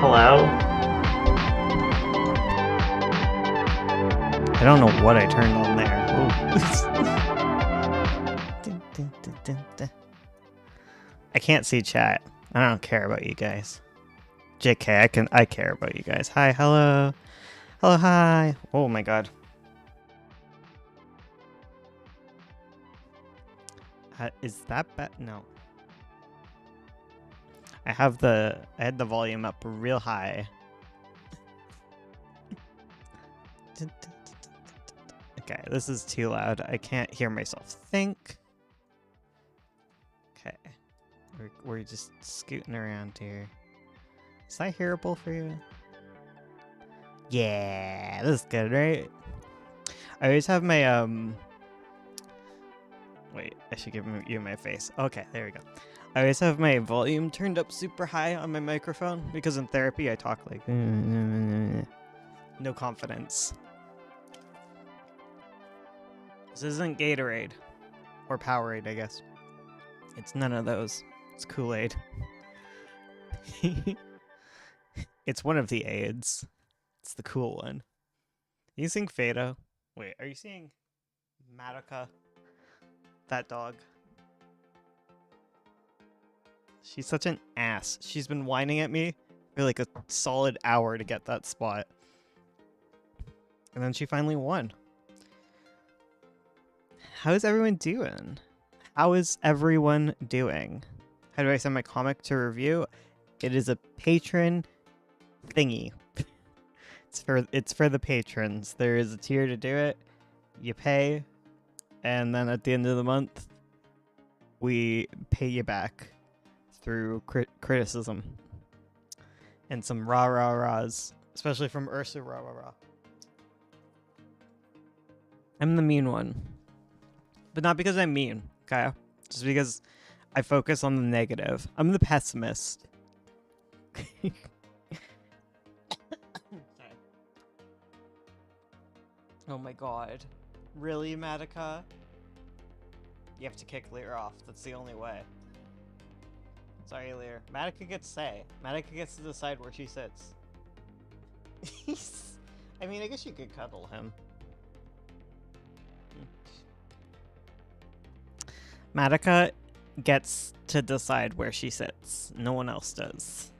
Hello? I don't know what I turned on there. I can't see chat. I don't care about you guys. JK, I care about you guys. Hi, hello. Hello, hi. Oh my god. Is that bad? No. I had the volume up real high. Okay, this is too loud. I can't hear myself think. Okay. We're just scooting around here. Is that hearable for you? Yeah, this is good, right? I always have my, wait, I should give you my face. Okay, there we go. I always have my volume turned up super high on my microphone because in therapy I talk like no confidence. This isn't Gatorade or Powerade, I guess. It's none of those. It's Kool-Aid. It's one of the aids. It's the cool one. You sing Fado? Wait, are you seeing Madoka? That dog. She's such an ass. She's been whining at me for like a solid hour to get that spot. And then she finally won. How's everyone doing? How is everyone doing? How do I send my comic to review? It is a patron thingy. It's for the patrons. There is a tier to do it. You pay, and then at the end of the month, we pay you back through criticism and some rah-rah-rahs, especially from Ursa rah-rah-rah. I'm the mean one. But not because I'm mean, okay? Just because I focus on the negative. I'm the pessimist. Oh my god. Really, Madoka? You have to kick Lear off. That's the only way. Sorry, Lear. Madoka gets say. Madoka gets to decide where she sits. I mean, I guess you could cuddle him. Madoka gets to decide where she sits. No one else does.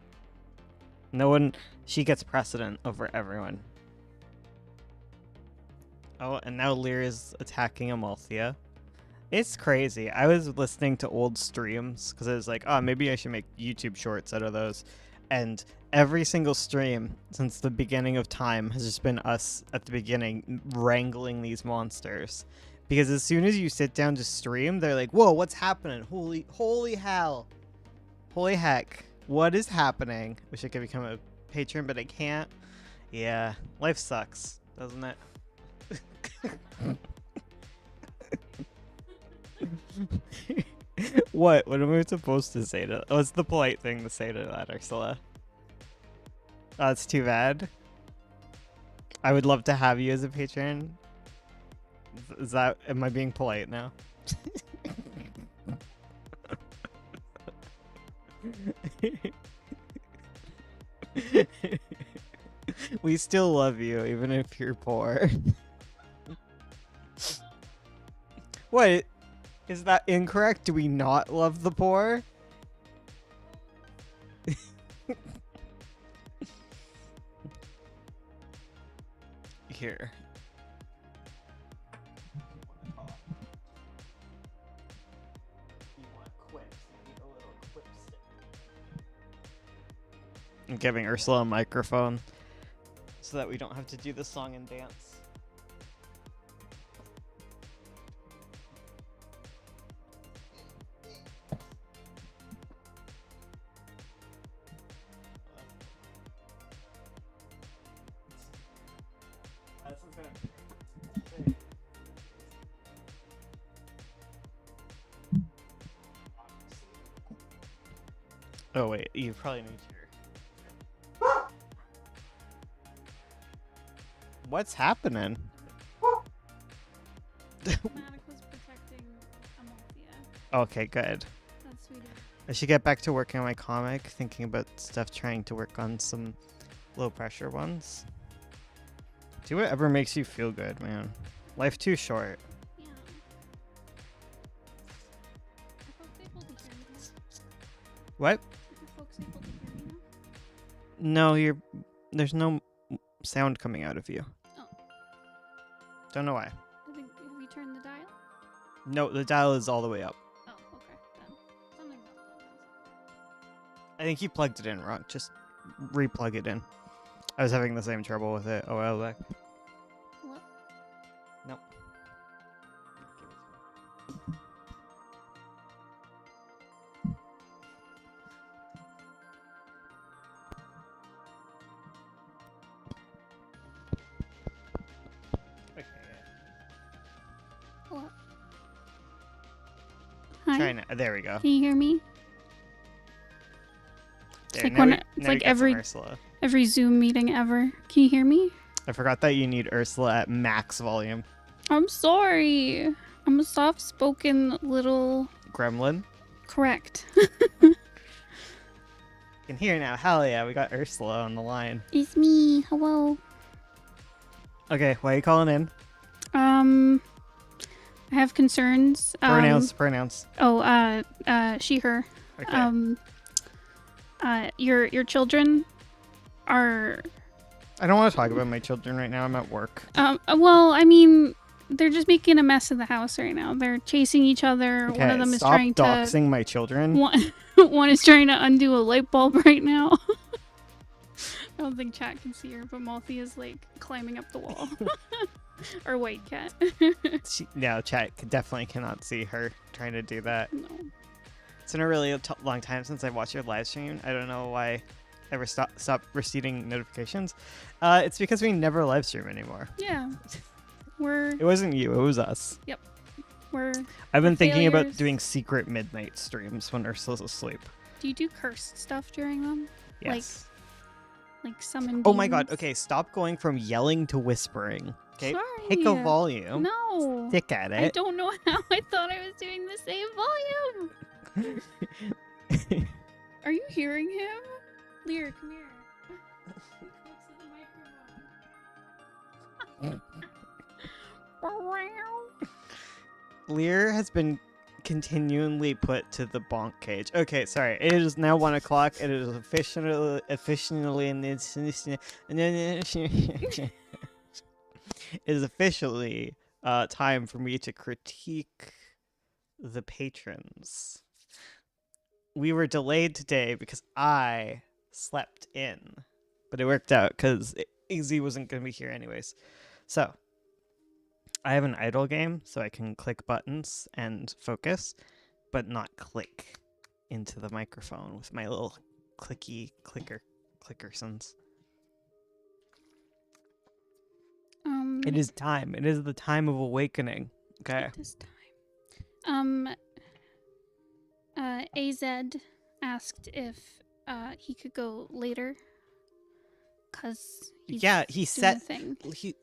She gets precedent over everyone. Oh, and now Lear is attacking Amalthea. It's crazy. I was listening to old streams because I was like, oh, maybe I should make YouTube shorts out of those. And every single stream since the beginning of time has just been us at the beginning wrangling these monsters. Because as soon as you sit down to stream, they're like, whoa, what's happening? Holy hell. Holy heck. What is happening? Wish I could become a patron, but I can't. Yeah, life sucks, doesn't it? What am I supposed to say to? What's the polite thing to say to that, Ursula? Oh, that's too bad. I would love to have you as a patron. Am I being polite now? We still love you, even if you're poor. What? Is that incorrect? Do we not love the poor? Here. I'm giving Ursula a microphone so that we don't have to do the song and dance. Oh wait, you probably need your... What's happening? Madoka's protecting Amalthea. Okay, good. That's sweet. I should get back to working on my comic, thinking about stuff, trying to work on some low pressure ones. Do whatever makes you feel good, man. Life too short. Yeah. Are folks able to hear me now? What? Are folks able to hear me No, now? there's no sound coming out of you. Oh. Don't know why. I think, have you turned the dial? No, the dial is all the way up. Oh, okay. Then something about that. I think you plugged it in wrong. Just re-plug it in. I was having the same trouble with it a while back. What? Nope. Okay, What? Hi. try now. There we go. Can you hear me? There, like now when we- it's now like we get some every- Ursula. Every Zoom meeting ever. Can you hear me? I forgot that you need Ursula at max volume. I'm sorry. I'm a soft-spoken little Gremlin? correct. You can hear now. Hell yeah, we got Ursula on the line. It's me. Hello. Okay, why are you calling in? I have concerns. Pronouns. Oh, she, her. Okay. Your children are. I don't want to talk about my children right now. I'm at work. Well, I mean, they're just making a mess of the house right now. They're chasing each other. Okay, One of them is stop trying to. doxing my children. One is trying to undo a light bulb right now. I don't think chat can see her, but Malthy is like climbing up the wall. Or white cat. No, chat definitely cannot see her trying to do that. No. It's been a really long time since I watched your live stream. I don't know why I ever stopped receiving notifications. It's because we never live stream anymore. Yeah. It wasn't you, it was us. I've been thinking about failures. doing secret midnight streams when Ursula's asleep. Do you do cursed stuff during them? Yes. Like summon Oh my god, demons? okay, stop going from yelling to whispering. Okay, Sorry. pick a volume. No. Stick at I it. don't know how I thought I was doing the same volume. Are you hearing him? Lear, come here. Close to the microphone. Lear has been continually put to the bonk cage. Okay, sorry. It is now 1 o'clock. It is officially it is officially time for me to critique the patrons. We were delayed today because I slept in, but it worked out because Izzy wasn't going to be here anyways. So I have an idle game, so I can click buttons and focus, but not click into the microphone with my little clickersons. It is time. It is the time of awakening. Okay. It is time. AZ asked if he could go later. Cause he's Yeah, he doing said a thing.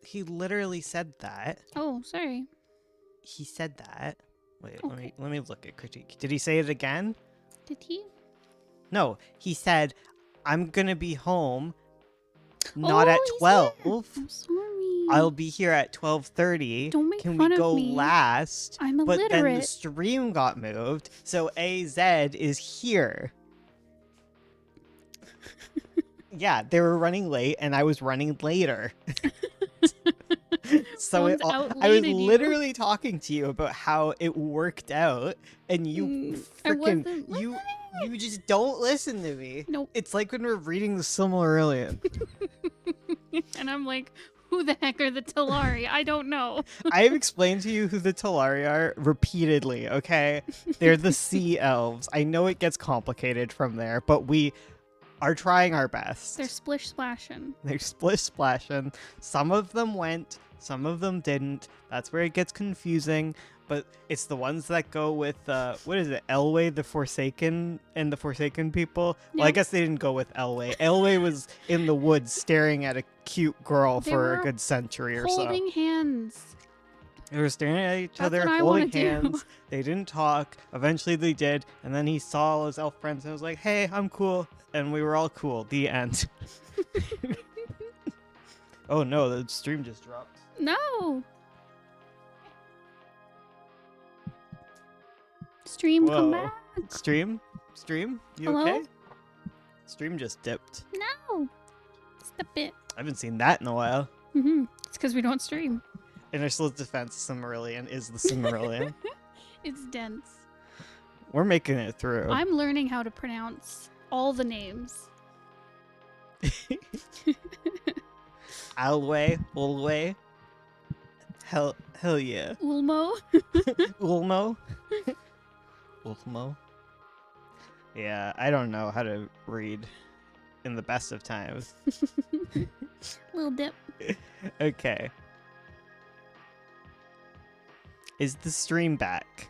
he literally said that. Oh, sorry. He said that. Wait, Okay. let me look at critique. Did he say it again? Did he? No, he said I'm gonna be home not at he's 12. there. I'm sorry. I'll be here at 12:30. Don't make Can fun we of go me. last? I'm But then the illiterate. stream got moved, so AZ is here. Yeah, they were running late, and I was running later. So Someone's I was outlated you. literally talking to you about how it worked out, and you I freaking wasn't you just don't listen to me. Nope. It's like when we're reading the Silmarillion. And I'm like, who the heck are the Talari? I don't know. I've explained to you who the Talari are repeatedly, okay? They're the sea elves. I know it gets complicated from there, but we are trying our best. They're splish splashing. They're splish splashing. Some of them went, some of them didn't. That's where it gets confusing. But it's the ones that go with, what is it, Elway the Forsaken and the Forsaken people? Well, I Yep. guess they didn't go with Elway. Elway was in the woods staring at a cute girl They for a were good century or so. Holding hands. They were staring at each That's other, what I holding wanna do. hands. They didn't talk. Eventually they did. And then he saw all his elf friends and was like, hey, I'm cool. And we were all cool. The end. Oh no, the stream just dropped. No. Stream, come Whoa. back. Stream? You Hello? okay? Stream just dipped. No. Stop it. I haven't seen that in a while. It's because we don't stream. In Ursula's defense, Silmarillion is the Silmarillion. It's dense. We're making it through. I'm learning how to pronounce all the names. Alway, Ulway. Hell yeah. Ulmo. Ulmo. Ulmo. Yeah, I don't know how to read in the best of times. Little dip. Okay. Is the stream back?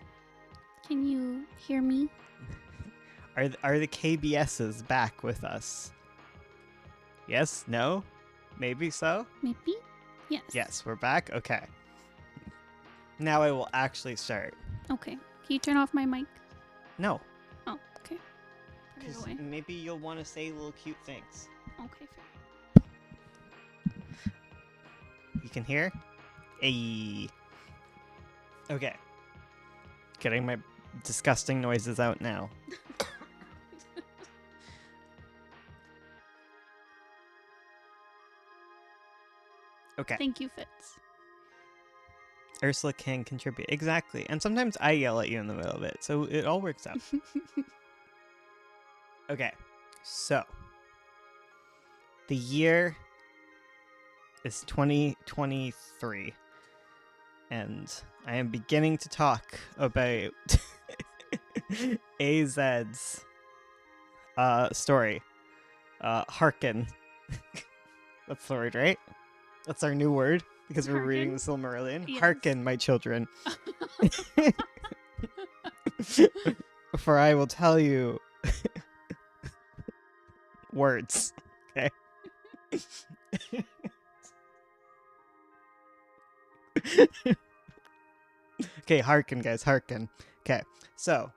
Can you hear me? Are the KBSs back with us? Yes? No? Maybe so? Maybe? Yes. Yes, we're back? Okay. Now I will actually start. Okay. Can you turn off my mic? No. Put it Because away. maybe you'll want to say little cute things. Okay, fair. You can hear? Ayy. Okay. Getting my disgusting noises out now. Okay. Thank you, Fitz. Ursula can contribute. Exactly. And sometimes I yell at you in the middle of it, so it all works out. Okay. So, the year is 2023. And I am beginning to talk about AZ's story. Hearken. That's the word, right? That's our new word because we're reading the Silmarillion. Yes. Hearken, my children. For I will tell you words. Okay. Okay, hearken, guys, hearken. Okay, so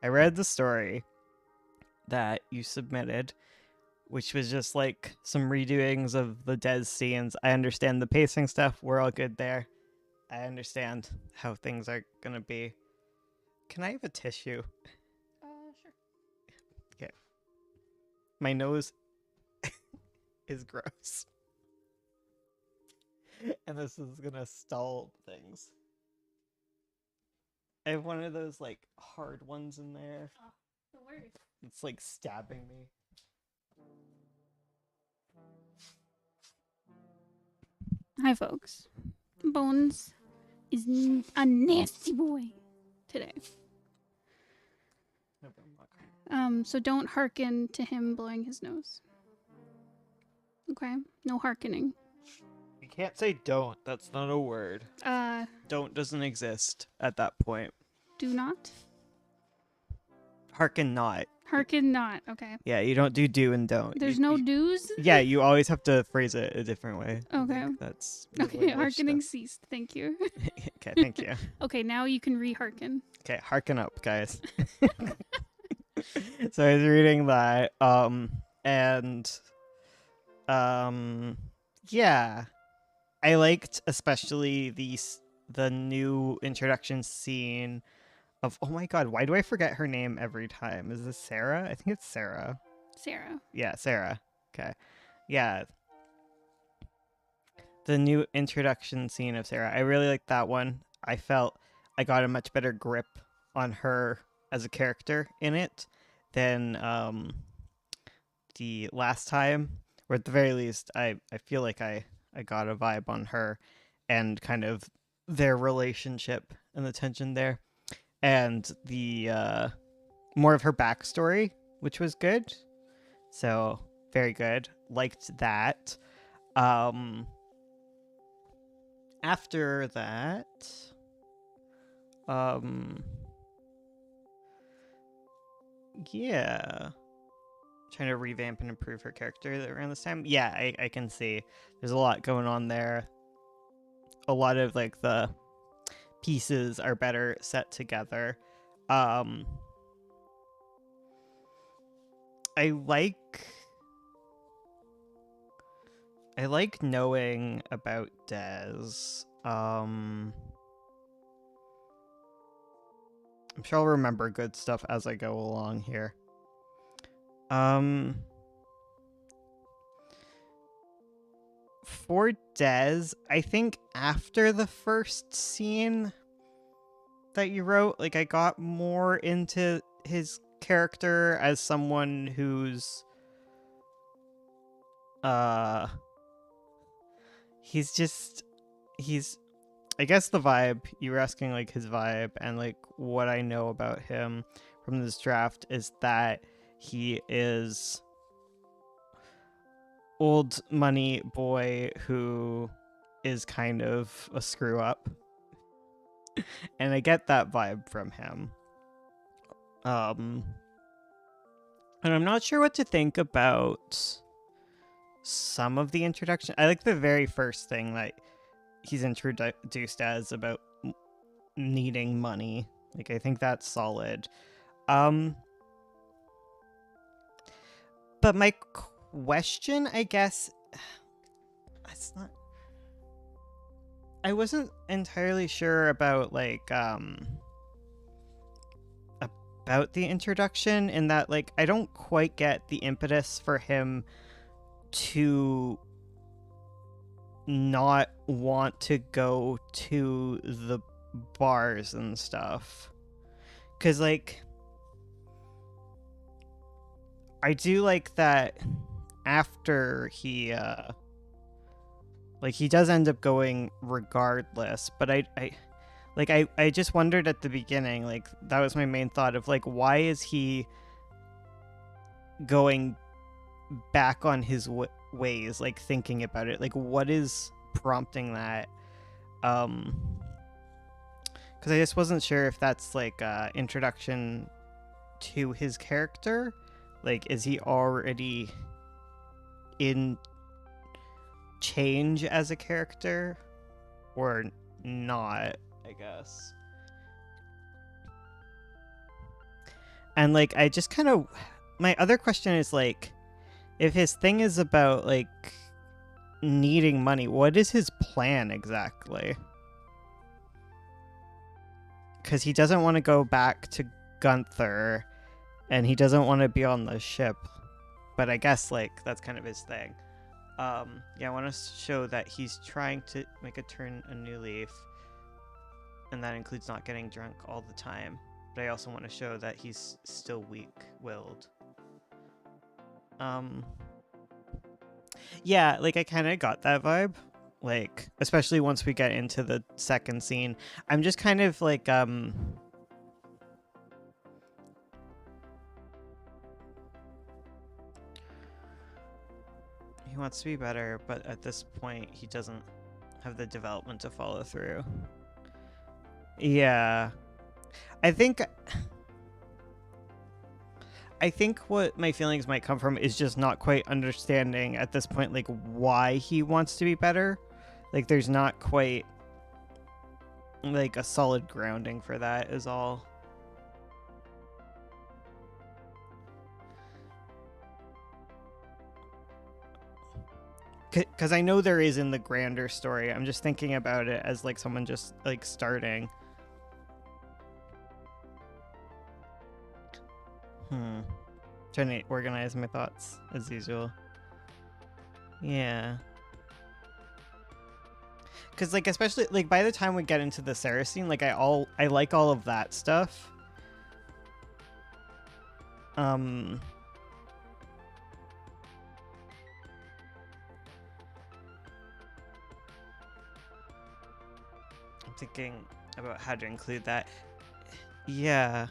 I read the story that you submitted, which was just like some redoings of the Des scenes. I understand the pacing stuff. We're all good there. I understand how things are gonna be. Can I have a tissue? Sure. Okay. My nose is gross. And this is gonna stall things. I have one of those like hard ones in there. Oh, the worst. It's like stabbing me. Hi, folks. Bones is a nasty boy today. No, but I'm not. So don't hearken to him blowing his nose. Okay? No hearkening. You can't say don't. That's not a word. Don't doesn't exist at that point. Do not. Hearken not. Hearken not. Okay. Yeah, you don't do and don't. There's You- no you- do's? Yeah, you always have to phrase it a different way. I Okay. think That's the Okay, English hearkening ceased. Thank you. stuff. Okay, thank you. Okay, now you can re-hearken. Okay, hearken up, guys. So I was reading that, yeah, I liked especially the new introduction scene of, oh my god, why do I forget her name every time? Is this Sarah? I think it's Sarah. Sarah. Yeah, Sarah. Okay. Yeah. The new introduction scene of Sarah. I really liked that one. I felt I got a much better grip on her as a character in it than the last time. Or at the very least, I feel like I got a vibe on her and kind of their relationship and the tension there. And the more of her backstory, which was good. So very good. Liked that. After that, yeah, trying to revamp and improve her character around this time. Yeah, I can see there's a lot going on there. A lot of like the pieces are better set together. I like knowing about Des. I'm sure I'll remember good stuff as I go along here. For Des, I think after the first scene that you wrote, like I got more into his character as someone who's he's I guess the vibe you were asking, like his vibe and like what I know about him from this draft is that he is old money boy who is kind of a screw up. And I get that vibe from him. And I'm not sure what to think about some of the introduction. I like the very first thing that he's introduced as about needing money Like, I think that's solid. But my question, I guess, it's not. I wasn't entirely sure about like about the introduction, in that like I don't quite get the impetus for him to not want to go to the bars and stuff. 'Cause like I do like that after he like he does end up going regardless, but I just wondered at the beginning, like that was my main thought of like, why is he going back on his ways, like thinking about it, like what is prompting that? Because I just wasn't sure if that's like introduction to his character, like is he already in change as a character or not, I guess. And like I just kind of, my other question is like, if his thing is about like needing money, what is his plan exactly? Because he doesn't want to go back to Gunther and he doesn't want to be on the ship, but I guess like that's kind of his thing. Yeah, I want to show that he's trying to make a new leaf, and that includes not getting drunk all the time. But I also want to show that he's still weak-willed. Yeah, like I kind of got that vibe, like especially once we get into the second scene. I'm just kind of like he wants to be better, but at this point he doesn't have the development to follow through. Yeah. I think what my feelings might come from is just not quite understanding at this point like why he wants to be better. Like there's not quite like a solid grounding for that is all. Because I know there is in the grander story. I'm just thinking about it as like someone just like starting. Trying to organize my thoughts as usual. Yeah. Because like especially like by the time we get into the Sarah scene, like I like all of that stuff. I'm thinking about how to include that. Yeah.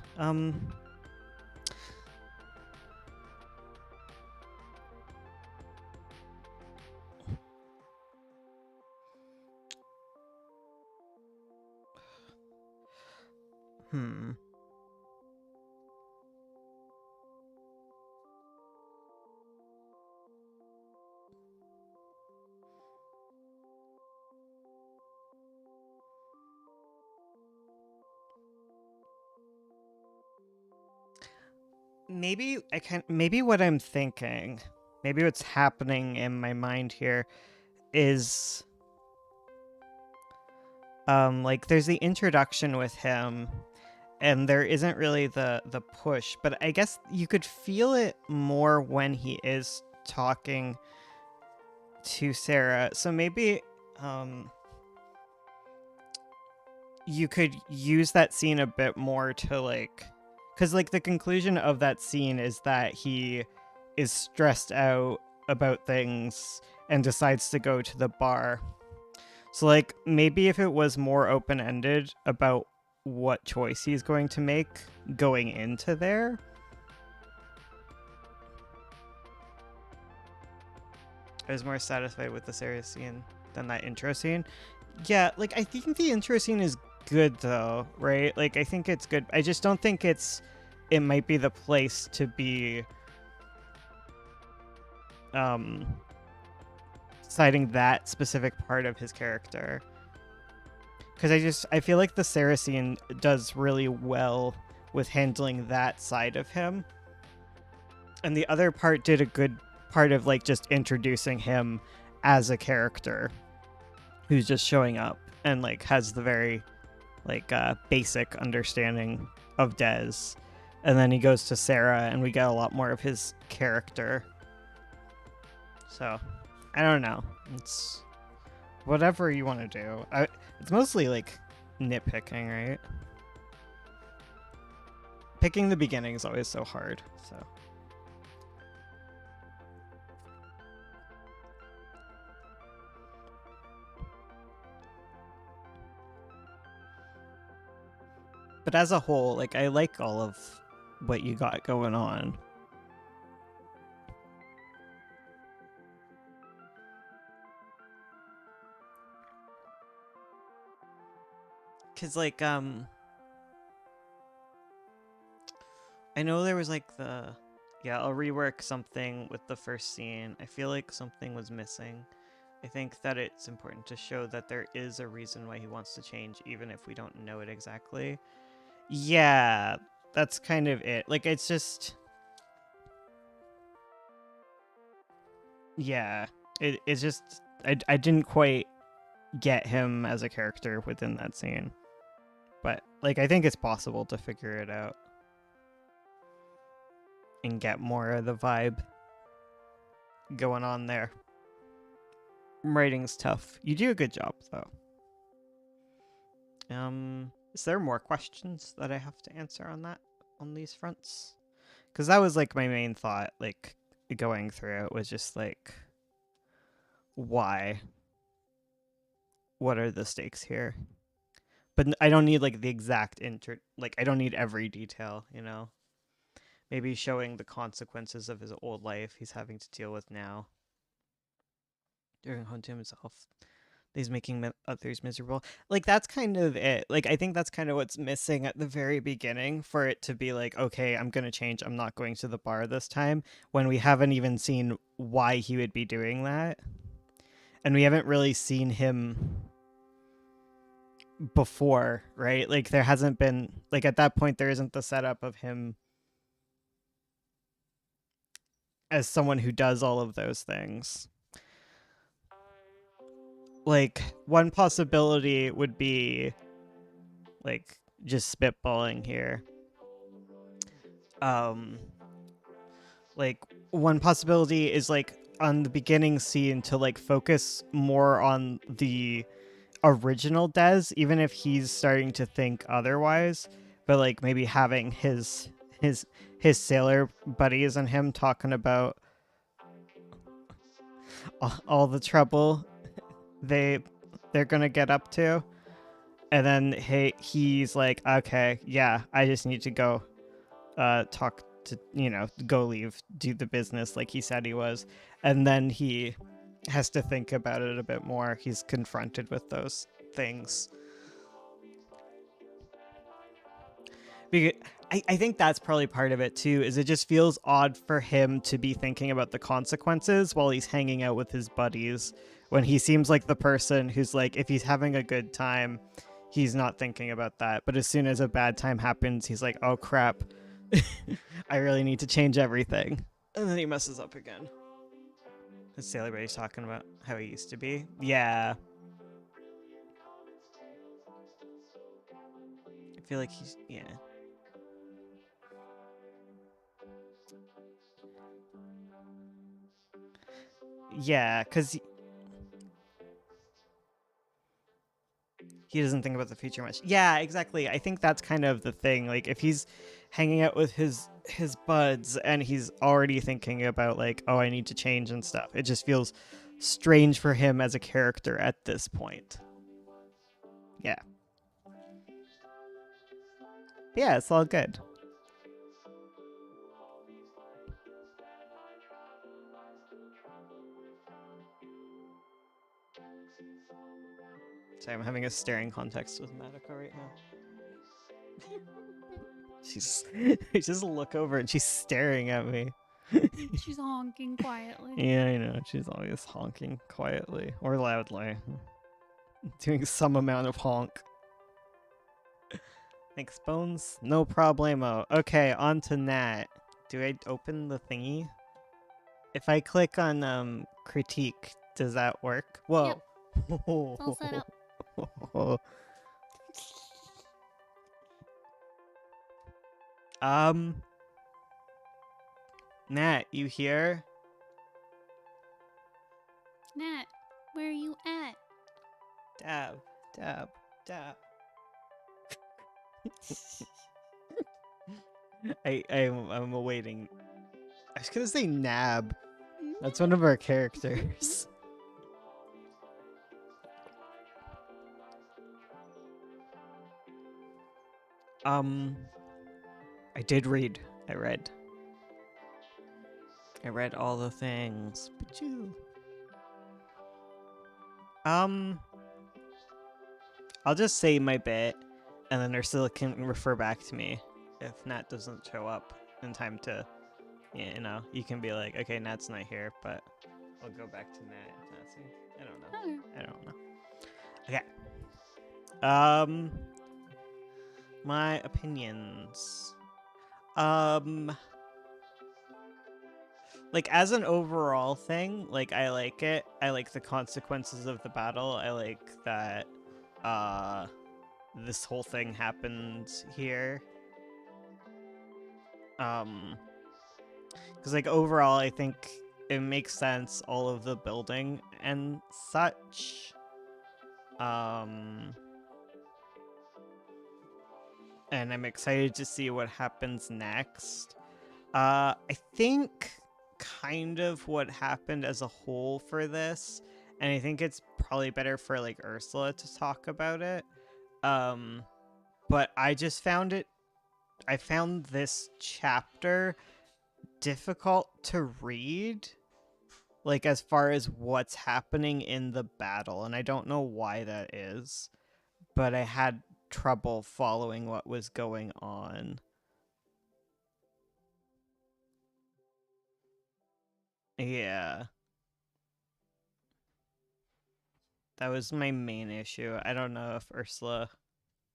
Maybe what I'm thinking, maybe what's happening in my mind here is like there's the introduction with him and there isn't really the push, but I guess you could feel it more when he is talking to Sarah. So maybe you could use that scene a bit more to like, because like the conclusion of that scene is that he is stressed out about things and decides to go to the bar. So like maybe if it was more open-ended about what choice he's going to make going into there. I was more satisfied with the Sarah scene than that intro scene. Yeah, like I think the intro scene is good though, right? Like I think it's good. I just don't think it might be the place to be citing that specific part of his character. because I feel like the Sarah scene does really well with handling that side of him, and the other part did a good part of like just introducing him as a character who's just showing up and like has the very like basic understanding of Dez, and then he goes to Sarah and we get a lot more of his character. So I don't know, it's whatever you want to do. It's mostly like nitpicking, right? Picking the beginning is always so hard, so but as a whole, like, I like all of what you got going on. Cause like I know there was like I'll rework something with the first scene. I feel like something was missing. I think that it's important to show that there is a reason why he wants to change, even if we don't know it exactly. Yeah, that's kind of it. Like, it's just... Yeah, it's just... I didn't quite get him as a character within that scene. But, like, I think it's possible to figure it out. And get more of the vibe going on there. Writing's tough. You do a good job, though. Is there more questions that I have to answer on these fronts? Because that was like my main thought, like going through it was just like, why? What are the stakes here? But I don't need like the exact like I don't need every detail, you know? Maybe showing the consequences of his old life he's having to deal with now. Doing home to himself. He's making others miserable. Like, that's kind of it. Like, I think that's kind of what's missing at the very beginning for it to be like, okay, I'm going to change. I'm not going to the bar this time, when we haven't even seen why he would be doing that. And we haven't really seen him before, right? Like, there hasn't been, like, at that point, there isn't the setup of him as someone who does all of those things. Like, one possibility would be, like, just spitballing here. Like, one possibility is, like, on the beginning scene to, like, focus more on the original Dez, even if he's starting to think otherwise. But, like, maybe having his sailor buddies and him talking about all the trouble they're gonna get up to, and then he's like, okay, yeah, I just need to go talk to, go leave, do the business like he said he was, and then he has to think about it a bit more. He's confronted with those things. Because I think that's probably part of it too, is it just feels odd for him to be thinking about the consequences while he's hanging out with his buddies, when he seems like the person who's like, if he's having a good time, he's not thinking about that. But as soon as a bad time happens, he's like, oh crap, I really need to change everything. And then he messes up again. The sailor buddy's talking about how he used to be. Yeah. I feel like he's, yeah. Yeah, because he doesn't think about the future much. Yeah, exactly. I think that's kind of the thing. Like, if he's hanging out with his buds and he's already thinking about, like, oh, I need to change and stuff, it just feels strange for him as a character at this point. Yeah. Yeah, it's all good. Sorry, I'm having a staring contest with Madoka right now. I just look over and she's staring at me. She's honking quietly. Yeah, I know. She's always honking quietly or loudly. Doing some amount of honk. Thanks, Bones. No problemo. Okay, on to Nat. Do I open the thingy? If I click on critique, does that work? Whoa. Yep. All set up. Nat, you here? Nat, where are you at? Dab, dab, dab. I'm awaiting. I was gonna say Nab. That's one of our characters. I did read. I read all the things. Pachoo. I'll just say my bit, and then Ursula can refer back to me if Nat doesn't show up in time to, you know, you can be like, okay, Nat's not here, but I'll go back to Nat. I don't know. I don't know. Okay. My opinions. Like, as an overall thing, like, I like it. I like the consequences of the battle. I like that, this whole thing happened here. Because, like, overall, I think it makes sense, all of the building and such. And I'm excited to see what happens next. I think kind of what happened as a whole for this, and I think it's probably better for like Ursula to talk about it. But I found this chapter difficult to read, like as far as what's happening in the battle, and I don't know why that is, but I had trouble following what was going on. Yeah. That was my main issue. I don't know if Ursula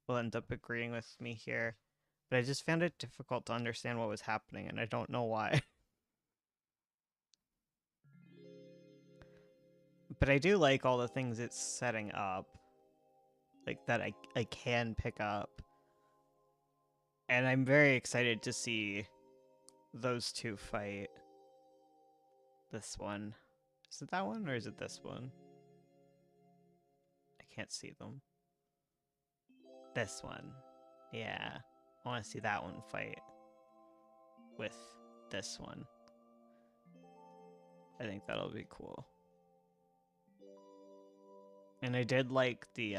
will end up agreeing with me here, but I just found it difficult to understand what was happening, and I don't know why. But I do like all the things it's setting up, like that I can pick up. And I'm very excited to see those two fight. This one. Is it that one or is it this one? I can't see them. This one. Yeah. I want to see that one fight with this one. I think that'll be cool. And I did like the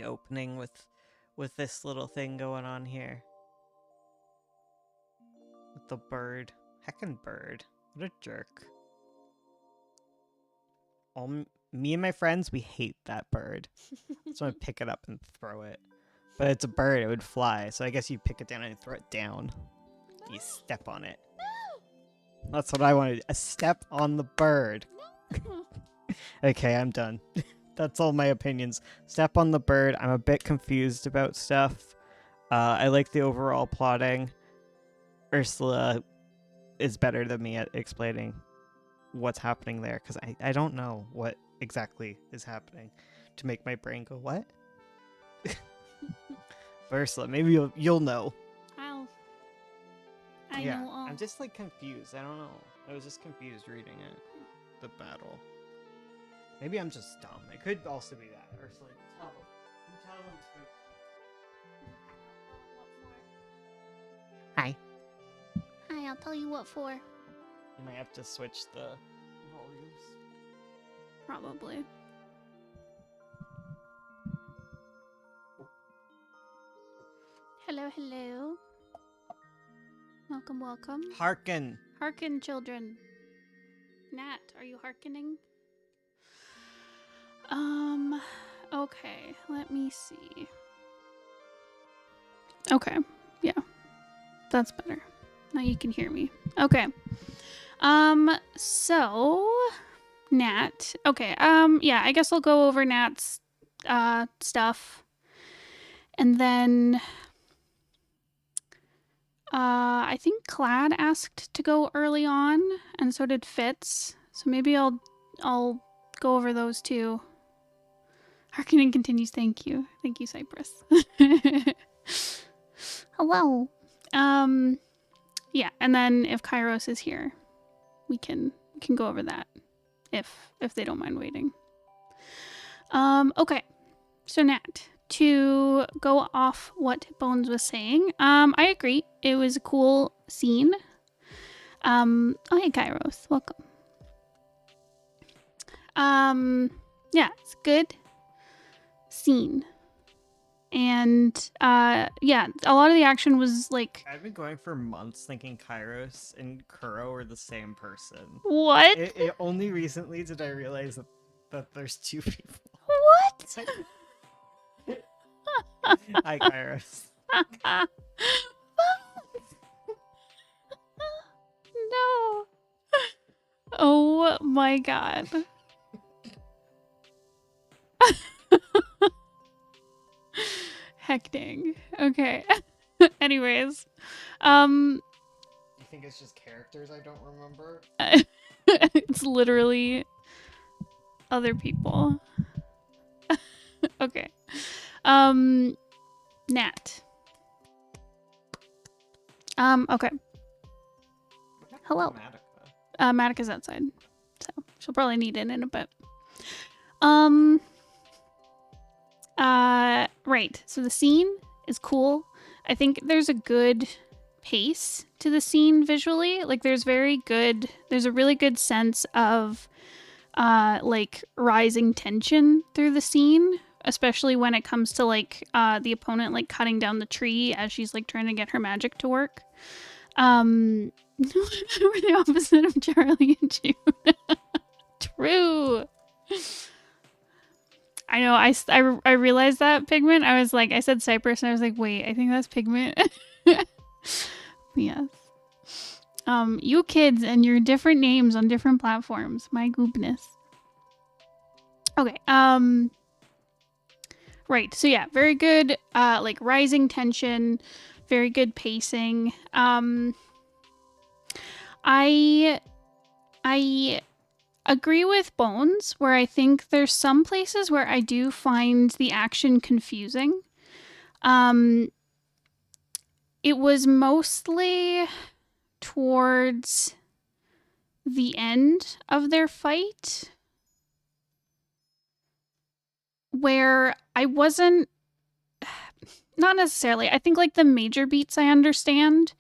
opening with this little thing going on here. With the bird. Heckin' bird. What a jerk. Me and my friends, we hate that bird. So I pick it up and throw it. But it's a bird, it would fly. So I guess you pick it down and throw it down. You step on it. That's what I wanted. A step on the bird. Okay, I'm done. That's all my opinions. Step on the bird. I'm a bit confused about stuff. I like the overall plotting. Ursula is better than me at explaining what's happening there, because I don't know what exactly is happening to make my brain go, what? Ursula, maybe you'll know. I know all. I'm just like confused. I don't know. I was just confused reading it. The battle. Maybe I'm just dumb. It could also be that. Ursula, tell them to. Hi. Hi, I'll tell you what for. You might have to switch the volumes. Probably. Hello, hello. Welcome, welcome. Hearken. Hearken, children. Nat, are you hearkening? Okay, let me see. Okay, yeah. That's better. Now you can hear me. Okay. So Nat. Okay, yeah, I guess I'll go over Nat's stuff. And then I think Kladd asked to go early on, and so did Fitz. So maybe I'll go over those two. Harkonnen continues, thank you. Thank you, Cypress. Hello. Yeah, and then if Kairos is here, we can go over that if they don't mind waiting. Okay. So Nat, to go off what Bones was saying, I agree. It was a cool scene. Oh hey Kairos, welcome. Yeah, it's good scene. And yeah, a lot of the action was like, I've been going for months thinking Kairos and Kuroe are the same person. what? It only recently did I realize that there's two people. What? Hi, Kairos. No. Oh my god. Heck dang. Okay. Anyways. You think it's just characters I don't remember? It's literally other people. Okay. Nat. Okay. Hello. Matika's outside. So she'll probably need it in a bit. Right. So the scene is cool. I think there's a good pace to the scene visually. Like there's a really good sense of like rising tension through the scene, especially when it comes to like the opponent like cutting down the tree as she's like trying to get her magic to work. We're the opposite of Charlie and June. True. I know. I realized that, Pigment. I was like, I said Cypress, and I was like, wait, I think that's Pigment. Yes. You kids and your different names on different platforms. My goodness. Okay. Right. So yeah, very good. Like rising tension, very good pacing. I agree with Bones, where I think there's some places where I do find the action confusing. It was mostly towards the end of their fight where I wasn't, not necessarily, I think like the major beats I understand.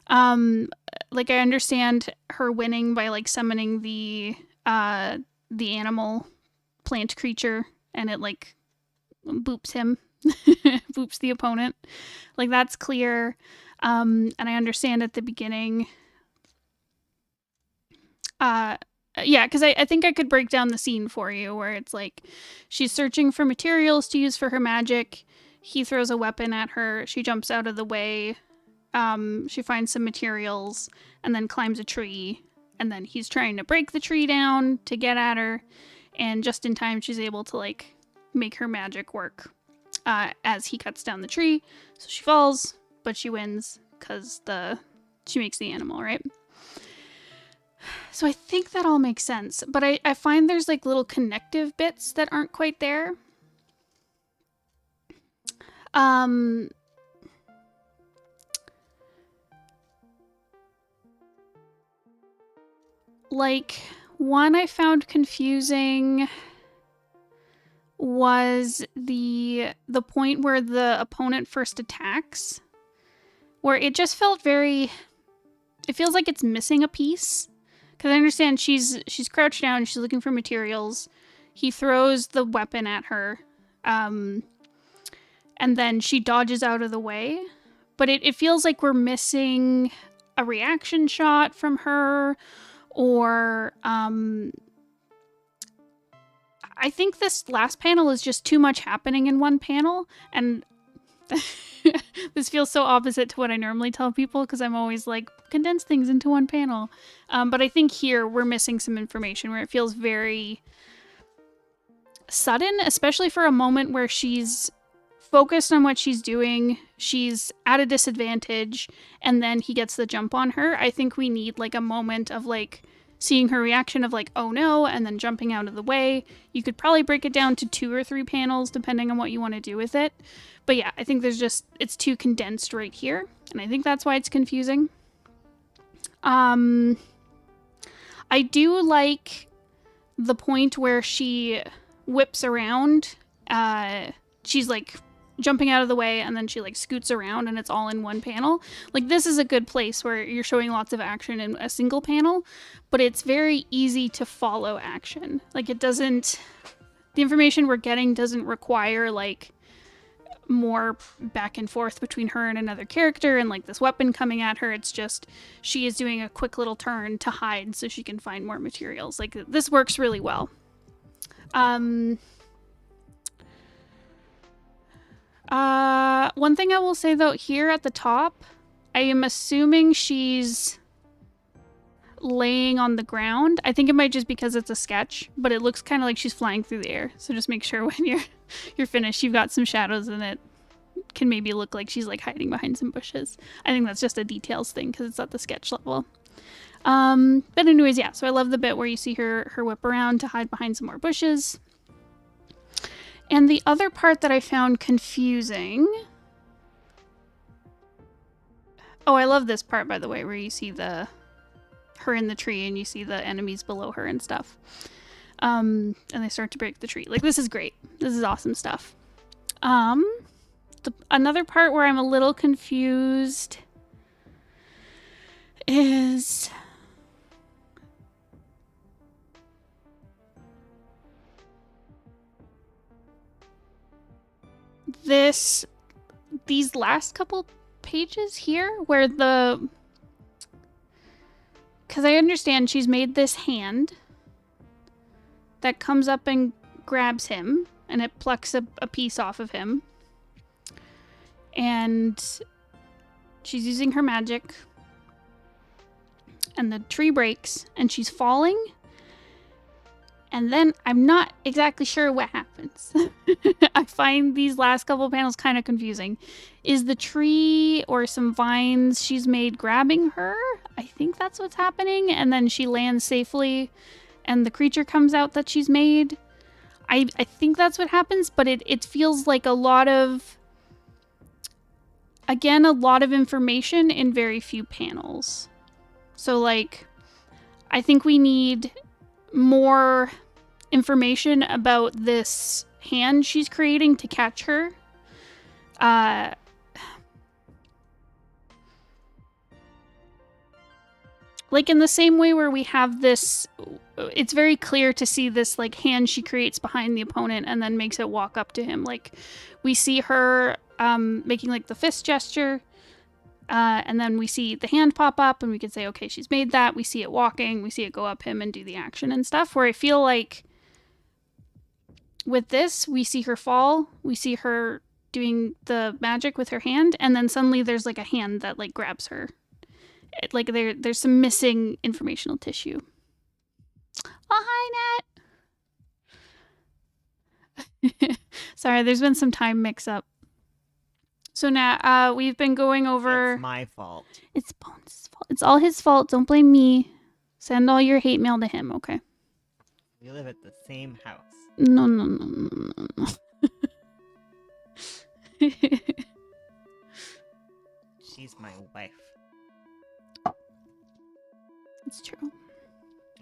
Like I understand her winning by like summoning the animal plant creature and it like boops him, boops the opponent. Like that's clear. And I understand at the beginning. Yeah, because I think I could break down the scene for you where it's like she's searching for materials to use for her magic. He throws a weapon at her. She jumps out of the way. She finds some materials and then climbs a tree. And then he's trying to break the tree down to get at her. And just in time, she's able to like make her magic work as he cuts down the tree. So she falls, but she wins because she makes the animal, right? So I think that all makes sense. But I find there's like little connective bits that aren't quite there. Like, one I found confusing was the point where the opponent first attacks, where it just felt very, it feels like it's missing a piece. Because I understand she's crouched down, she's looking for materials. He throws the weapon at her, and then she dodges out of the way. But it feels like we're missing a reaction shot from her, or I think this last panel is just too much happening in one panel, and This feels so opposite to what I normally tell people because I'm always like, condense things into one panel. But I think here we're missing some information where it feels very sudden, especially for a moment where she's focused on what she's doing, she's at a disadvantage, and then he gets the jump on her. I think we need like a moment of like seeing her reaction of like, oh no, and then jumping out of the way. You could probably break it down to 2 or 3 panels depending on what you want to do with it. But yeah, I think it's too condensed right here, and I think that's why it's confusing. I do like the point where she whips around. She's like jumping out of the way, and then she like scoots around, and it's all in one panel. Like, this is a good place where you're showing lots of action in a single panel, but it's very easy to follow action. Like, it doesn't, the information we're getting doesn't require like more back and forth between her and another character and like this weapon coming at her. It's just she is doing a quick little turn to hide so she can find more materials. Like, this works really well. One thing I will say though, here at the top, I am assuming she's laying on the ground. I think it might just because it's a sketch, but it looks kind of like she's flying through the air. So just make sure when you're finished, you've got some shadows and it can maybe look like she's like hiding behind some bushes. I think that's just a details thing because it's at the sketch level. But anyways, yeah, so I love the bit where you see her whip around to hide behind some more bushes. And the other part that I found confusing... Oh, I love this part, by the way, where you see her in the tree and you see the enemies below her and stuff. And they start to break the tree. Like, this is great. This is awesome stuff. Another part where I'm a little confused is... these last couple pages here where because I understand she's made this hand that comes up and grabs him and it plucks a piece off of him, and she's using her magic and the tree breaks and she's falling. And then I'm not exactly sure what happens. I find these last couple panels kind of confusing. Is the tree or some vines she's made grabbing her? I think that's what's happening. And then she lands safely and the creature comes out that she's made. I think that's what happens, but it feels like a lot of information in very few panels. So like, I think we need more information about this hand she's creating to catch her. Like in the same way where we have this, it's very clear to see this like hand she creates behind the opponent and then makes it walk up to him. Like we see her making like the fist gesture. And then we see the hand pop up and we can say, okay, she's made that. We see it walking. We see it go up him and do the action and stuff, where I feel like with this, we see her fall. We see her doing the magic with her hand. And then suddenly there's like a hand that like grabs her. Like there's some missing informational tissue. Oh, hi, Nat. Sorry, there's been some time mix up. So now, we've been going over... It's my fault. It's Bones' fault. It's all his fault. Don't blame me. Send all your hate mail to him, okay? We live at the same house. No. She's my wife. It's true.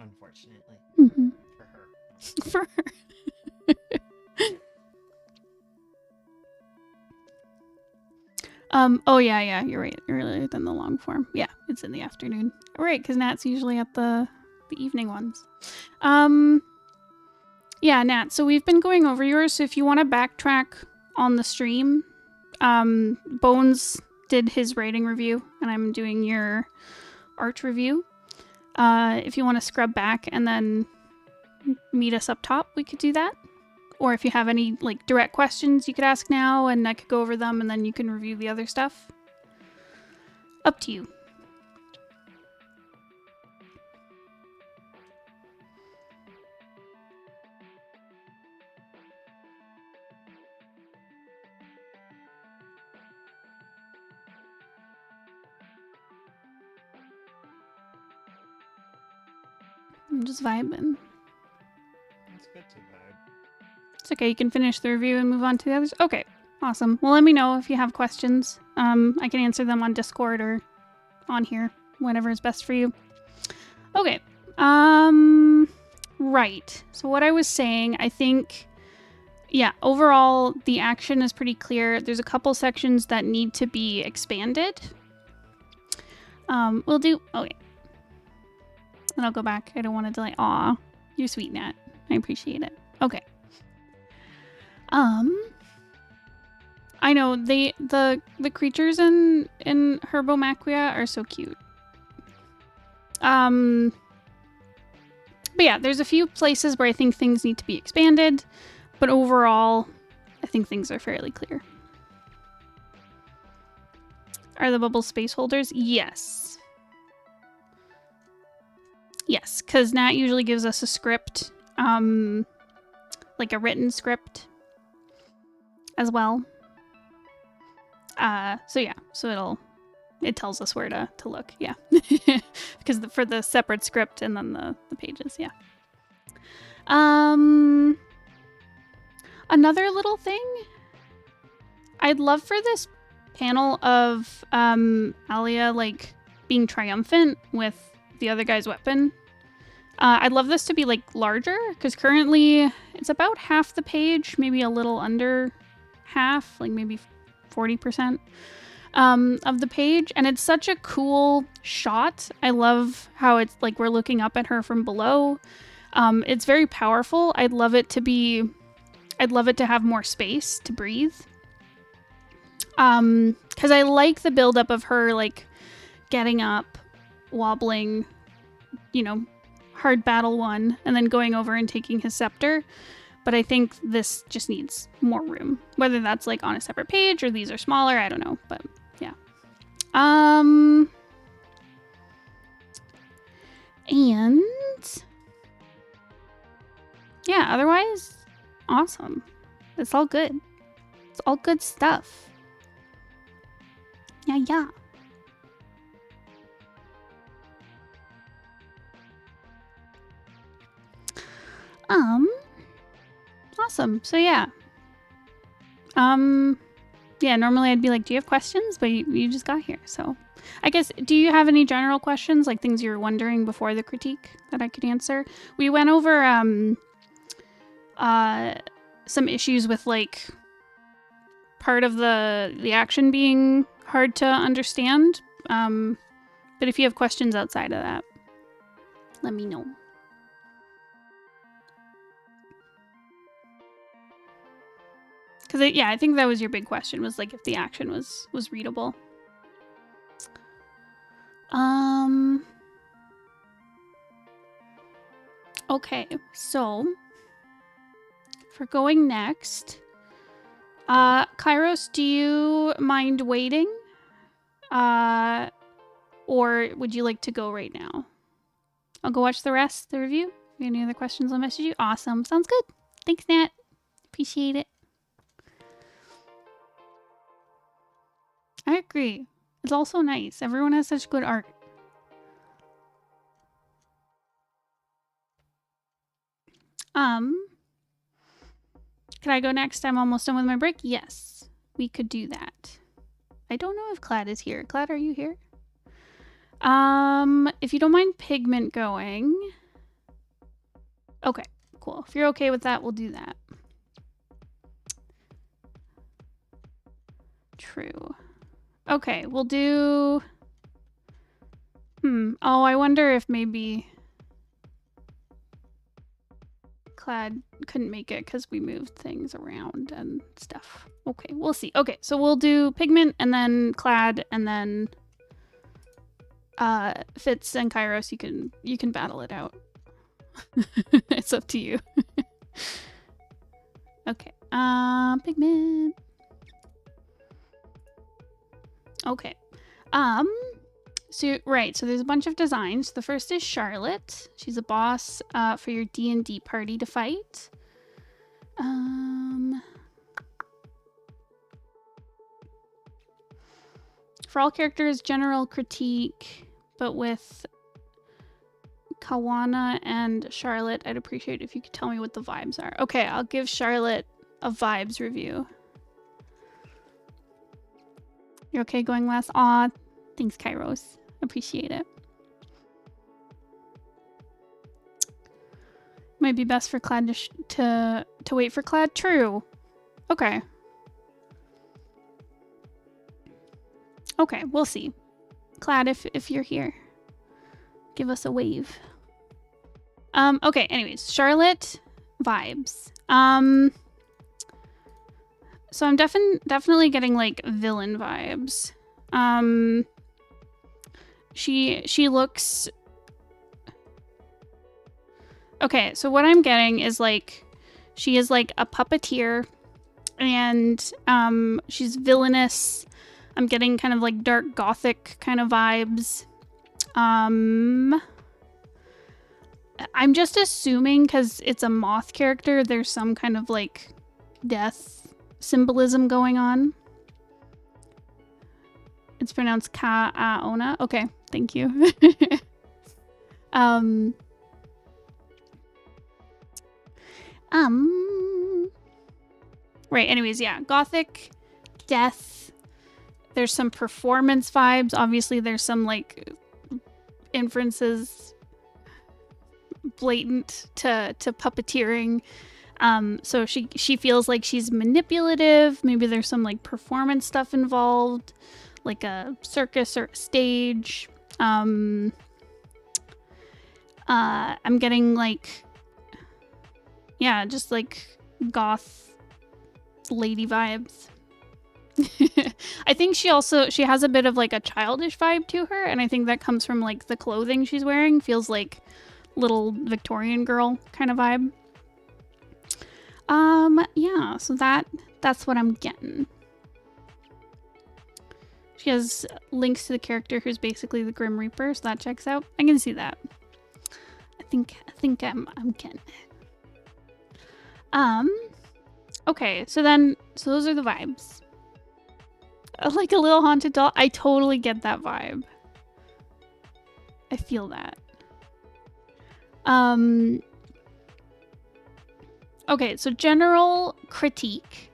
Unfortunately. Mm-hmm. For her. For her. Oh yeah, you're right. Earlier than the long form. Yeah, it's in the afternoon. Right, because Nat's usually at the evening ones. Yeah, Nat, so we've been going over yours, so if you want to backtrack on the stream, Bones did his writing review, and I'm doing your art review. If you want to scrub back and then meet us up top, we could do that. Or if you have any like direct questions, you could ask now and I could go over them and then you can review the other stuff. Up to you. I'm just vibing. It's good to vibe. It's okay, you can finish the review and move on to the others. Okay, awesome. Well, let me know if you have questions. I can answer them on Discord or on here, whatever is best for you. Okay, right. So what I was saying, I think, yeah, overall, the action is pretty clear. There's a couple sections that need to be expanded. We'll do, okay. Then I'll go back. I don't want to delay. Aw, you're sweet, Nat. I appreciate it. Okay. I know the creatures in Herbomachia are so cute. But yeah, there's a few places where I think things need to be expanded, but overall, I think things are fairly clear. Are the bubbles space holders? Yes. Yes, because Nat usually gives us a script, like a written script as well. So yeah, so it tells us where to look, yeah. Because for the separate script and then the pages, yeah. Another little thing, I'd love for this panel of Alia like being triumphant with the other guy's weapon. I'd love this to be like larger because currently it's about half the page, maybe a little under half, like maybe 40% of the page, and it's such a cool shot. I love how it's like we're looking up at her from below. It's very powerful. I'd love it to have more space to breathe. Because I like the buildup of her like getting up, wobbling, you know, hard battle one, and then going over and taking his scepter. But I think this just needs more room. Whether that's like on a separate page or these are smaller, I don't know. But yeah. And yeah, otherwise, awesome. It's all good. It's all good stuff. Yeah. Awesome. So yeah. Yeah, normally I'd be like, do you have questions? But you just got here. So I guess, do you have any general questions, like things you were wondering before the critique that I could answer? We went over some issues with like part of the action being hard to understand. But if you have questions outside of that, let me know. Because yeah, I think that was your big question, was like if the action was readable. Okay, so for going next, Kairos, do you mind waiting? Or would you like to go right now? I'll go watch the rest of the review. If you have any other questions, I'll message you. Awesome. Sounds good. Thanks, Nat. Appreciate it. I agree. It's also nice. Everyone has such good art. Can I go next? I'm almost done with my break. Yes, we could do that. I don't know if Kladd is here. Kladd, are you here? If you don't mind Pigment going. Okay, cool. If you're okay with that, we'll do that. True. Okay, we'll do... Oh, I wonder if maybe Kladd couldn't make it because we moved things around and stuff. Okay, we'll see. Okay, so we'll do Pigment and then Kladd and then Fitz and Kairos. You can battle it out. It's up to you. Okay. Pigment. Okay. So there's a bunch of designs. The first is Charlotte. She's a boss for your D&D party to fight. For all characters, general critique, but with Kawana and Charlotte, I'd appreciate if you could tell me what the vibes are. Okay, I'll give Charlotte a vibes review. You're okay going last? Aw, thanks, Kairos. Appreciate it. Might be best for Kladd to wait for Kladd. True. Okay. Okay, we'll see. Kladd, if you're here, give us a wave. Okay, anyways, Charlotte vibes. So I'm definitely getting like villain vibes. She looks. Okay, so what I'm getting is like she is like a puppeteer, and she's villainous. I'm getting kind of like dark gothic kind of vibes. I'm just assuming because it's a moth character, there's some kind of like death symbolism going on. It's pronounced Ka-Ona. Okay, thank you. Right, anyways, yeah, gothic, death. There's some performance vibes. Obviously, there's some like inferences blatant to puppeteering. So she feels like she's manipulative. Maybe there's some like performance stuff involved, like a circus or a stage. I'm getting like, yeah, just like goth lady vibes. I think she has a bit of like a childish vibe to her, and I think that comes from like the clothing she's wearing. Feels like little Victorian girl kind of vibe. Yeah, so that's what I'm getting. She has links to the character who's basically the Grim Reaper, so that checks out. I can see that. I think I'm getting it. Okay, so those are the vibes. Like a little haunted doll. I totally get that vibe. I feel that. Okay, so general critique.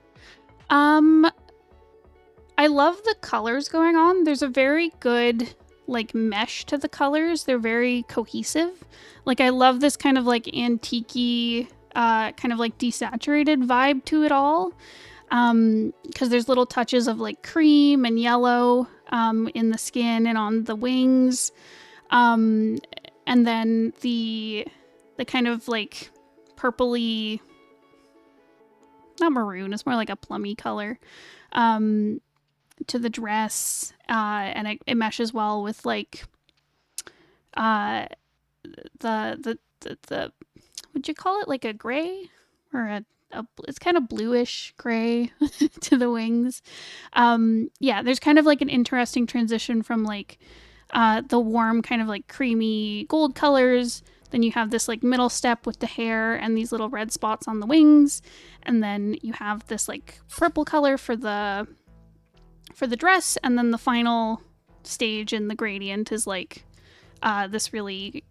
I love the colors going on. There's a very good like mesh to the colors. They're very cohesive. Like I love this kind of like antique-y, kind of like desaturated vibe to it all. Because there's little touches of like cream and yellow in the skin and on the wings. And then the kind of like purpley, not maroon, it's more like a plummy color to the dress. And it meshes well with like the would you call it like a gray or it's kind of bluish gray to the wings. Yeah, there's kind of like an interesting transition from like the warm kind of like creamy gold colors. Then you have this like middle step with the hair and these little red spots on the wings. And then you have this like purple color for the dress. And then the final stage in the gradient is like this really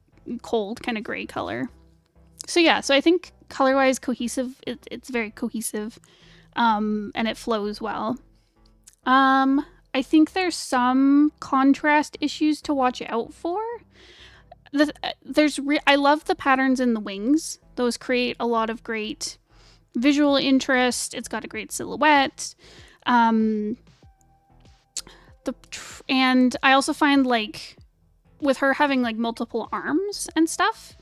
cold kind of gray color. So yeah, so I think color-wise cohesive, it's very cohesive, and it flows well. I think there's some contrast issues to watch out for. I love the patterns in the wings. Those create a lot of great visual interest. It's got a great silhouette. And I also find like with her having like multiple arms and stuff,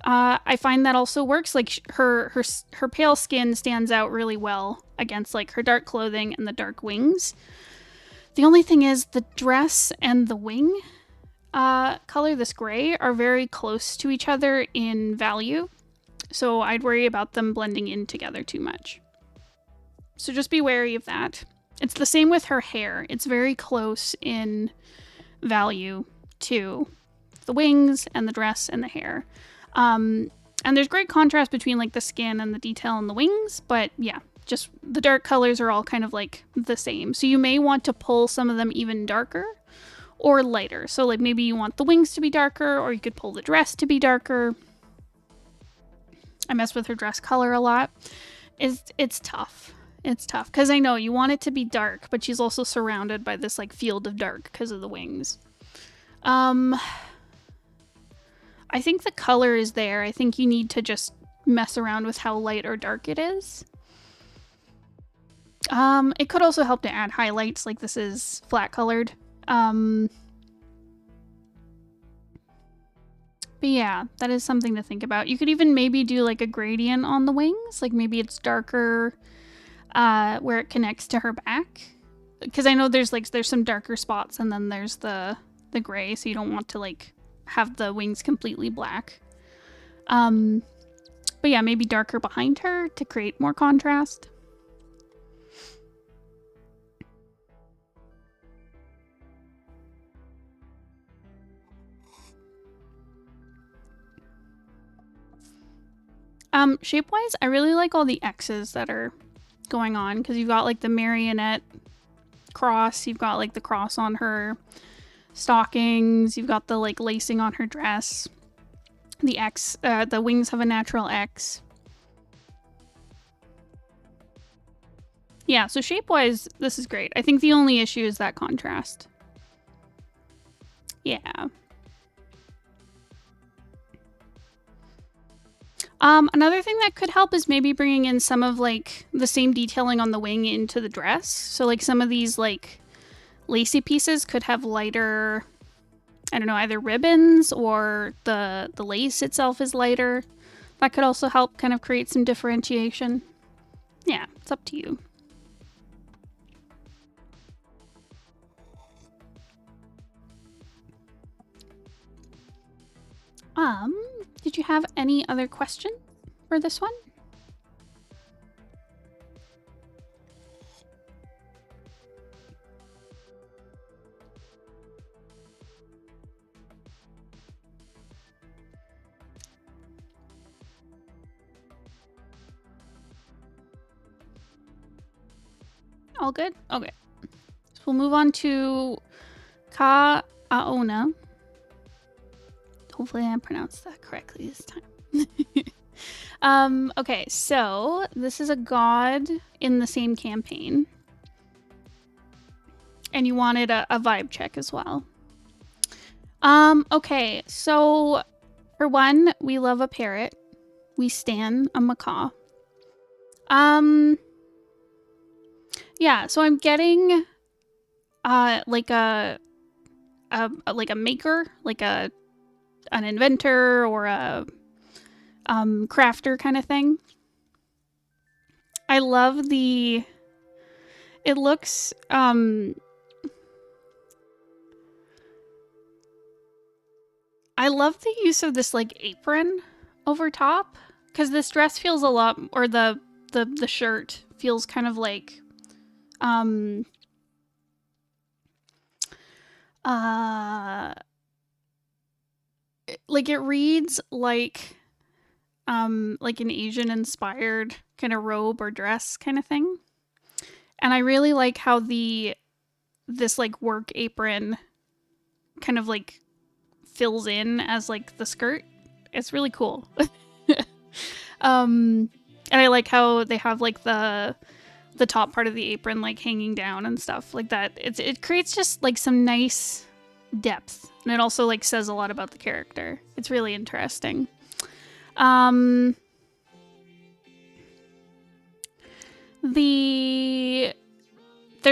I find that also works. Like her pale skin stands out really well against like her dark clothing and the dark wings. The only thing is the dress and the wing color, this gray, are very close to each other in value. So I'd worry about them blending in together too much. So just be wary of that. It's the same with her hair. It's very close in value to the wings and the dress and the hair. And there's great contrast between like the skin and the detail on the wings, but yeah, just the dark colors are all kind of like the same. So you may want to pull some of them even darker or lighter. So like maybe you want the wings to be darker, or you could pull the dress to be darker. I mess with her dress color a lot. It's tough. It's tough because I know you want it to be dark, but she's also surrounded by this like field of dark because of the wings. I think the color is there. I think you need to just mess around with how light or dark it is. It could also help to add highlights, like this is flat colored. But yeah, that is something to think about. You could even maybe do like a gradient on the wings, like maybe it's darker where it connects to her back, because I know there's some darker spots and then there's the gray, so you don't want to like have the wings completely black. But yeah, maybe darker behind her to create more contrast. Shape-wise, I really like all the X's that are going on, because you've got like the marionette cross, you've got like the cross on her stockings, you've got the like lacing on her dress. The X, the wings have a natural X. Yeah, so shape-wise, this is great. I think the only issue is that contrast. Yeah. Another thing that could help is maybe bringing in some of like the same detailing on the wing into the dress. So like some of these like lacy pieces could have lighter, I don't know, either ribbons or the lace itself is lighter. That could also help kind of create some differentiation. Yeah, it's up to you. Did you have any other question for this one? All good? Okay. So we'll move on to Kaaona. Hopefully I pronounced that correctly this time. Okay, so this is a god in the same campaign. And you wanted a vibe check as well. Okay, so for one, we love a parrot. We stan a macaw. Yeah, so I'm getting like a maker, like an inventor or a crafter kind of thing. I love it looks I love the use of this like apron over top, because this dress feels a lot, or the shirt feels kind of like like it reads like an Asian inspired kind of robe or dress kind of thing. And I really like how this like work apron kind of like fills in as like the skirt. It's really cool. And I like how they have like the top part of the apron like hanging down and stuff like that. It creates just like some nice depth, and it also like says a lot about the character. It's really interesting. There's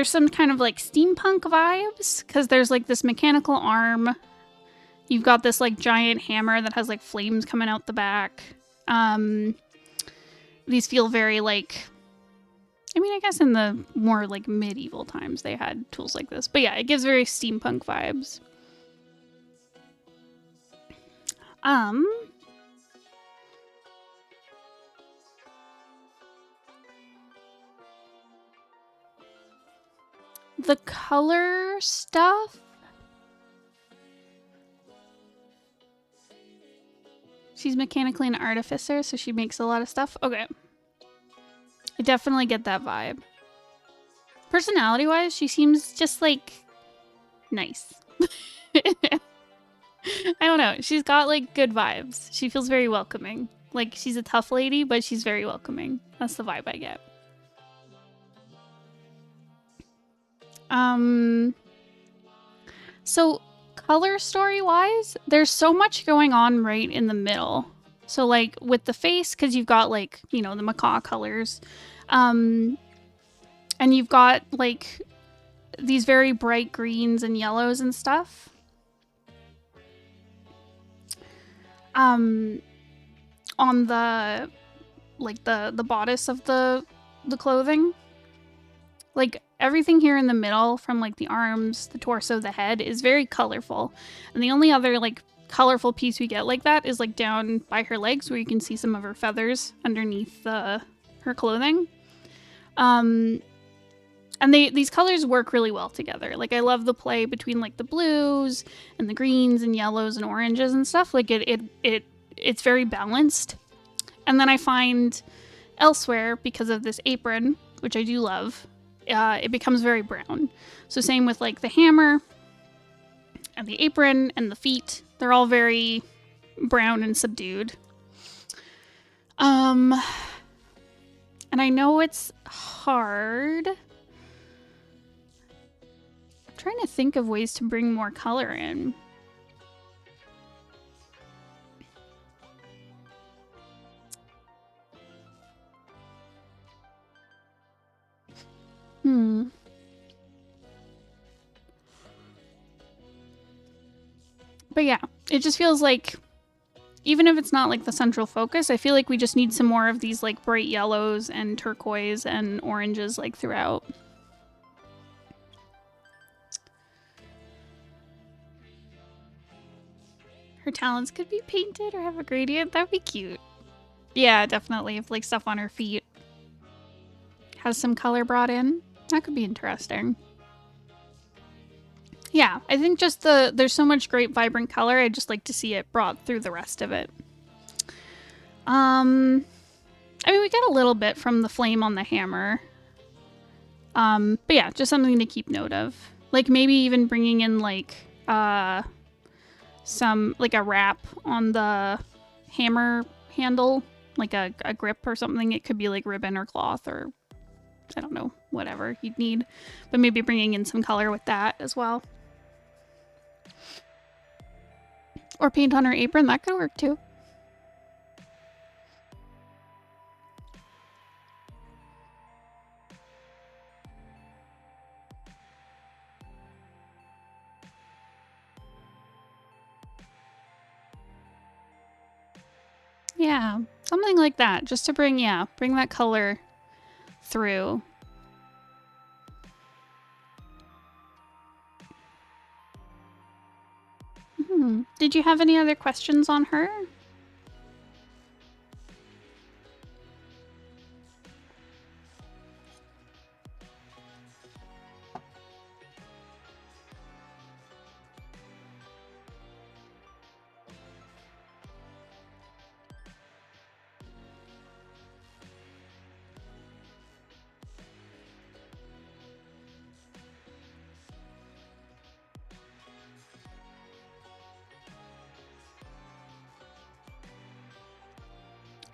some kind of like steampunk vibes, because there's like this mechanical arm. You've got this like giant hammer that has like flames coming out the back. These feel very like, I mean, I guess in the more like medieval times they had tools like this. But yeah, it gives very steampunk vibes. color stuff. She's mechanically an artificer, so she makes a lot of stuff. Okay. I definitely get that vibe. Personality-wise, she seems just, like, nice. I don't know. She's got, like, good vibes. She feels very welcoming. Like, she's a tough lady, but she's very welcoming. That's the vibe I get. So color story-wise, there's so much going on right in the middle. So, like, with the face, because you've got, like, you know, the macaw colors. And you've got, like, these very bright greens and yellows and stuff. On the, like, the bodice of the clothing. Like, everything here in the middle, from, like, the arms, the torso, the head, is very colorful. And the only other, like, colorful piece we get like that is, like, down by her legs, where you can see some of her feathers underneath her clothing. And these colors work really well together. Like, I love the play between, like, the blues and the greens and yellows and oranges and stuff. Like, it's very balanced. And then I find elsewhere, because of this apron, which I do love, it becomes very brown. So same with, like, the hammer and the apron and the feet. They're all very brown and subdued. And I know it's hard. I'm trying to think of ways to bring more color in. But yeah, it just feels like, even if it's not, like, the central focus, I feel like we just need some more of these, like, bright yellows and turquoise and oranges, like, throughout. Her talons could be painted or have a gradient. That'd be cute. Yeah, definitely. If, like, stuff on her feet has some color brought in, that could be interesting. Yeah, I think just there's so much great vibrant color. I'd just like to see it brought through the rest of it. I mean, we get a little bit from the flame on the hammer. But yeah, just something to keep note of. Like, maybe even bringing in, like, some, like, a wrap on the hammer handle, like a grip or something. It could be, like, ribbon or cloth or, I don't know, whatever you'd need. But maybe bringing in some color with that as well. Or paint on her apron, that could work too. Yeah, something like that, just to bring that color through. Did you have any other questions on her?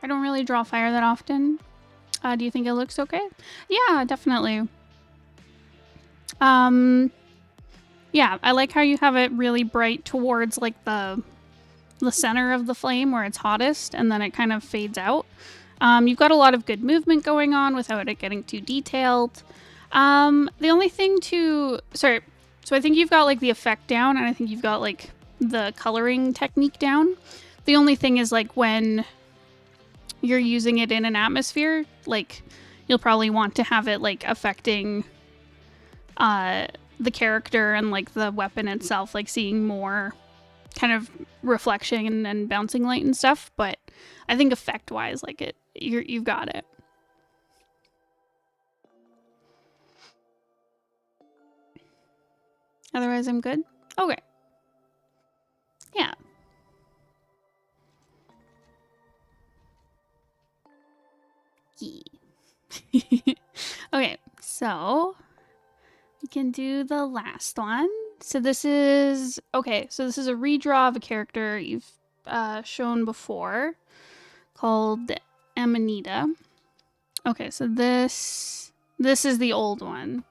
I don't really draw fire that often. Do you think it looks okay? Yeah, definitely. Yeah, I like how you have it really bright towards, like, the center of the flame where it's hottest, and then it kind of fades out. You've got a lot of good movement going on without it getting too detailed. The only thing so I think you've got, like, the effect down, and I think you've got, like, the coloring technique down. The only thing is, like, when you're using it in an atmosphere, like, you'll probably want to have it, like, affecting the character and, like, the weapon itself, like, seeing more kind of reflection and bouncing light and stuff. But I think effect wise, like, you've got it. Otherwise, I'm good. Okay. Yeah. Okay, so we can do the last one. So this is a redraw of a character you've shown before called Amanita. Okay, so this is the old one,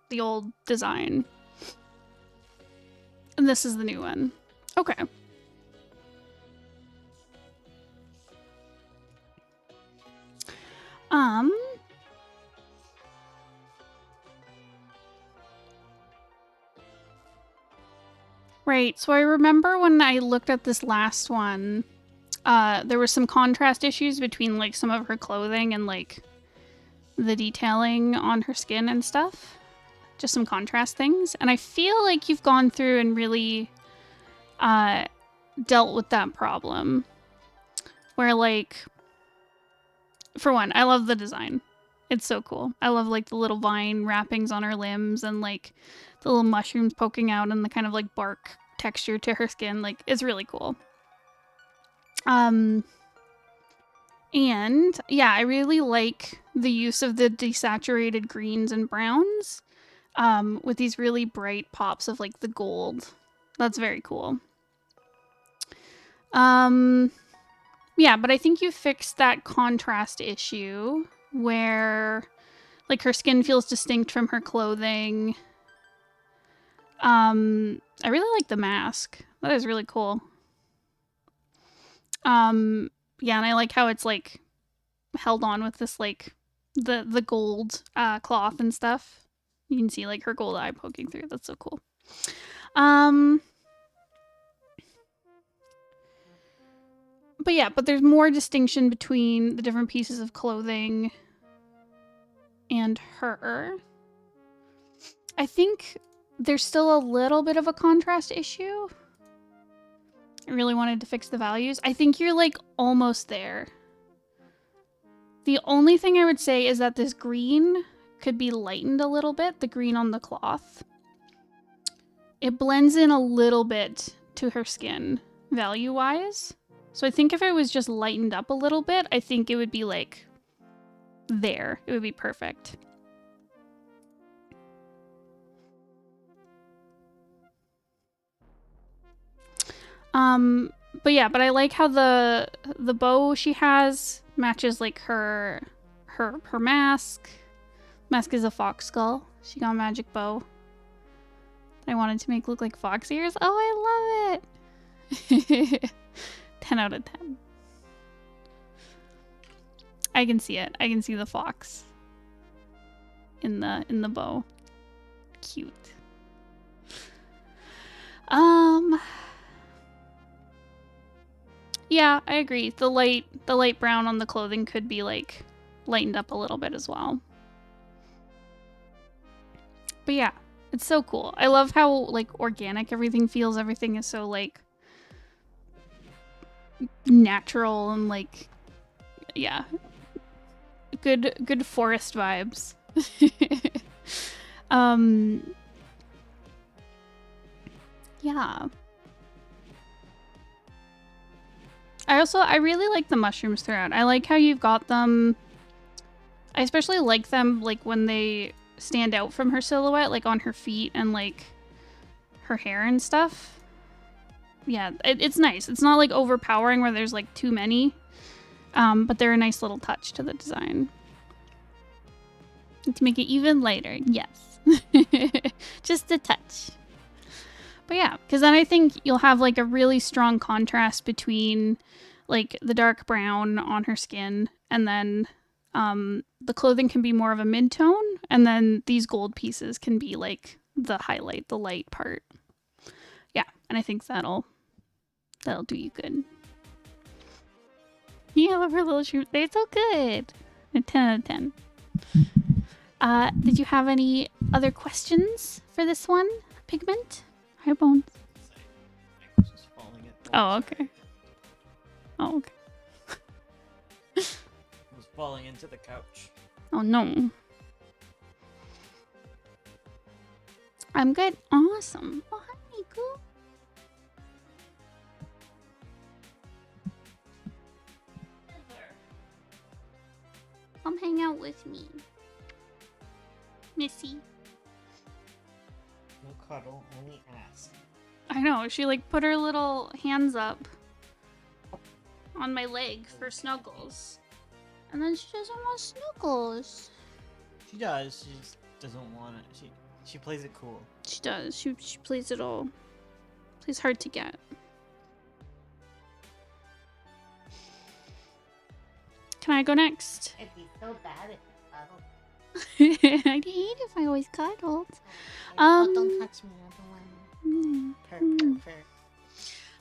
the old design, and this is the new one. Okay. Right, so I remember when I looked at this last one, there was some contrast issues between, like, some of her clothing and, like, the detailing on her skin and stuff. Just some contrast things. And I feel like you've gone through and really dealt with that problem. Where, like, for one, I love the design. It's so cool. I love, like, the little vine wrappings on her limbs and, like, the little mushrooms poking out and the kind of, like, bark texture to her skin. Like, it's really cool. And yeah, I really like the use of the desaturated greens and browns with these really bright pops of, like, the gold. That's very cool. Yeah, but I think you fixed that contrast issue where, like, her skin feels distinct from her clothing. I really like the mask. That is really cool. Yeah, and I like how it's, like, held on with this, like, the gold cloth and stuff. You can see, like, her gold eye poking through. That's so cool. But yeah, but there's more distinction between the different pieces of clothing and her. I think there's still a little bit of a contrast issue. I really wanted to fix the values. I think you're, like, almost there. The only thing I would say is that this green could be lightened a little bit, the green on the cloth. It blends in a little bit to her skin, value-wise. So I think if it was just lightened up a little bit, I think it would be, like, there. It would be perfect. But yeah, but I like how the bow she has matches, like, her mask. Mask is a fox skull. She got a magic bow. I wanted to make look like fox ears. Oh, I love it. 10 out of 10. I can see it. I can see the fox in the bow. Cute. Yeah, I agree. The light brown on the clothing could be, like, lightened up a little bit as well. But yeah, it's so cool. I love how, like, organic everything feels. Everything is so, like, natural and, like, yeah, good forest vibes. Yeah. I really like the mushrooms throughout. I like how you've got them. I especially like them, like, when they stand out from her silhouette, like on her feet and, like, her hair and stuff. Yeah, it's nice. It's not, like, overpowering where there's, like, too many. But they're a nice little touch to the design. To make it even lighter, yes. Just a touch. But yeah, because then I think you'll have, like, a really strong contrast between, like, the dark brown on her skin, and then the clothing can be more of a mid-tone, and then these gold pieces can be, like, the highlight, the light part. Yeah, and I think that'll do you good. Yeah, I love her little shoes. They're so good. A 10 out of 10. Did you have any other questions for this one, Pigment? Hi, Bones. Oh, okay. Oh, okay. I was falling into the couch. Oh, no. I'm good. Awesome. Oh, hi, Miku. Come hang out with me. Missy. No cuddle, only ask. I know. She like put her little hands up on my leg for snuggles. And then she doesn't want snuggles. She does. She just doesn't want it. She plays it cool. She does. She plays it all. Plays hard to get. Can I go next? It'd be so bad if you cuddled. I'd hate if I always cuddled. Oh, don't touch me, I don't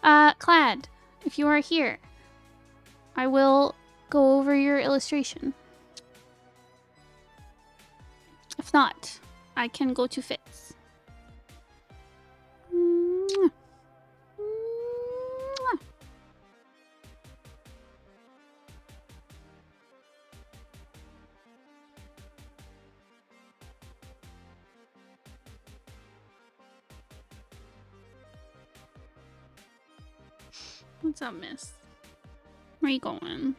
want. Kladd, if you are here, I will go over your illustration. If not, I can go to Fitz. Mwah. Mwah. What's up, miss? Where you going?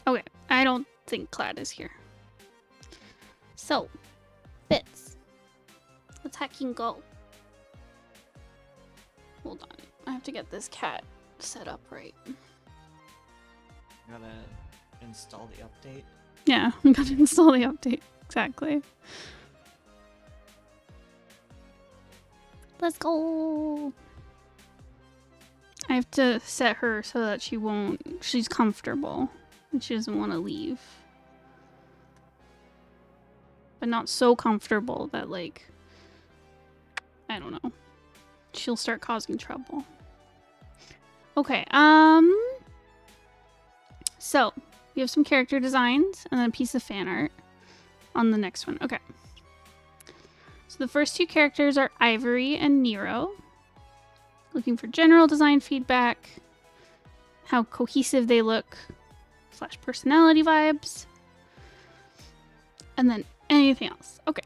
Okay, I don't think Kladd is here. So, Fitz, let's hacking go. Hold on, I have to get this cat set up right. Gotta install the update. Yeah, I'm gonna install the update. Exactly. Let's go. I have to set her so that she's comfortable and she doesn't want to leave. But not so comfortable that, like, I don't know, she'll start causing trouble. Okay, so we have some character designs and then a piece of fan art on the next one. Okay. So the first two characters are Ivory and Nero. Looking for general design feedback, how cohesive they look, / personality vibes, and then anything else. Okay.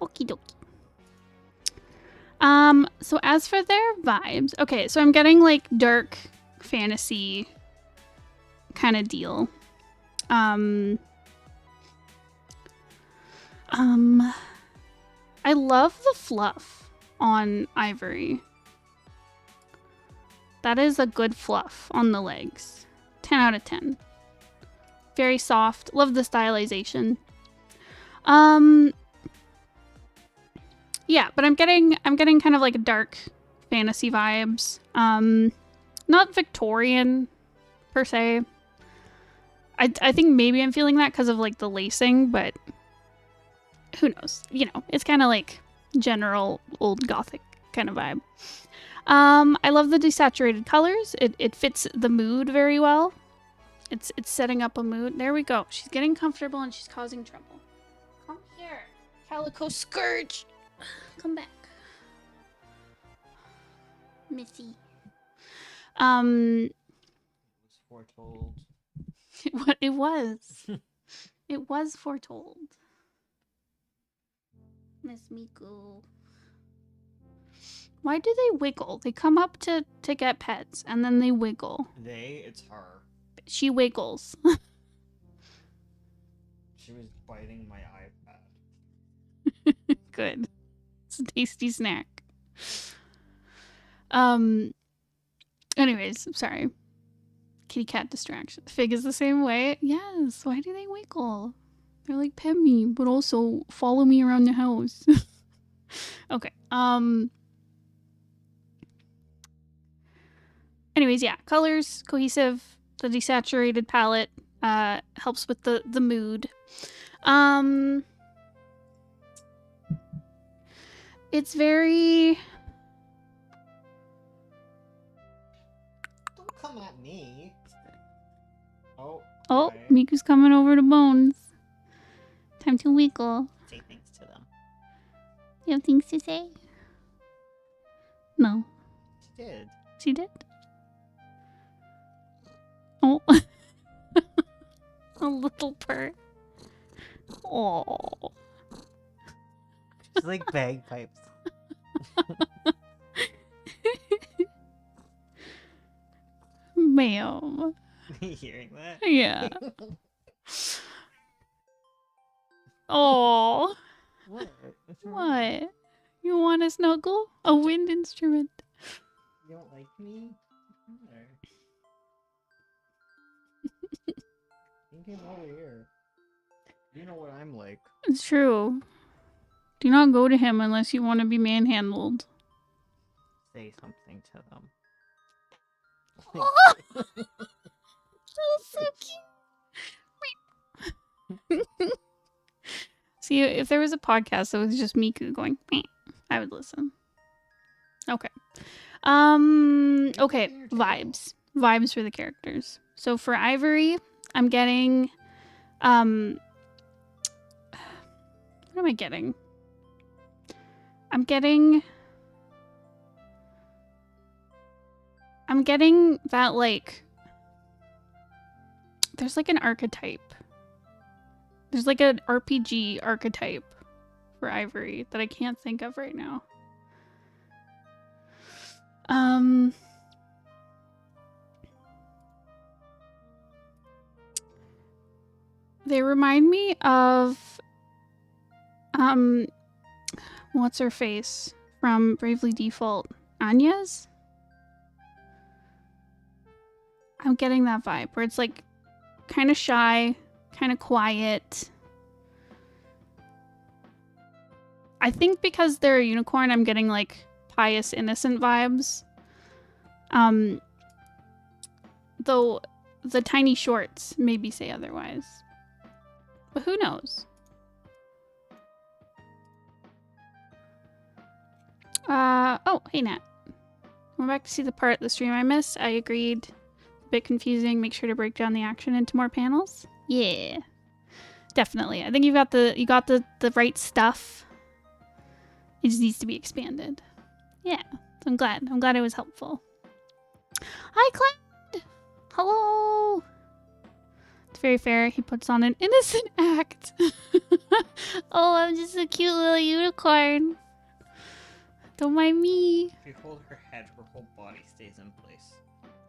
Okie dokie. So as for their vibes, okay, so I'm getting like dark fantasy kind of deal. I love the fluff on Ivory. That is a good fluff on the legs. 10 out of 10. Very soft. Love the stylization. Yeah, but I'm getting kind of like dark fantasy vibes. Not Victorian per se. I think maybe I'm feeling that because of like the lacing, but who knows? You know, it's kind of like general old gothic kind of vibe. I love the desaturated colors. It fits the mood very well. It's setting up a mood. There we go. She's getting comfortable and she's causing trouble. Come here, Calico Scourge. Come back, Missy. It was foretold. It was. It was foretold. Miss Miku. Why do they wiggle? They come up to get pets and then they wiggle. It's her. She wiggles. She was biting my iPad. Good. It's a tasty snack. Anyways, I'm sorry. Kitty cat distraction. Fig is the same way. Yes. Why do they wiggle? They're like, pet me, but also follow me around the house. Okay. Anyways, yeah. Colors, cohesive. The desaturated palette helps with the mood. It's very... Don't come at me. Oh. Oh, okay. Miku's coming over to Bones. Time to wiggle. Say things to them. You have things to say? No. She did. She did? Oh. A little purr. Oh. She's like bagpipes. Ma'am. You hearing that? Yeah. Oh. What? What's wrong? What? You want a snuggle? A wind instrument. You don't like me? You came over here. You know what I'm like. It's true. Do not go to him unless you want to be manhandled. Say something to them. Oh, so cute. See, if there was a podcast that was just Miku going, "Meh," I would listen. Okay. Okay. Vibes. Vibes for the characters. So for Ivory, I'm getting, what am I getting? I'm getting that, like, there's like an archetype. There's like an RPG archetype for Ivory that I can't think of right now. They remind me of what's her face from Bravely Default? Anya's? I'm getting that vibe where it's like kind of shy, kind of quiet. I think because they're a unicorn, I'm getting like pious, innocent vibes. Though the tiny shorts maybe say otherwise. But who knows? Oh, hey Nat. We're back to see the part of the stream I missed. I agreed. A bit confusing. Make sure to break down the action into more panels. Yeah. Definitely. I think you got the right stuff. It just needs to be expanded. Yeah. So I'm glad. I'm glad it was helpful. Hi, Kladd! Hello! It's very fair. He puts on an innocent act. Oh, I'm just a cute little unicorn. Don't mind me. If you hold her head, her whole body stays in place.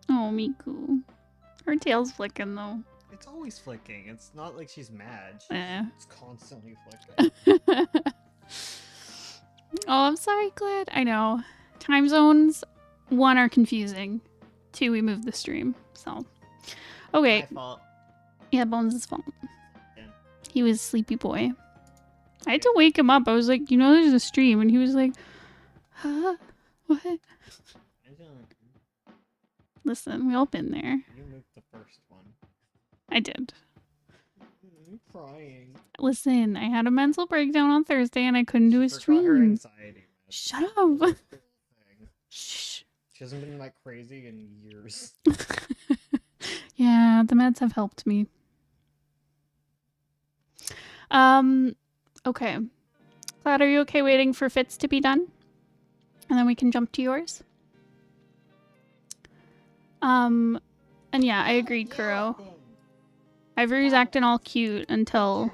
Oh, Miku. Her tail's flicking, though. It's always flicking. It's not like she's mad. It's constantly flicking. Oh, I'm sorry, Kladd. I know. Time zones, 1, are confusing. 2, we moved the stream. So, okay. My fault. Yeah, Bones' fault. Yeah. He was sleepy boy. I had to wake him up. I was like, you know, there's a stream. And he was like, huh? What? I don't. Listen, we all been there. You moved the first one. I did. I'm crying. Listen, I had a mental breakdown on Thursday and I couldn't do a Forgot her stream. anxiety. Shut up. Shh. She hasn't been like crazy in years. Yeah, the meds have helped me. Okay. Kladd, are you okay waiting for Fitz to be done? And then we can jump to yours? And yeah, I agreed, Kuroe. Ivory's acting all cute until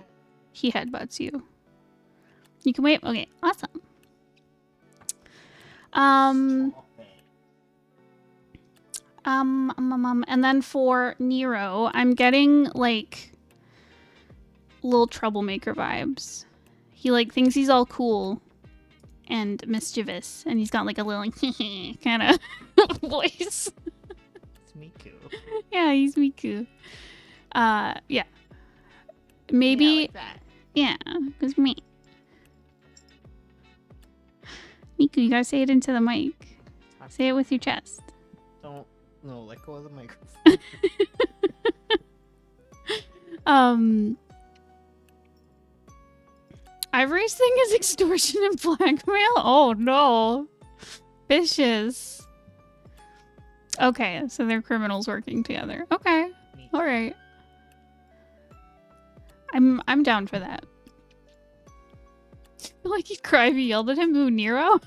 he headbutts you. You can wait? Okay, awesome. And then for Nero, I'm getting like little troublemaker vibes. He like thinks he's all cool and mischievous, and he's got like a little kind of voice. It's Miku. Yeah, he's Miku. Yeah. Maybe. Yeah, like that. Yeah, because me. Miku, you gotta say it into the mic. Say it with your chest. Don't. No, let go of the microphone. Ivory's thing is extortion and blackmail? Oh no. Vicious. Okay, so they're criminals working together. Okay. Alright. I'm down for that. I feel like he'd cry if you yelled at him. Ooh, Nero?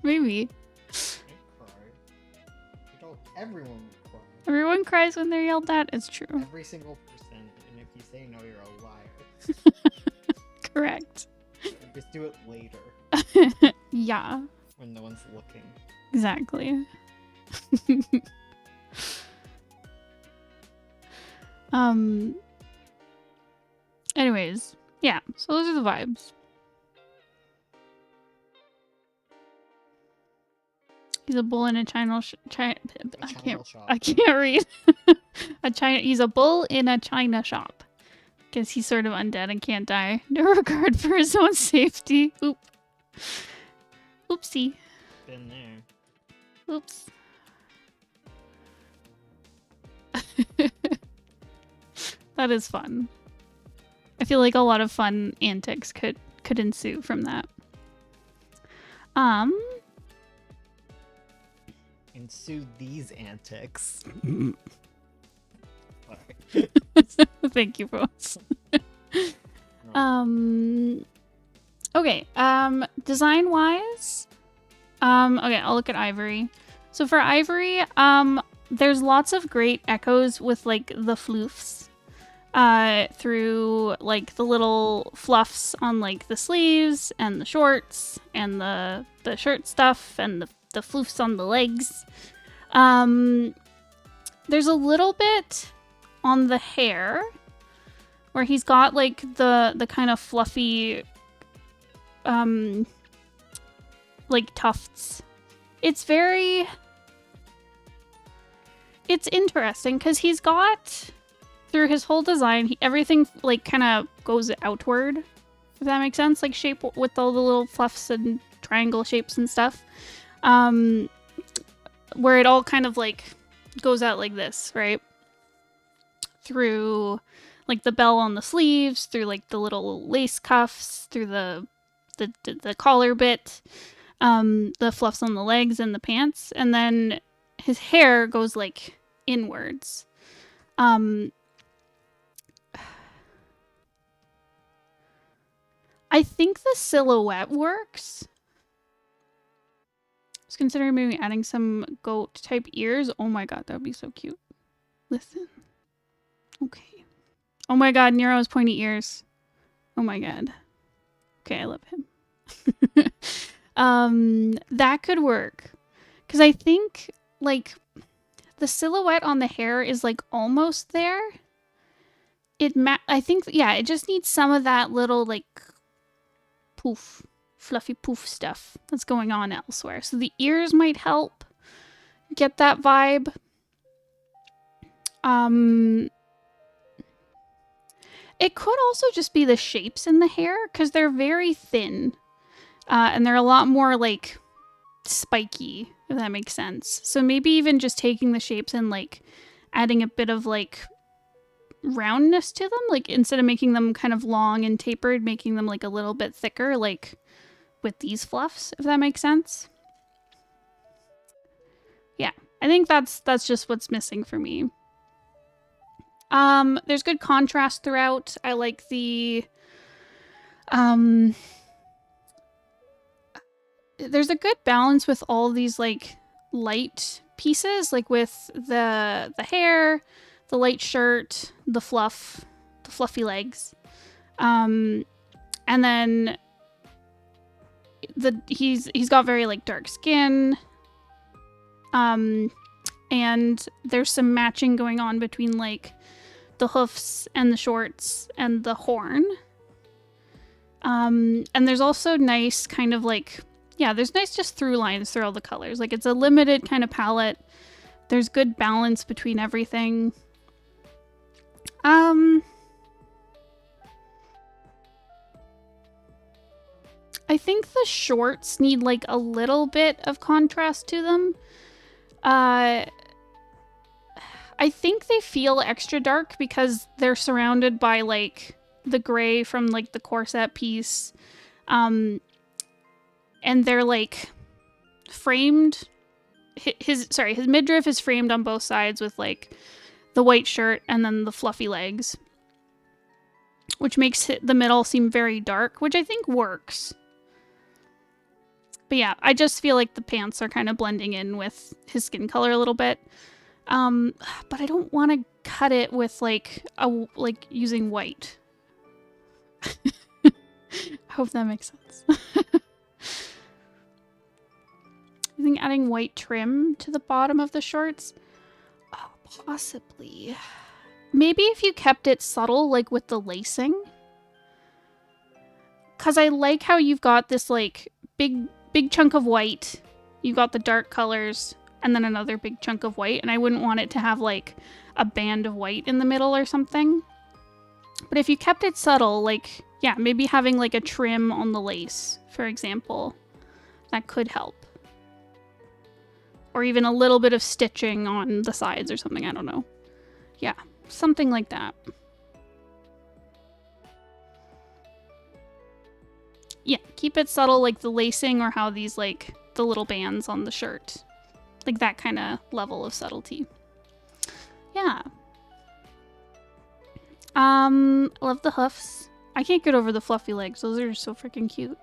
Maybe. Everyone would cry. Everyone cries when they're yelled at. It's true. Every single person. And if you say no, you're a liar. Correct. Just do it later Yeah, when no one's looking. exactly. Anyways, yeah, so those are the vibes. He's a bull in a China I can't read. He's a bull in a China shop. Guess he's sort of undead and can't die. No regard for his own safety. Oopsie. Been there. Oops. That is fun. I feel like a lot of fun antics could ensue from that. Ensue these antics. Thank you, folks. Okay, design wise, okay, I'll look at Ivory. So for Ivory, there's lots of great echoes with like the floofs through like the little fluffs on like the sleeves and the shorts and the shirt stuff and the floofs on the legs. There's a little bit on the hair where he's got like the kind of fluffy like tufts. It's interesting because he's got, through his whole design, everything like kind of goes outward, if that makes sense, like shape with all the little fluffs and triangle shapes and stuff, where it all kind of like goes out like this, right? Through like the bell on the sleeves, through like the little lace cuffs, through the collar bit, the fluffs on the legs and the pants, and then his hair goes like inwards. I think the silhouette works. I was considering maybe adding some goat type ears. Oh my god, that would be so cute. Listen. Okay. Oh my god, Nero's pointy ears. Oh my god. Okay, I love him. That could work. Because I think, like, the silhouette on the hair is, like, almost there. I think, yeah, it just needs some of that little, like, poof, fluffy poof stuff that's going on elsewhere. So the ears might help get that vibe. It could also just be the shapes in the hair, because they're very thin. And they're a lot more, like, spiky, if that makes sense. So maybe even just taking the shapes and, like, adding a bit of, like, roundness to them. Like, instead of making them kind of long and tapered, making them, like, a little bit thicker, like, with these fluffs, if that makes sense. Yeah, I think that's just what's missing for me. There's good contrast throughout. I like the, there's a good balance with all these, like, light pieces, like with the hair, the light shirt, the fluff, the fluffy legs. And then he's got very, like, dark skin. And there's some matching going on between, like, the hoofs and the shorts and the horn. And there's also nice kind of, like, yeah, there's nice just through lines through all the colors. Like, it's a limited kind of palette. There's good balance between everything. I think the shorts need, like, a little bit of contrast to them. I think they feel extra dark because they're surrounded by, like, the gray from, like, the corset piece. And they're, like, framed. His midriff is framed on both sides with, like, the white shirt and then the fluffy legs, which makes the middle seem very dark, which I think works. But yeah, I just feel like the pants are kind of blending in with his skin color a little bit. But I don't want to cut it with, like, using white. I hope that makes sense. I think adding white trim to the bottom of the shorts? Oh, possibly. Maybe if you kept it subtle, like with the lacing. Because I like how you've got this, like, big chunk of white. You've got the dark colors, and then another big chunk of white. And I wouldn't want it to have, like, a band of white in the middle or something. But if you kept it subtle, like, yeah, maybe having, like, a trim on the lace, for example. That could help. Or even a little bit of stitching on the sides or something, I don't know. Yeah, something like that. Yeah, keep it subtle, like the lacing or how these, like, the little bands on the shirt. Like that kind of level of subtlety. Yeah. Love the hoofs. I can't get over the fluffy legs. Those are so freaking cute.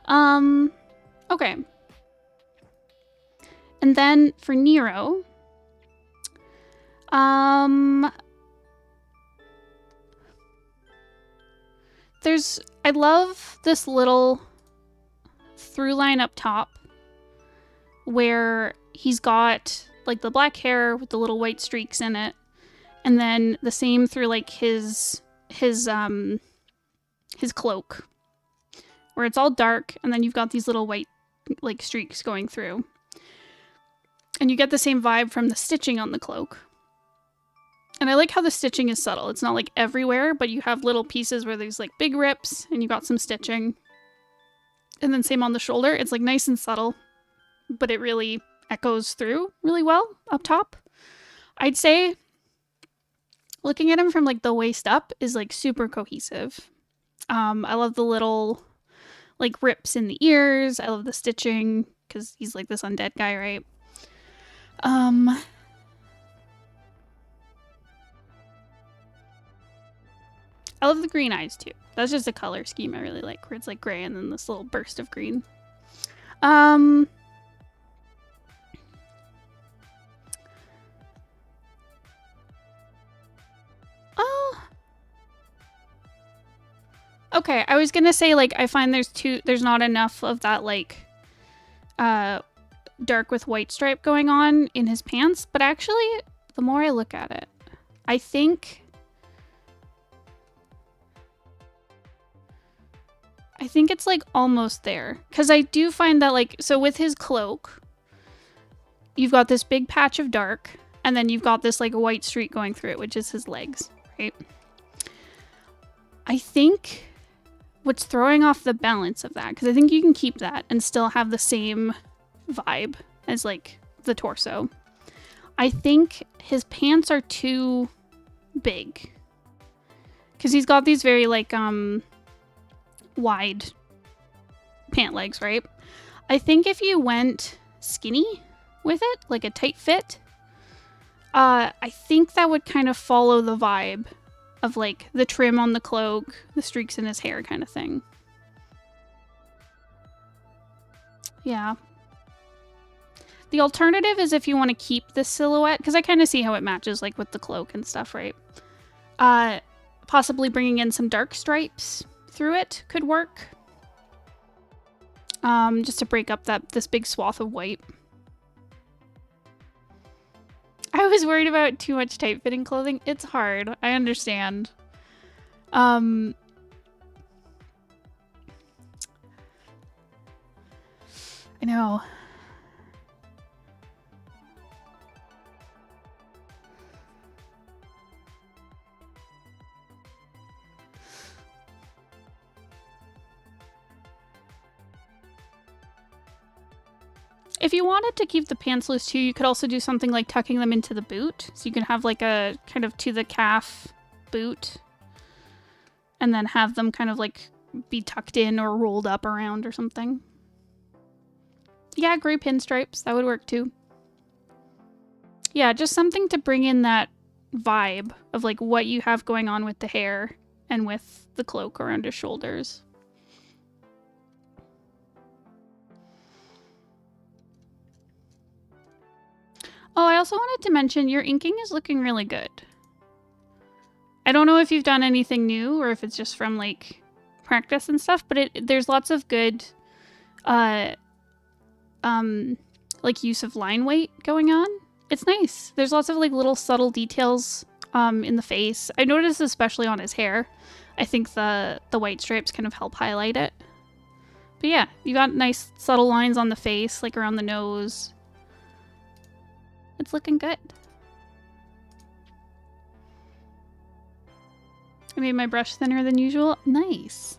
Okay. And then for Nero, I love this little through line up top where he's got like the black hair with the little white streaks in it, and then the same through like his cloak where it's all dark, and then you've got these little white like streaks going through. And you get the same vibe from the stitching on the cloak. And I like how the stitching is subtle. It's not like everywhere, but you have little pieces where there's like big rips and you got some stitching. And then same on the shoulder. It's like nice and subtle, but it really echoes through really well up top. I'd say looking at him from like the waist up is like super cohesive. I love the little like rips in the ears. I love the stitching because he's like this undead guy, right? I love the green eyes too. That's just a color scheme I really like, where it's like gray and then this little burst of green. Oh, okay. I was gonna say like I find there's not enough of that like dark with white stripe going on in his pants, but actually the more I look at it, I think it's like almost there, because I do find that like, so with his cloak you've got this big patch of dark and then you've got this like white streak going through it, which is his legs, right? I think what's throwing off the balance of that, because I think you can keep that and still have the same vibe as like the torso. I think his pants are too big, because he's got these very like wide pant legs, right? I think if you went skinny with it, like a tight fit, I think that would kind of follow the vibe of like the trim on the cloak, the streaks in his hair kind of thing. Yeah. The alternative is if you want to keep this silhouette, because I kind of see how it matches like with the cloak and stuff, right? Possibly bringing in some dark stripes through it could work. Just to break up this big swath of white. I was worried about too much tight-fitting clothing. It's hard. I understand. I know. If you wanted to keep the pants loose too, you could also do something like tucking them into the boot. So you can have like a kind of to the calf boot and then have them kind of like be tucked in or rolled up around or something. Yeah, gray pinstripes. That would work too. Yeah, just something to bring in that vibe of like what you have going on with the hair and with the cloak around his shoulders. Oh, I also wanted to mention your inking is looking really good. I don't know if you've done anything new or if it's just from like practice and stuff, but there's lots of good like use of line weight going on. It's nice. There's lots of like little subtle details in the face. I noticed especially on his hair. I think the white stripes kind of help highlight it. But yeah, you got nice subtle lines on the face, like around the nose. It's looking good. I made my brush thinner than usual. Nice.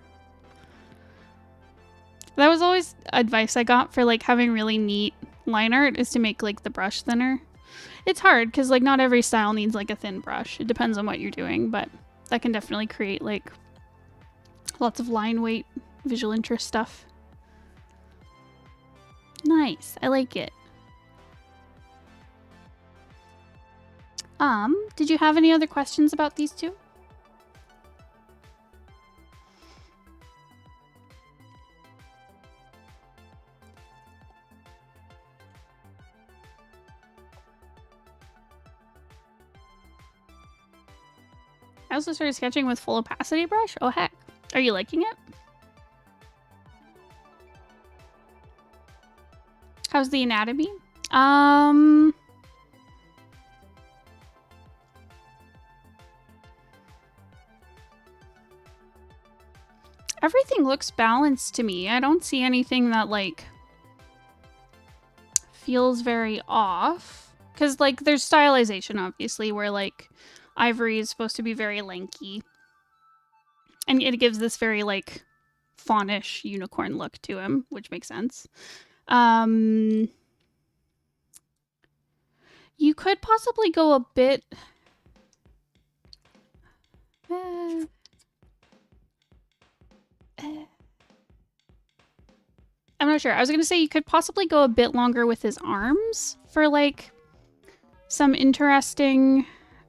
That was always advice I got for like having really neat line art, is to make like the brush thinner. It's hard because like not every style needs like a thin brush. It depends on what you're doing, but that can definitely create like lots of line weight, visual interest stuff. Nice. I like it. Did you have any other questions about these two? I also started sketching with full opacity brush. Oh heck. Are you liking it? How's the anatomy? Everything looks balanced to me. I don't see anything that like feels very off. Because like there's stylization obviously where like Ivory is supposed to be very lanky. And it gives this very like faunish unicorn look to him, which makes sense. You could possibly go a bit I'm not sure. I was gonna say you could possibly go a bit longer with his arms for like some interesting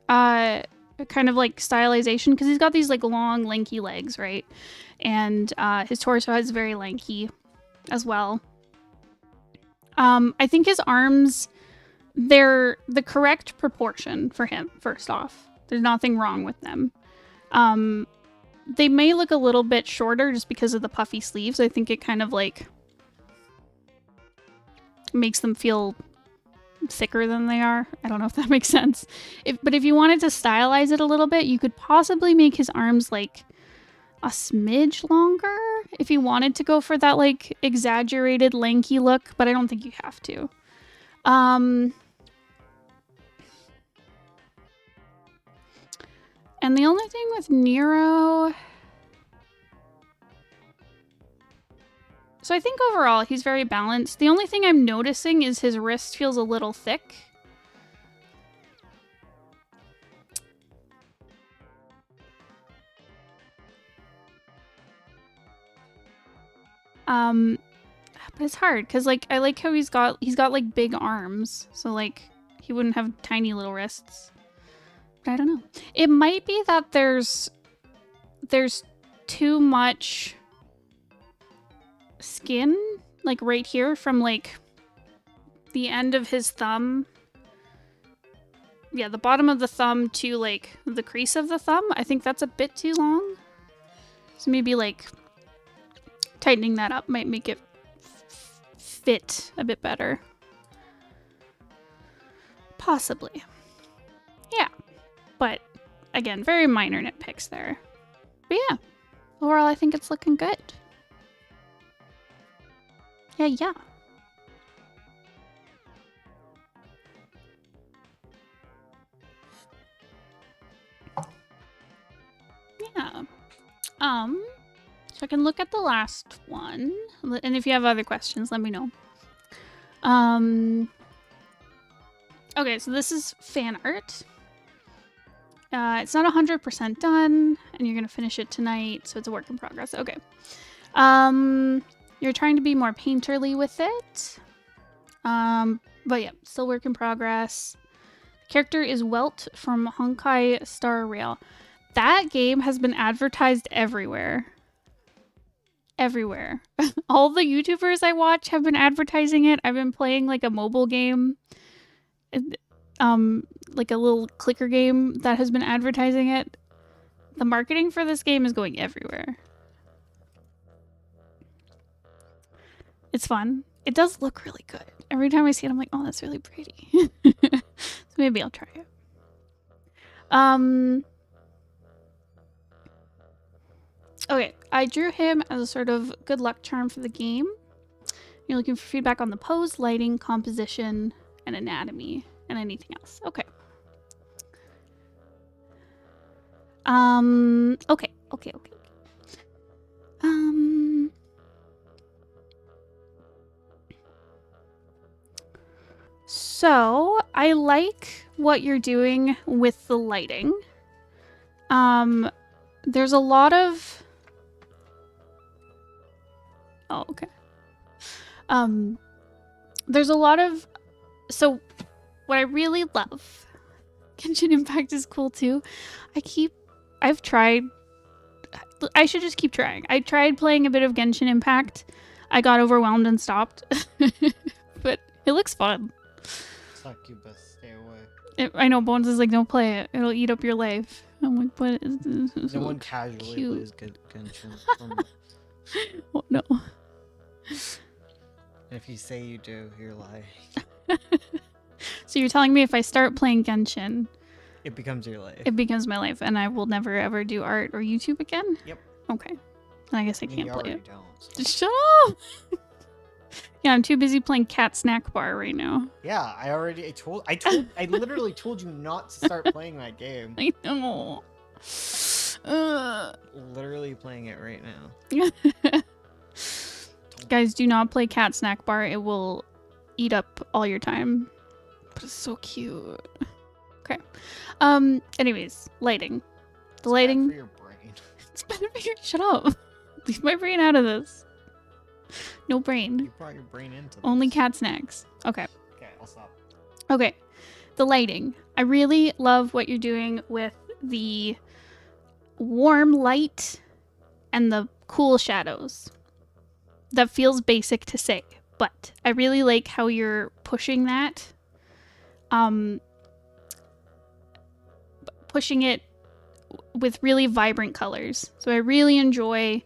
kind of like stylization, because he's got these like long lanky legs, right? And his torso is very lanky as well. I think his arms, they're the correct proportion for him, first off. There's nothing wrong with them. They may look a little bit shorter just because of the puffy sleeves. I think it kind of like makes them feel thicker than they are. I don't know if that makes sense. But if you wanted to stylize it a little bit, you could possibly make his arms like a smidge longer if you wanted to go for that like exaggerated lanky look, but I don't think you have to. And the only thing with Nero, so I think overall he's very balanced. The only thing I'm noticing is his wrist feels a little thick. But it's hard because like I like how he's got like big arms, so like he wouldn't have tiny little wrists. But I don't know. It might be that there's too much skin like right here from like the end of his thumb. Yeah, the bottom of the thumb to like the crease of the thumb. I think that's a bit too long. So maybe like tightening that up might make it fit a bit better. Possibly. Yeah. But again, very minor nitpicks there. But yeah, overall I think it's looking good. Yeah. Yeah. So I can look at the last one. And if you have other questions, let me know. Okay, so this is fan art. It's not 100% done, and you're gonna finish it tonight, so it's a work in progress. Okay. You're trying to be more painterly with it. But yeah, still work in progress. The character is Welt from Honkai Star Rail. That game has been advertised everywhere. Everywhere. All the YouTubers I watch have been advertising it. I've been playing like a mobile game. Like a little clicker game that has been advertising it. The marketing for this game is going everywhere. It's fun. It does look really good. Every time I see it, I'm like, oh, that's really pretty. So maybe I'll try it. Okay, I drew him as a sort of good luck charm for the game. You're looking for feedback on the pose, lighting, composition, and anatomy, and anything else. Okay. Okay. So I like what you're doing with the lighting. There's a lot of... Oh, okay. There's a lot of... So what I really love... Genshin Impact is cool too. I've tried... I should just keep trying. I tried playing a bit of Genshin Impact. I got overwhelmed and stopped. But it looks fun. Succubus, stay away. I know, Bones is like, don't play it. It'll eat up your life. I'm like, what is this? No one casually cute. plays good Genshin. Oh, no. If you say you do, you're lying. So you're telling me if I start playing Genshin, It becomes your life. it becomes my life and I will never ever do art or YouTube again? Yep. Okay. Then I guess I mean, can't you play already it. don't, so. Shut up! Yeah, I'm too busy playing Cat Snack Bar right now. Yeah, I literally told you not to start playing that game. I know. Literally playing it right now. Guys, do not play Cat Snack Bar. It will eat up all your time. But it's so cute. Okay. Anyways, lighting. The lighting. Bad for your brain. It's better for your... Shut up. Leave my brain out of this. No brain. You brought your brain into this. Only cat snacks. Okay. Okay, I'll stop. Okay. The lighting. I really love what you're doing with the warm light and the cool shadows. That feels basic to say, but I really like how you're pushing that. Pushing it with really vibrant colors. So I really enjoy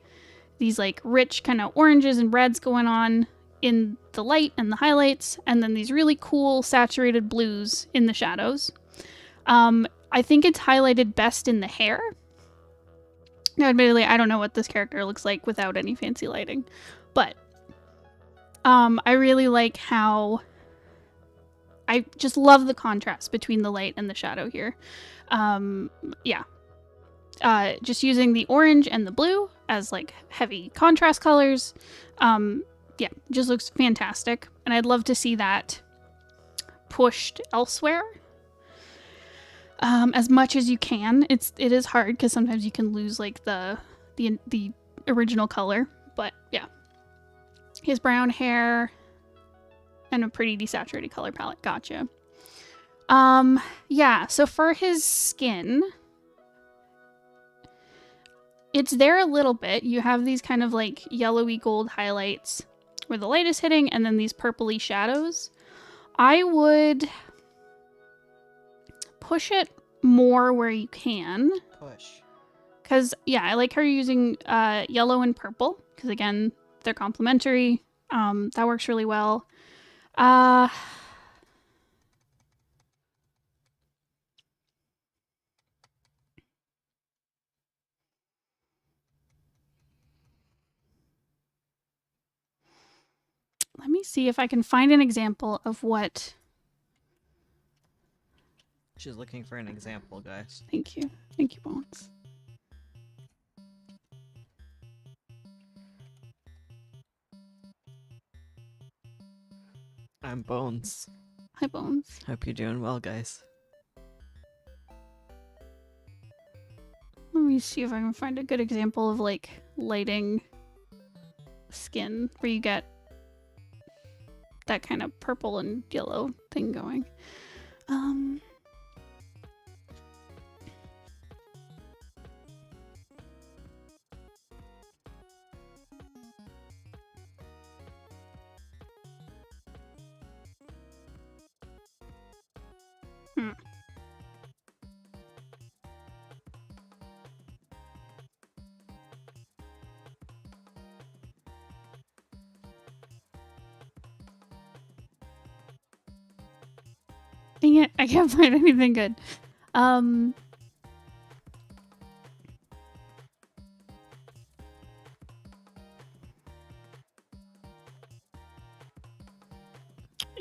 these like rich kind of oranges and reds going on in the light and the highlights, and then these really cool saturated blues in the shadows. I think it's highlighted best in the hair. Now, admittedly, I don't know what this character looks like without any fancy lighting, but I really like how I just love the contrast between the light and the shadow here. Yeah. Just using the orange and the blue as like heavy contrast colors. Yeah, just looks fantastic. And I'd love to see that pushed elsewhere. As much as you can. It is hard because sometimes you can lose like the original color. But yeah. He has brown hair and a pretty desaturated color palette. Gotcha. Yeah, so for his skin, it's there a little bit. You have these kind of like yellowy gold highlights where the light is hitting, and then these purpley shadows. I would push it more where you can. Push. Because, yeah, I like how you're using yellow and purple. Because, again, they're complementary. That works really well. Let me see if I can find an example of what... She's looking for an example, guys. Thank you. Thank you, Bones. I'm Bones. Hi, Bones. Hope you're doing well, guys. Let me see if I can find a good example of, like, lighting skin where you get that kind of purple and yellow thing going. Dang it, I can't find anything good.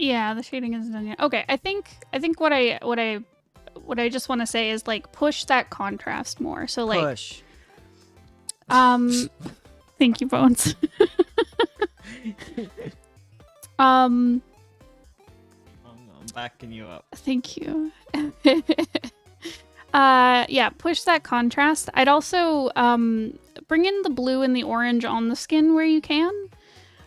Yeah, the shading isn't done yet. Okay, I think what I just want to say is like push that contrast more. So like Push. Thank you, Bones. I'm backing you up. Thank you. Yeah, push that contrast. I'd also bring in the blue and the orange on the skin where you can.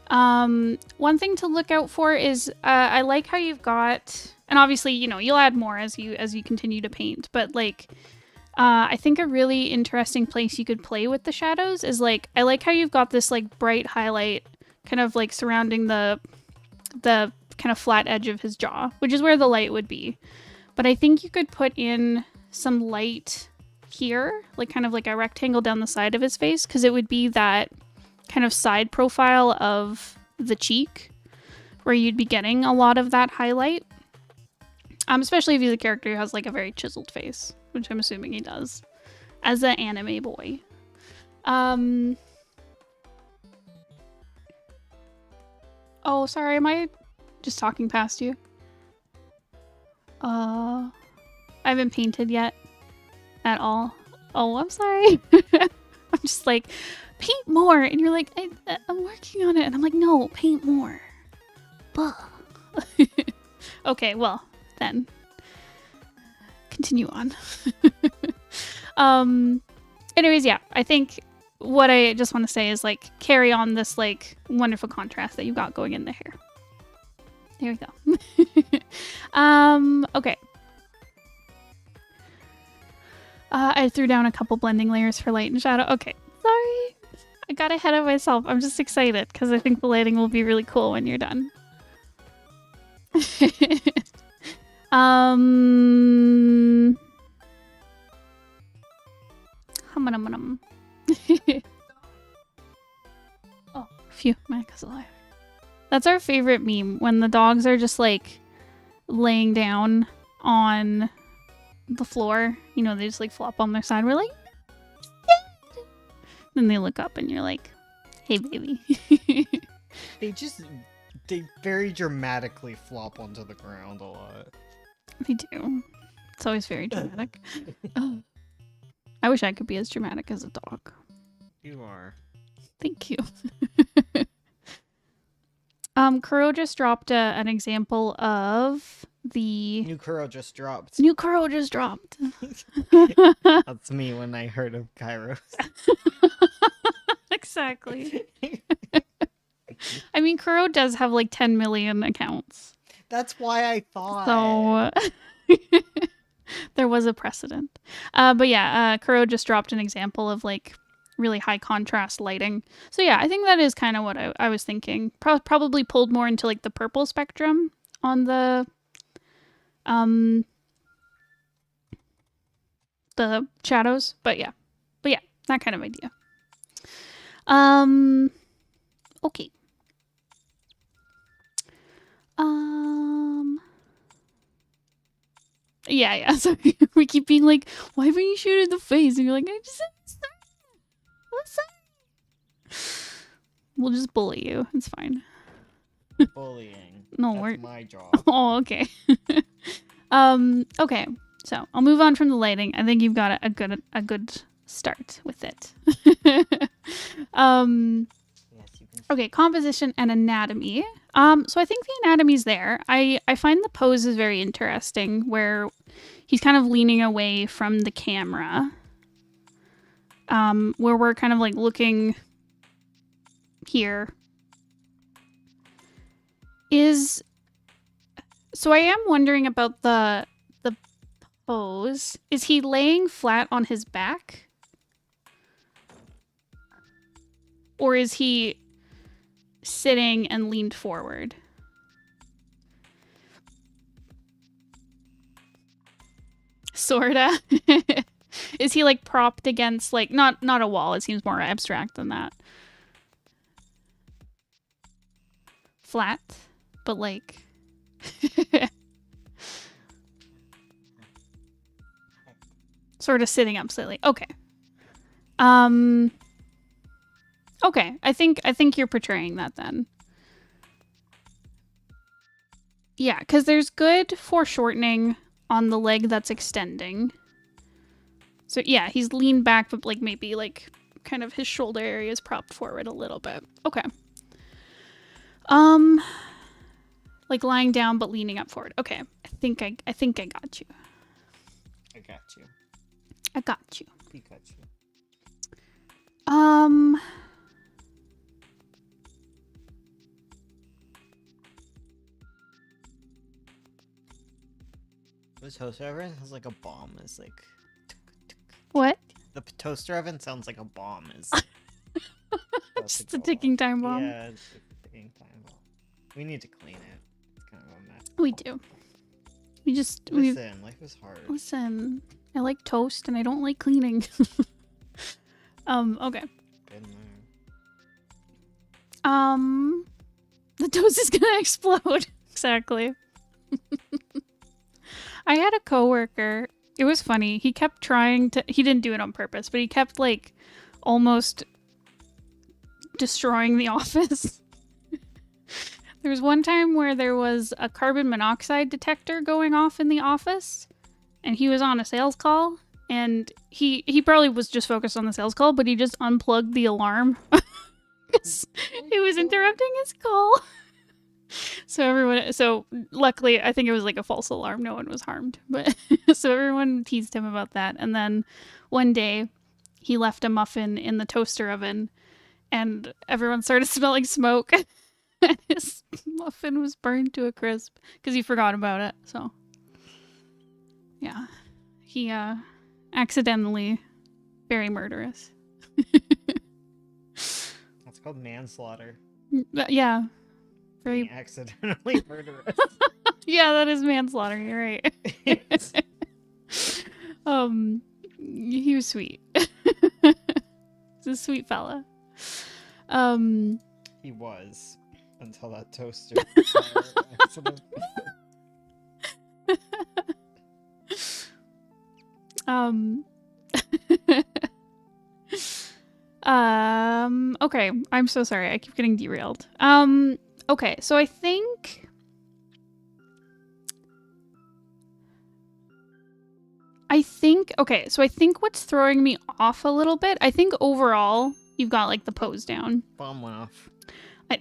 One thing to look out for is I like how you've got, and obviously, you know, you'll add more as you continue to paint, but like I think a really interesting place you could play with the shadows is like, I like how you've got this like bright highlight kind of like surrounding the kind of flat edge of his jaw, which is where the light would be. But I think you could put in some light here, like kind of like a rectangle down the side of his face, because it would be that kind of side profile of the cheek where you'd be getting a lot of that highlight. Especially if he's a character who has like a very chiseled face, which I'm assuming he does as an anime boy. Oh, sorry, am I just talking past you? I haven't painted yet at all. Oh, I'm sorry. I'm just like, paint more, and you're like, I'm working on it, and I'm like, no, paint more. Okay, well, then continue on. Anyways, yeah, I think what I just want to say is like carry on this like wonderful contrast that you've got going in the hair. There we go. Okay. I threw down a couple blending layers for light and shadow. Okay, sorry. I got ahead of myself. I'm just excited because I think the lighting will be really cool when you're done. Hum. Oh, phew, Micah's alive. That's our favorite meme, when the dogs are just like laying down on the floor. You know, they just like flop on their side. We're like, then they look up and you're like, hey, baby. They very dramatically flop onto the ground a lot. They do. It's always very dramatic. I wish I could be as dramatic as a dog. You are. Thank you. Kuroe just dropped an example of the... New Kuroe just dropped. New Kuroe just dropped. That's me when I heard of Kairos. Exactly. I mean, Kuroe does have like 10 million accounts. That's why I thought. So there was a precedent. But yeah, Kuroe just dropped an example of like really high contrast lighting. So yeah, I think that is kind of what I was thinking. Probably pulled more into like the purple spectrum on the shadows. But yeah, that kind of idea. Okay. Yeah. So we keep being like, why haven't you shoot in the face? And you're like, I'm sorry. We'll just bully you. It's fine. Bullying. No, That's my job. Oh, okay. Okay. So I'll move on from the lighting. I think you've got a good start with it. Okay, composition and anatomy. So I think the anatomy's there. I find the pose is very interesting, where he's kind of leaning away from the camera, where we're kind of like looking here. So I am wondering about the pose. Is he laying flat on his back? Or is he sitting and leaned forward? Sorta. Is he like propped against like not a wall? It seems more abstract than that. Flat, but like Sort of sitting up slightly. Okay. Okay. I think you're portraying that then. Yeah, because there's good foreshortening on the leg that's extending. So yeah, he's leaned back, but like maybe like kind of his shoulder area is propped forward a little bit. Okay. Like lying down but leaning up forward. Okay. I think I got you. I got you. I got you. Pikachu. The toaster oven has like a bomb. It's like What? the toaster oven sounds like a bomb. Is Just a ticking time bomb. Yeah, it's like a ticking time bomb. We need to clean it. It's kind of a mess. We do. We Listen, life is hard. listen. I like toast and I don't like cleaning. Okay. Been there. The toast is gonna explode. Exactly. I had a coworker. It was funny. He kept trying to. He didn't do it on purpose, but he kept like almost destroying the office. There was one time where there was a carbon monoxide detector going off in the office, and he was on a sales call, and he probably was just focused on the sales call, but he just unplugged the alarm because it was interrupting his call. So luckily, I think it was like a false alarm. No one was harmed, but so everyone teased him about that. And then one day he left a muffin in the toaster oven and everyone started smelling smoke and his muffin was burned to a crisp because he forgot about it. So yeah, he accidentally, very murderous. That's called manslaughter. Yeah. Very Being accidentally murderous. Yeah, that is manslaughter. You're right. He was sweet. He's a sweet fella. He was until that toaster accident. Okay. I'm so sorry. I keep getting derailed. Okay, so I think what's throwing me off a little bit, I think overall you've got like the pose down. Bomb went off.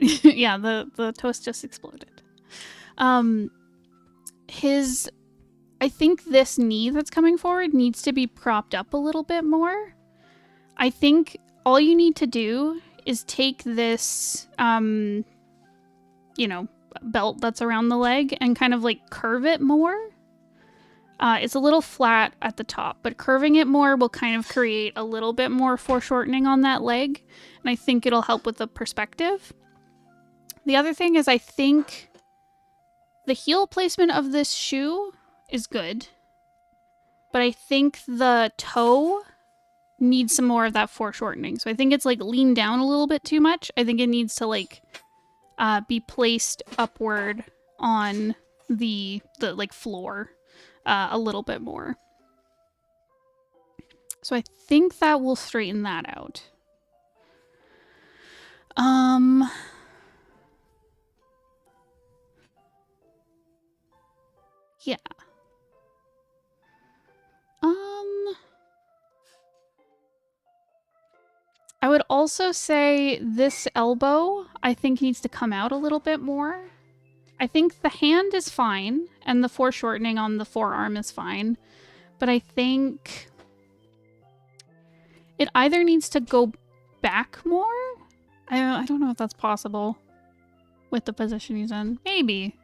Yeah, the toast just exploded. I think this knee that's coming forward needs to be propped up a little bit more. I think all you need to do is take this belt that's around the leg and kind of like curve it more. It's a little flat at the top, but curving it more will kind of create a little bit more foreshortening on that leg, and I think it'll help with the perspective. The other thing is I think the heel placement of this shoe is good, but I think the toe needs some more of that foreshortening. So I think it's like leaned down a little bit too much. I think it needs to like be placed upward on the like floor a little bit more. So I think that will straighten that out. Yeah. I would also say this elbow, I think, needs to come out a little bit more. I think the hand is fine, and the foreshortening on the forearm is fine, but I think it either needs to go back more. I don't know if that's possible with the position he's in. Maybe.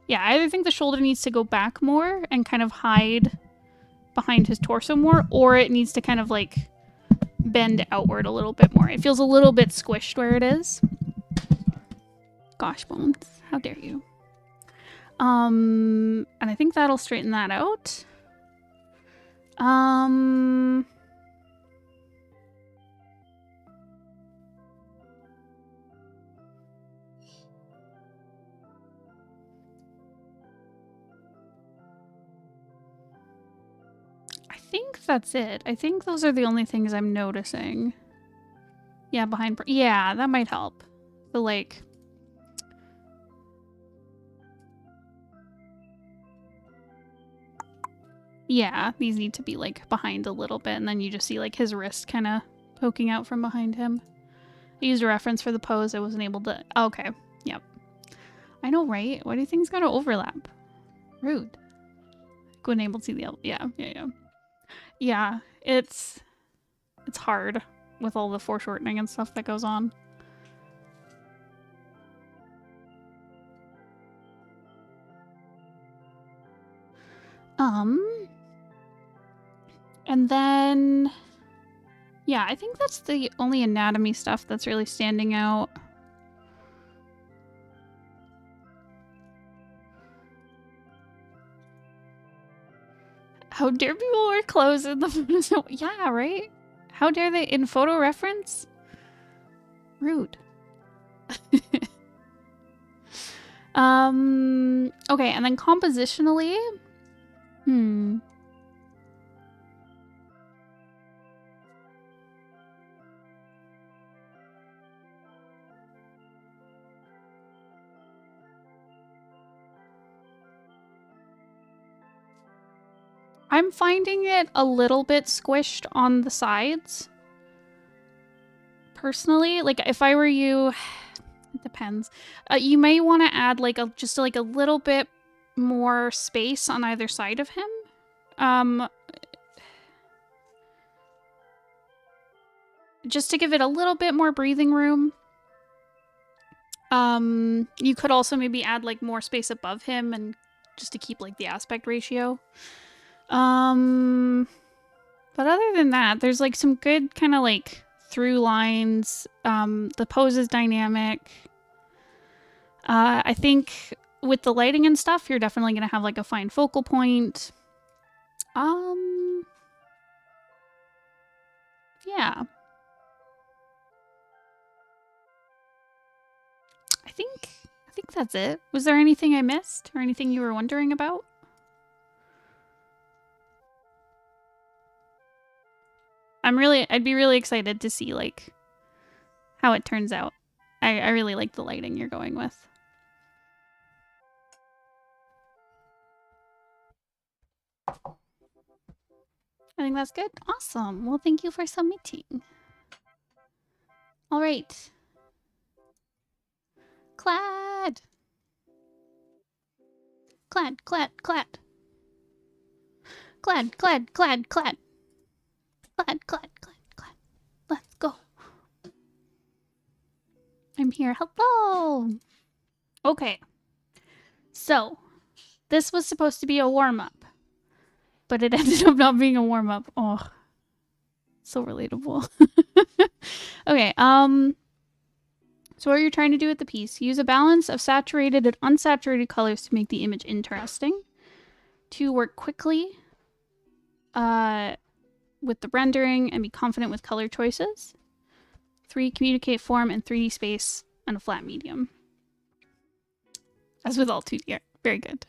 Yeah, I either think the shoulder needs to go back more and kind of hide behind his torso more, or it needs to kind of like bend outward a little bit more. It feels a little bit squished where it is. Gosh, Bones, how dare you? And I think that'll straighten that out. I think that's it. I think those are the only things I'm noticing. Yeah, yeah, that might help. The like... Yeah, these need to be like behind a little bit, and then you just see like his wrist kind of poking out from behind him. I used a reference for the pose. I wasn't able to... Okay, yep. I know, right? Why do things gotta overlap? Rude. Couldn't able to see the... Yeah. Yeah, it's hard with all the foreshortening and stuff that goes on. And then... Yeah, I think that's the only anatomy stuff that's really standing out. How dare people wear clothes in the photos? Yeah, right? How dare they in photo reference? Rude. Okay, and then compositionally... I'm finding it a little bit squished on the sides. Personally, like if I were you, it depends. You may want to add like just like a little bit more space on either side of him. Just to give it a little bit more breathing room. You could also maybe add like more space above him and just to keep like the aspect ratio. But other than that, there's like some good kind of like through lines. The pose is dynamic. I think with the lighting and stuff, you're definitely going to have like a fine focal point. Yeah. I think that's it. Was there anything I missed or anything you were wondering about? I'd be really excited to see like how it turns out. I really like the lighting you're going with. I think that's good. Awesome. Well, thank you for submitting. All right. Kladd. Kladd, Kladd, Kladd. Kladd, Kladd, Kladd, Kladd. Kladd, Kladd, Kladd, Kladd. Let's go. I'm here. Hello. Okay. So, this was supposed to be a warm-up, but it ended up not being a warm-up. Oh, so relatable. Okay, so what you're trying to do with the piece, use a balance of saturated and unsaturated colors to make the image interesting. 2, work quickly with the rendering and be confident with color choices. 3, communicate form and 3D space and a flat medium. As with all 2D art. Very good.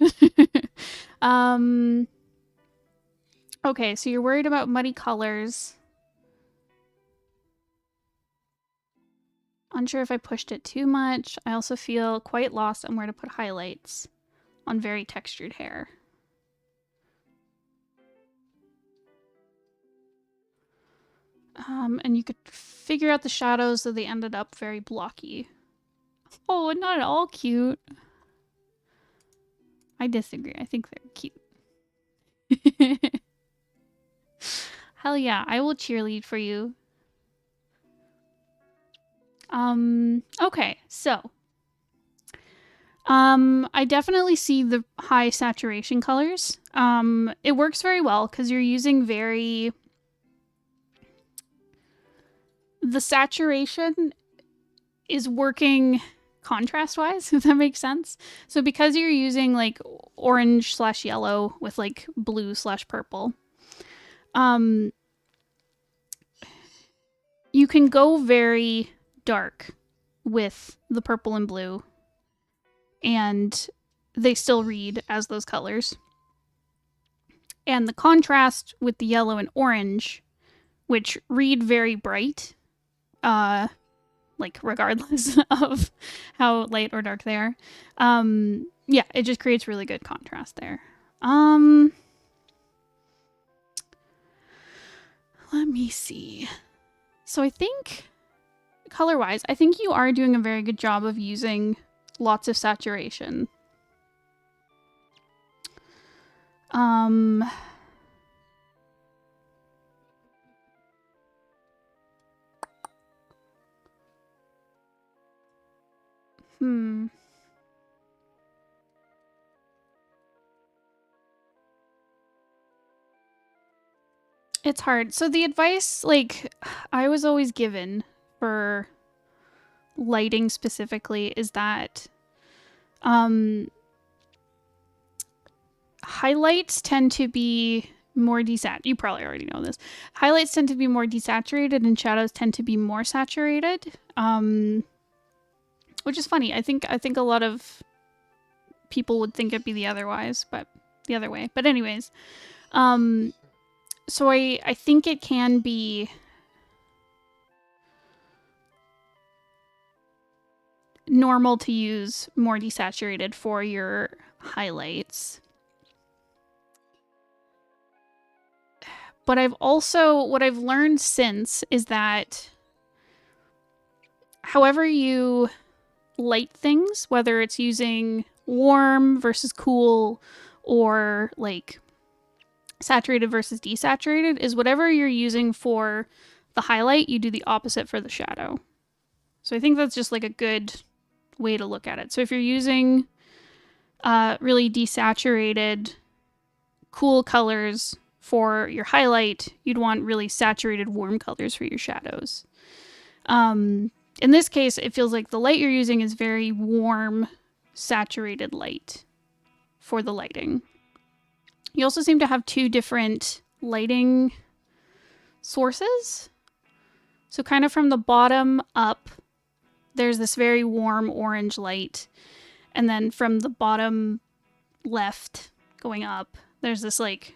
Okay, so you're worried about muddy colors. Unsure if I pushed it too much. I also feel quite lost on where to put highlights on very textured hair. And you could figure out the shadows so they ended up very blocky. Oh, not at all cute. I disagree. I think they're cute. Hell yeah, I will cheerlead for you. Okay, so. I definitely see the high saturation colors. It works very well because you're using the saturation is working contrast-wise, if that makes sense. So because you're using like orange/yellow with like blue/purple, you can go very dark with the purple and blue and they still read as those colors. And the contrast with the yellow and orange, which read very bright, like regardless of how light or dark they are. Yeah, it just creates really good contrast there. Let me see. So I think, color-wise, I think you are doing a very good job of using lots of saturation. It's hard. So the advice, like, I was always given for lighting specifically is that highlights tend to be more desaturated. You probably already know this. Highlights tend to be more desaturated and shadows tend to be more saturated. Which is funny. I think a lot of people would think it'd be the other way. But anyways, so I think it can be normal to use more desaturated for your highlights. But what I've learned since is that however you light things, whether it's using warm versus cool or like saturated versus desaturated, is whatever you're using for the highlight, you do the opposite for the shadow. So I think that's just like a good way to look at it. So if you're using really desaturated, cool colors for your highlight, you'd want really saturated, warm colors for your shadows. In this case, it feels like the light you're using is very warm, saturated light for the lighting. You also seem to have two different lighting sources. So kind of from the bottom up, there's this very warm orange light. And then from the bottom left going up, there's this like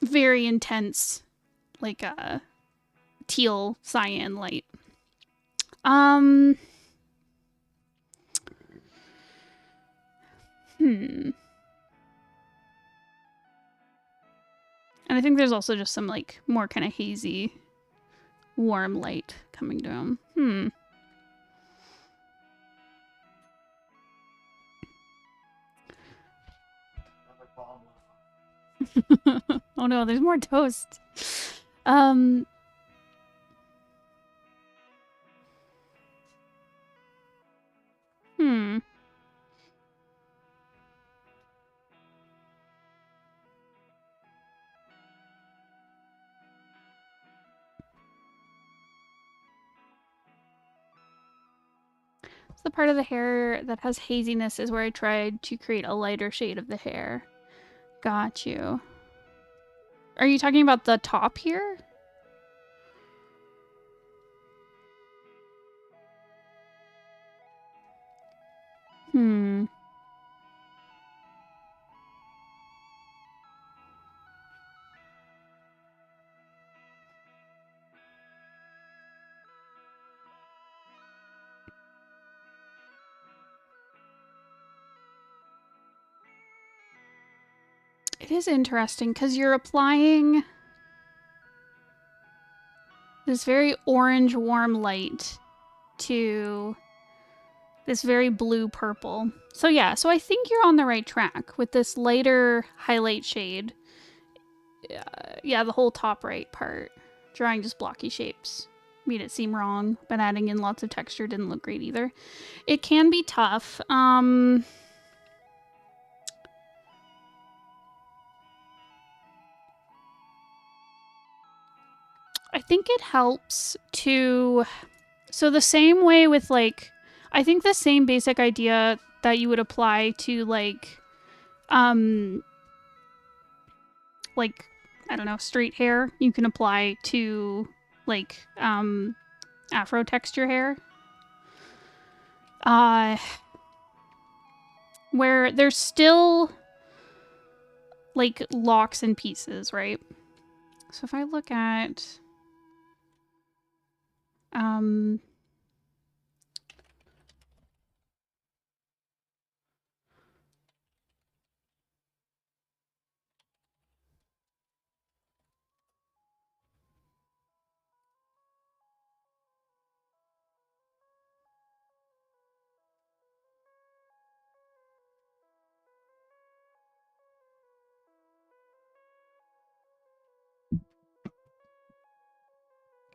very intense, like teal cyan light. And I think there's also just some like more kind of hazy, warm light coming to him. Oh no, there's more toast. The part of the hair that has haziness is where I tried to create a lighter shade of the hair. Got you. Are you talking about the top here? It is interesting because you're applying this very orange warm light to this very blue purple. So yeah, so I think you're on the right track with this lighter highlight shade. Yeah, the whole top right part. Drawing just blocky shapes made it seem wrong, but adding in lots of texture didn't look great either. It can be tough. I think it helps to... So the same way with, like... I think the same basic idea that you would apply to, like, I don't know, straight hair, you can apply to, like, afro texture hair. Where there's still like locks and pieces, right? So if I look at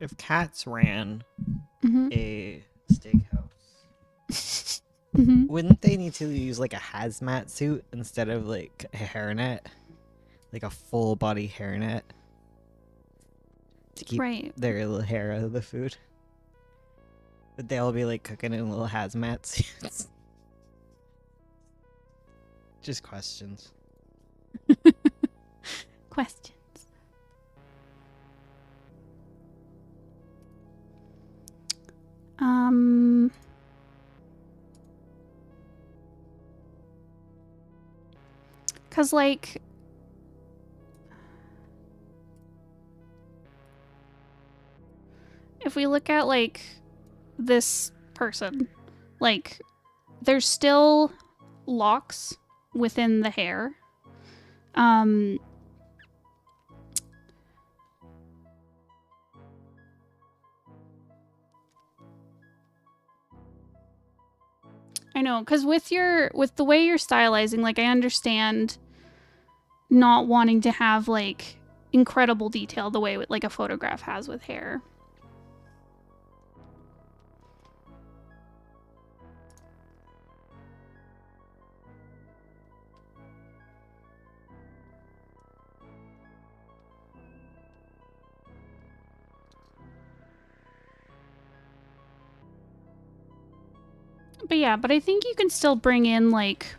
If cats ran mhm. a steakhouse, Mhm. wouldn't they need to use like a hazmat suit instead of like a hairnet? Like a full body hairnet? To keep Right. their little hair out of the food? Would they all be like cooking in little hazmat suits? Just questions. Questions. Cause like if we look at like this person, like there's still locks within the hair. I know, because with the way you're stylizing, like I understand not wanting to have like incredible detail the way like a photograph has with hair. But yeah, but I think you can still bring in like,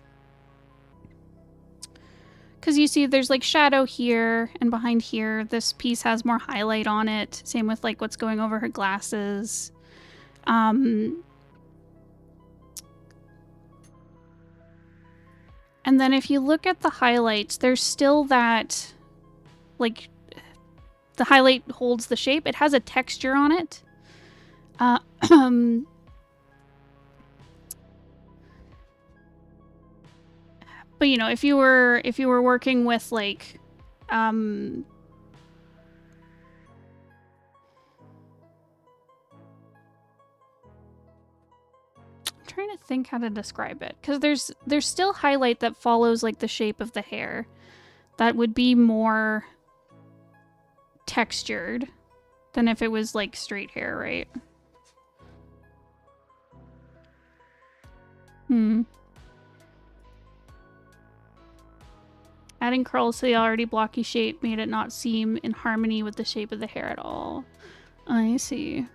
because you see there's like shadow here and behind here. This piece has more highlight on it. Same with like what's going over her glasses. And then if you look at the highlights, there's still that, like, the highlight holds the shape. It has a texture on it. But you know, if you were working with like I'm trying to think how to describe it, because there's still highlight that follows like the shape of the hair that would be more textured than if it was like straight hair, right? Adding curls to the already blocky shape made it not seem in harmony with the shape of the hair at all. I see.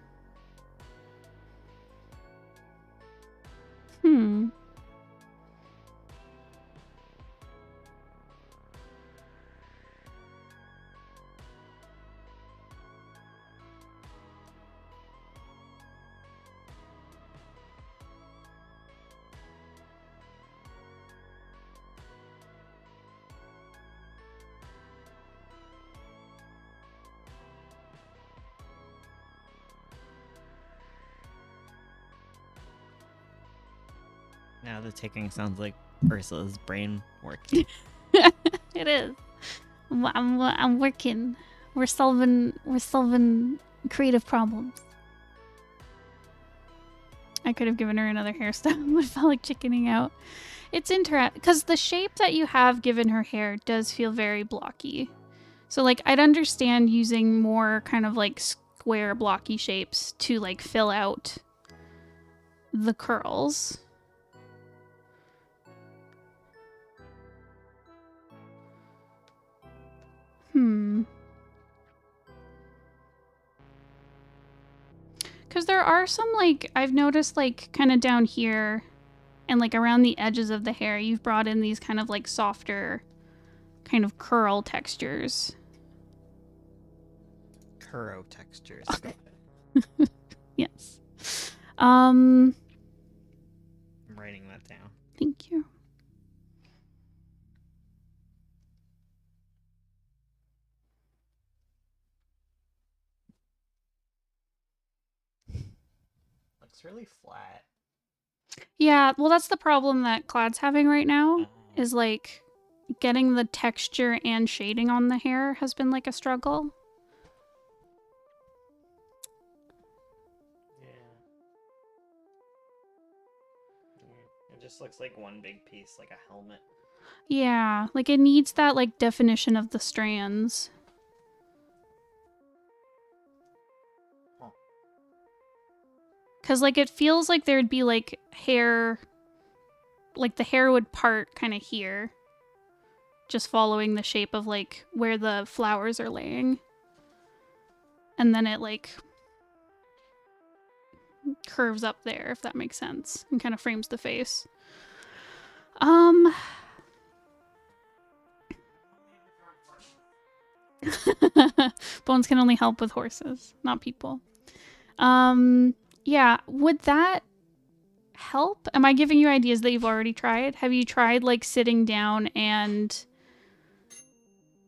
Now the ticking sounds like Ursula's brain working. It is. I'm working. We're solving creative problems. I could have given her another hairstyle, but felt like chickening out. It's interesting because the shape that you have given her hair does feel very blocky. So like I'd understand using more kind of like square blocky shapes to like fill out the curls. Because there are some, like, I've noticed, like, kind of down here and, like, around the edges of the hair, you've brought in these kind of, like, softer kind of curl textures. Kuroe textures. Yes. I'm writing that down. Thank you. looks really flat. Yeah, well, that's the problem that Kladd's having right now, is like getting the texture and shading on the hair has been like a struggle. It just looks like one big piece, like a helmet. Yeah, like it needs that like definition of the strands. Huh. Cause like it feels like there'd be like hair, like the hair would part kind of here, just following the shape of like where the flowers are laying. And then it like curves up there, if that makes sense, and kind of frames the face. Bones can only help with horses, not people. Yeah, would that help? Am I giving you ideas that you've already tried? Have you tried like sitting down and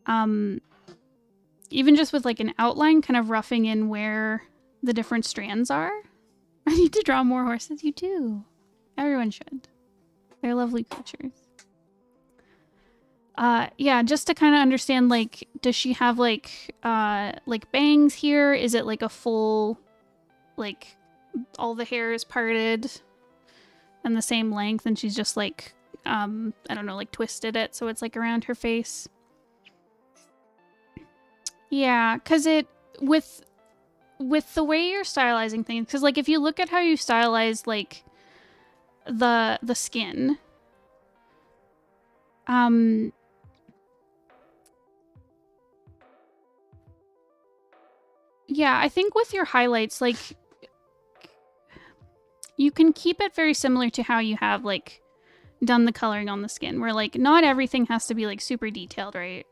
even just with like an outline, kind of roughing in where the different strands are? I need to draw more horses. You do. Everyone should. They're lovely creatures. Yeah, just to kind of understand, like, does she have like bangs here? Is it like a full, like, all the hair is parted and the same length, and she's just like, I don't know, like twisted it so it's like around her face? Yeah, because it, with the way you're stylizing things, because like if you look at how you stylize like the skin, yeah, I think with your highlights, like you can keep it very similar to how you have like done the coloring on the skin, where like not everything has to be like super detailed, right?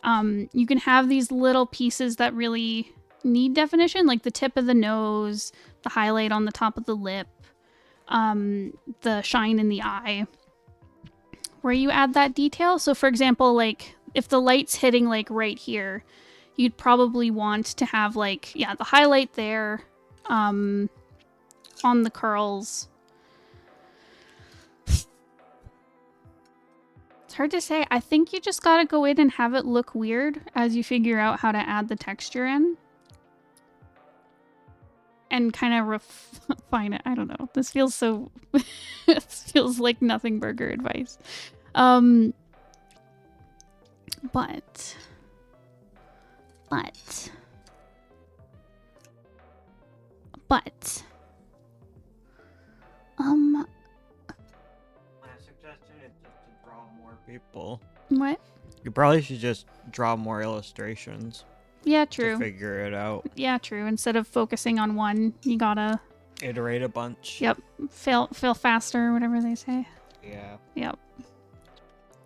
You can have these little pieces that really need definition, like the tip of the nose, the highlight on the top of the lip, the shine in the eye, where you add that detail. So for example, like if the light's hitting like right here, you'd probably want to have like, yeah, the highlight there, on the curls. It's hard to say. I think you just gotta go in and have it look weird as you figure out how to add the texture in. And kind of refine it. I don't know. This feels so... This feels like nothing burger advice. But... My suggestion is just to draw more people. What? You probably should just draw more illustrations. Yeah, To true. figure it out. Yeah, true. Instead of focusing on one, you gotta... Iterate a bunch. Yep. Fail faster, whatever they say. Yeah. Yep.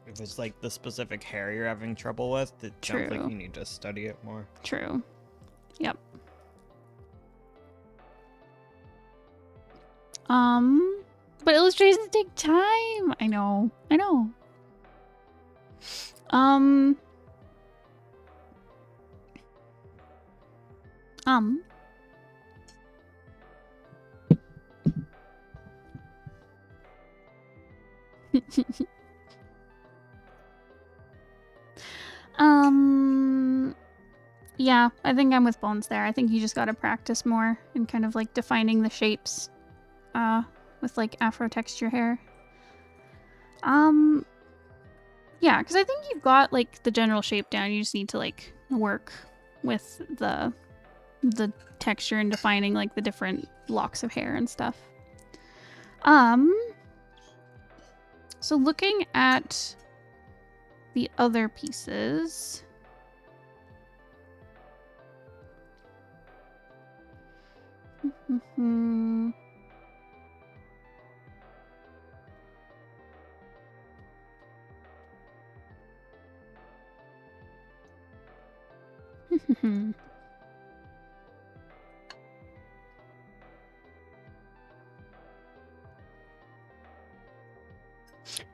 If it's like the specific hair you're having trouble with, it sounds like True. you need to study it more. True. Yep. But illustrations take time. I know. Yeah, I think I'm with Bones there. I think you just gotta practice more and kind of like defining the shapes, with like Afro texture hair. Yeah, because I think you've got like the general shape down. You just need to like work with the texture and defining like the different locks of hair and stuff. So looking at the other pieces.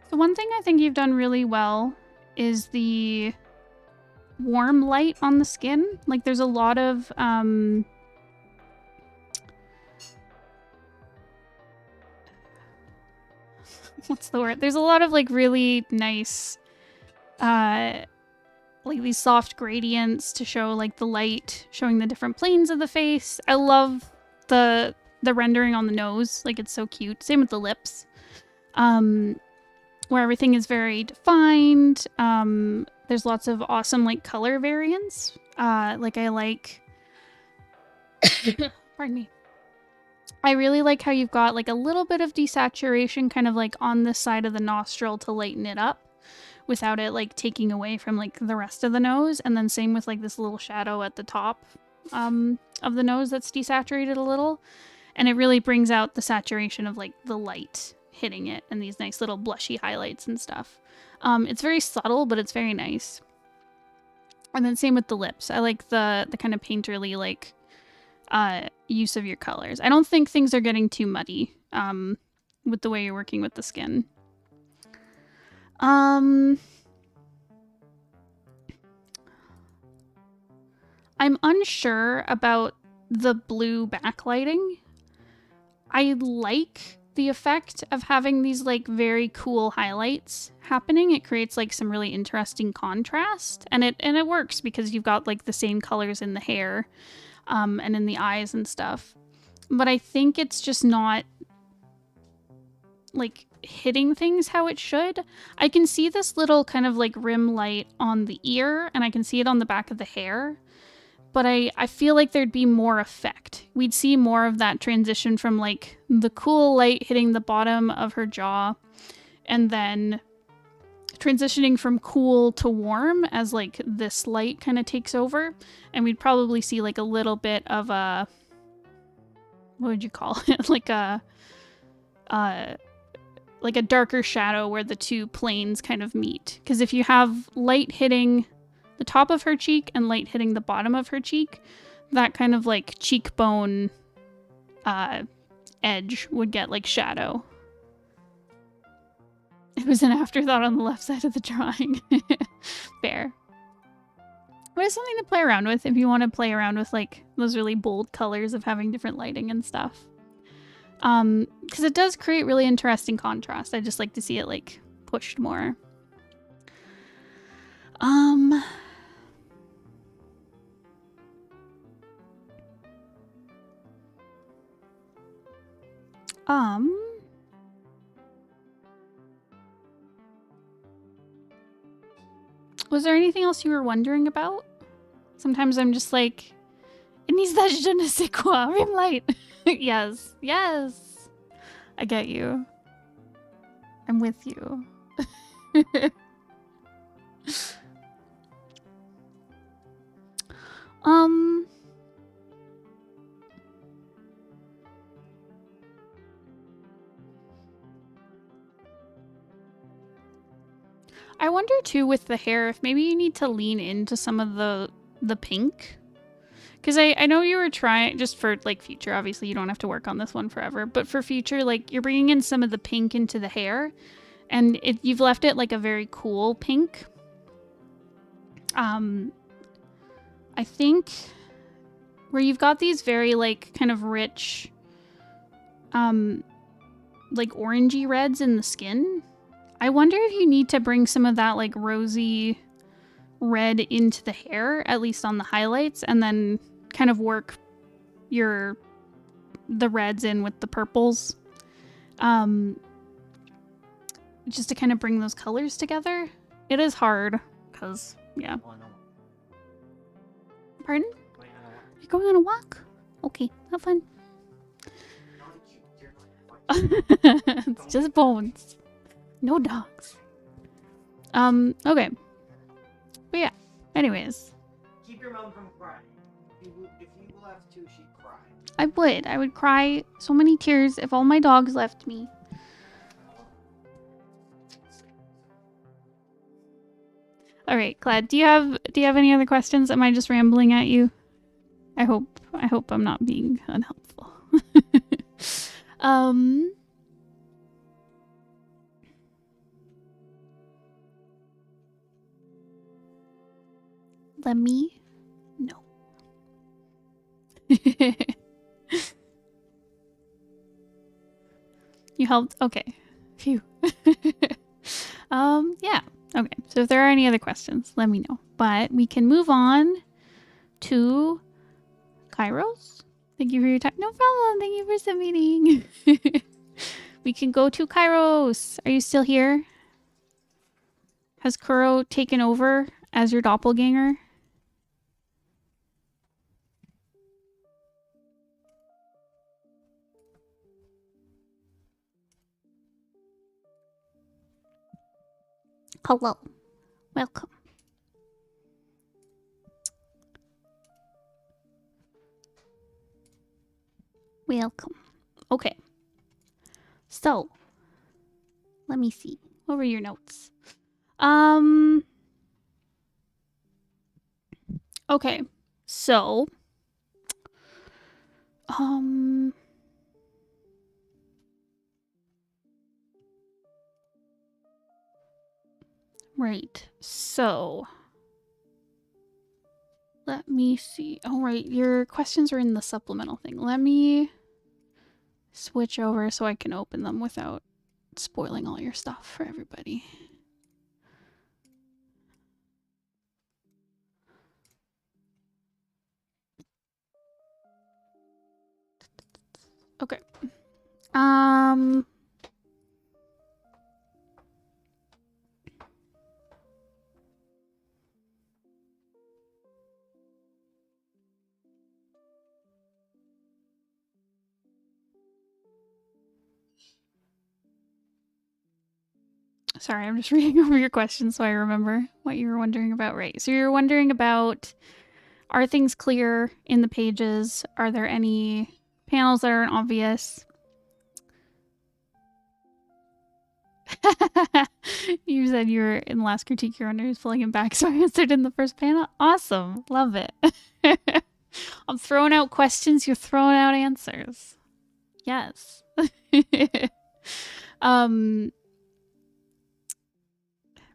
So one thing I think you've done really well is the warm light on the skin. Like there's a lot of what's the word? There's a lot of like really nice like these soft gradients to show like the light showing the different planes of the face. I love the rendering on the nose. Like it's so cute. Same with the lips. Where everything is very defined. There's lots of awesome like color variants. Like I like pardon me. I really like how you've got like a little bit of desaturation kind of like on this side of the nostril to lighten it up without it like taking away from like the rest of the nose. And then same with like this little shadow at the top of the nose that's desaturated a little. And it really brings out the saturation of like the light hitting it and these nice little blushy highlights and stuff. It's very subtle, but it's very nice. And then same with the lips. I like the kind of painterly like use of your colors. I don't think things are getting too muddy with the way you're working with the skin. I'm unsure about the blue backlighting. I like the effect of having these like very cool highlights happening. It creates like some really interesting contrast, and it works because you've got like the same colors in the hair and in the eyes and stuff. But I think it's just not like hitting things how it should. I can see this little kind of like rim light on the ear, and I can see it on the back of the hair. But I feel like there'd be more effect. We'd see more of that transition from like the cool light hitting the bottom of her jaw and then transitioning from cool to warm as like this light kind of takes over. And we'd probably see like a little bit of a, what would you call it? like a darker shadow where the two planes kind of meet. Because if you have light hitting the top of her cheek and light hitting the bottom of her cheek, that kind of like cheekbone edge would get like shadow. It was an afterthought on the left side of the drawing. Fair. But it's something to play around with if you want to play around with like those really bold colors of having different lighting and stuff. Because it does create really interesting contrast. I just like to see it like pushed more. Was there anything else you were wondering about? Sometimes I'm just like, it needs that je ne sais quoi, rim light. Yes, yes. I get you. I'm with you. I wonder too with the hair if maybe you need to lean into some of the pink. Because I know you were trying, just for like future, obviously you don't have to work on this one forever, but for future, like you're bringing in some of the pink into the hair and you've left it like a very cool pink. I think where you've got these very like kind of rich, like orangey reds in the skin. I wonder if you need to bring some of that like rosy red into the hair, at least on the highlights, and then kind of work the reds in with the purples. Just to kind of bring those colors together. It is hard, because, yeah. Pardon? You're going on a walk? Okay, have fun. It's just bones. No dogs. Okay. But yeah, anyways. Keep your mom from crying. If you left too, she'd cry. I would cry so many tears if all my dogs left me. All right, Kladd, do you have any other questions? Am I just rambling at you? I hope I'm not being unhelpful. Let me know. You helped? Okay. Phew. Yeah. Okay. So if there are any other questions, let me know. But we can move on to Kairos. Thank you for your time. No problem. Thank you for submitting. We can go to Kairos. Are you still here? Has Kuroe taken over as your doppelganger? Hello. Welcome. Welcome. Okay. So, let me see. What were your notes? Okay. So, right. So, let me see. Oh, right. Your questions are in the supplemental thing. Let me switch over so I can open them without spoiling all your stuff for everybody. Okay. Sorry, I'm just reading over your questions so I remember what you were wondering about. Right. So you're wondering about, are things clear in the pages? Are there any panels that aren't obvious? You said you were in the last critique you're under, who's pulling him back, so I answered in the first panel. Awesome. Love it. I'm throwing out questions, you're throwing out answers. Yes.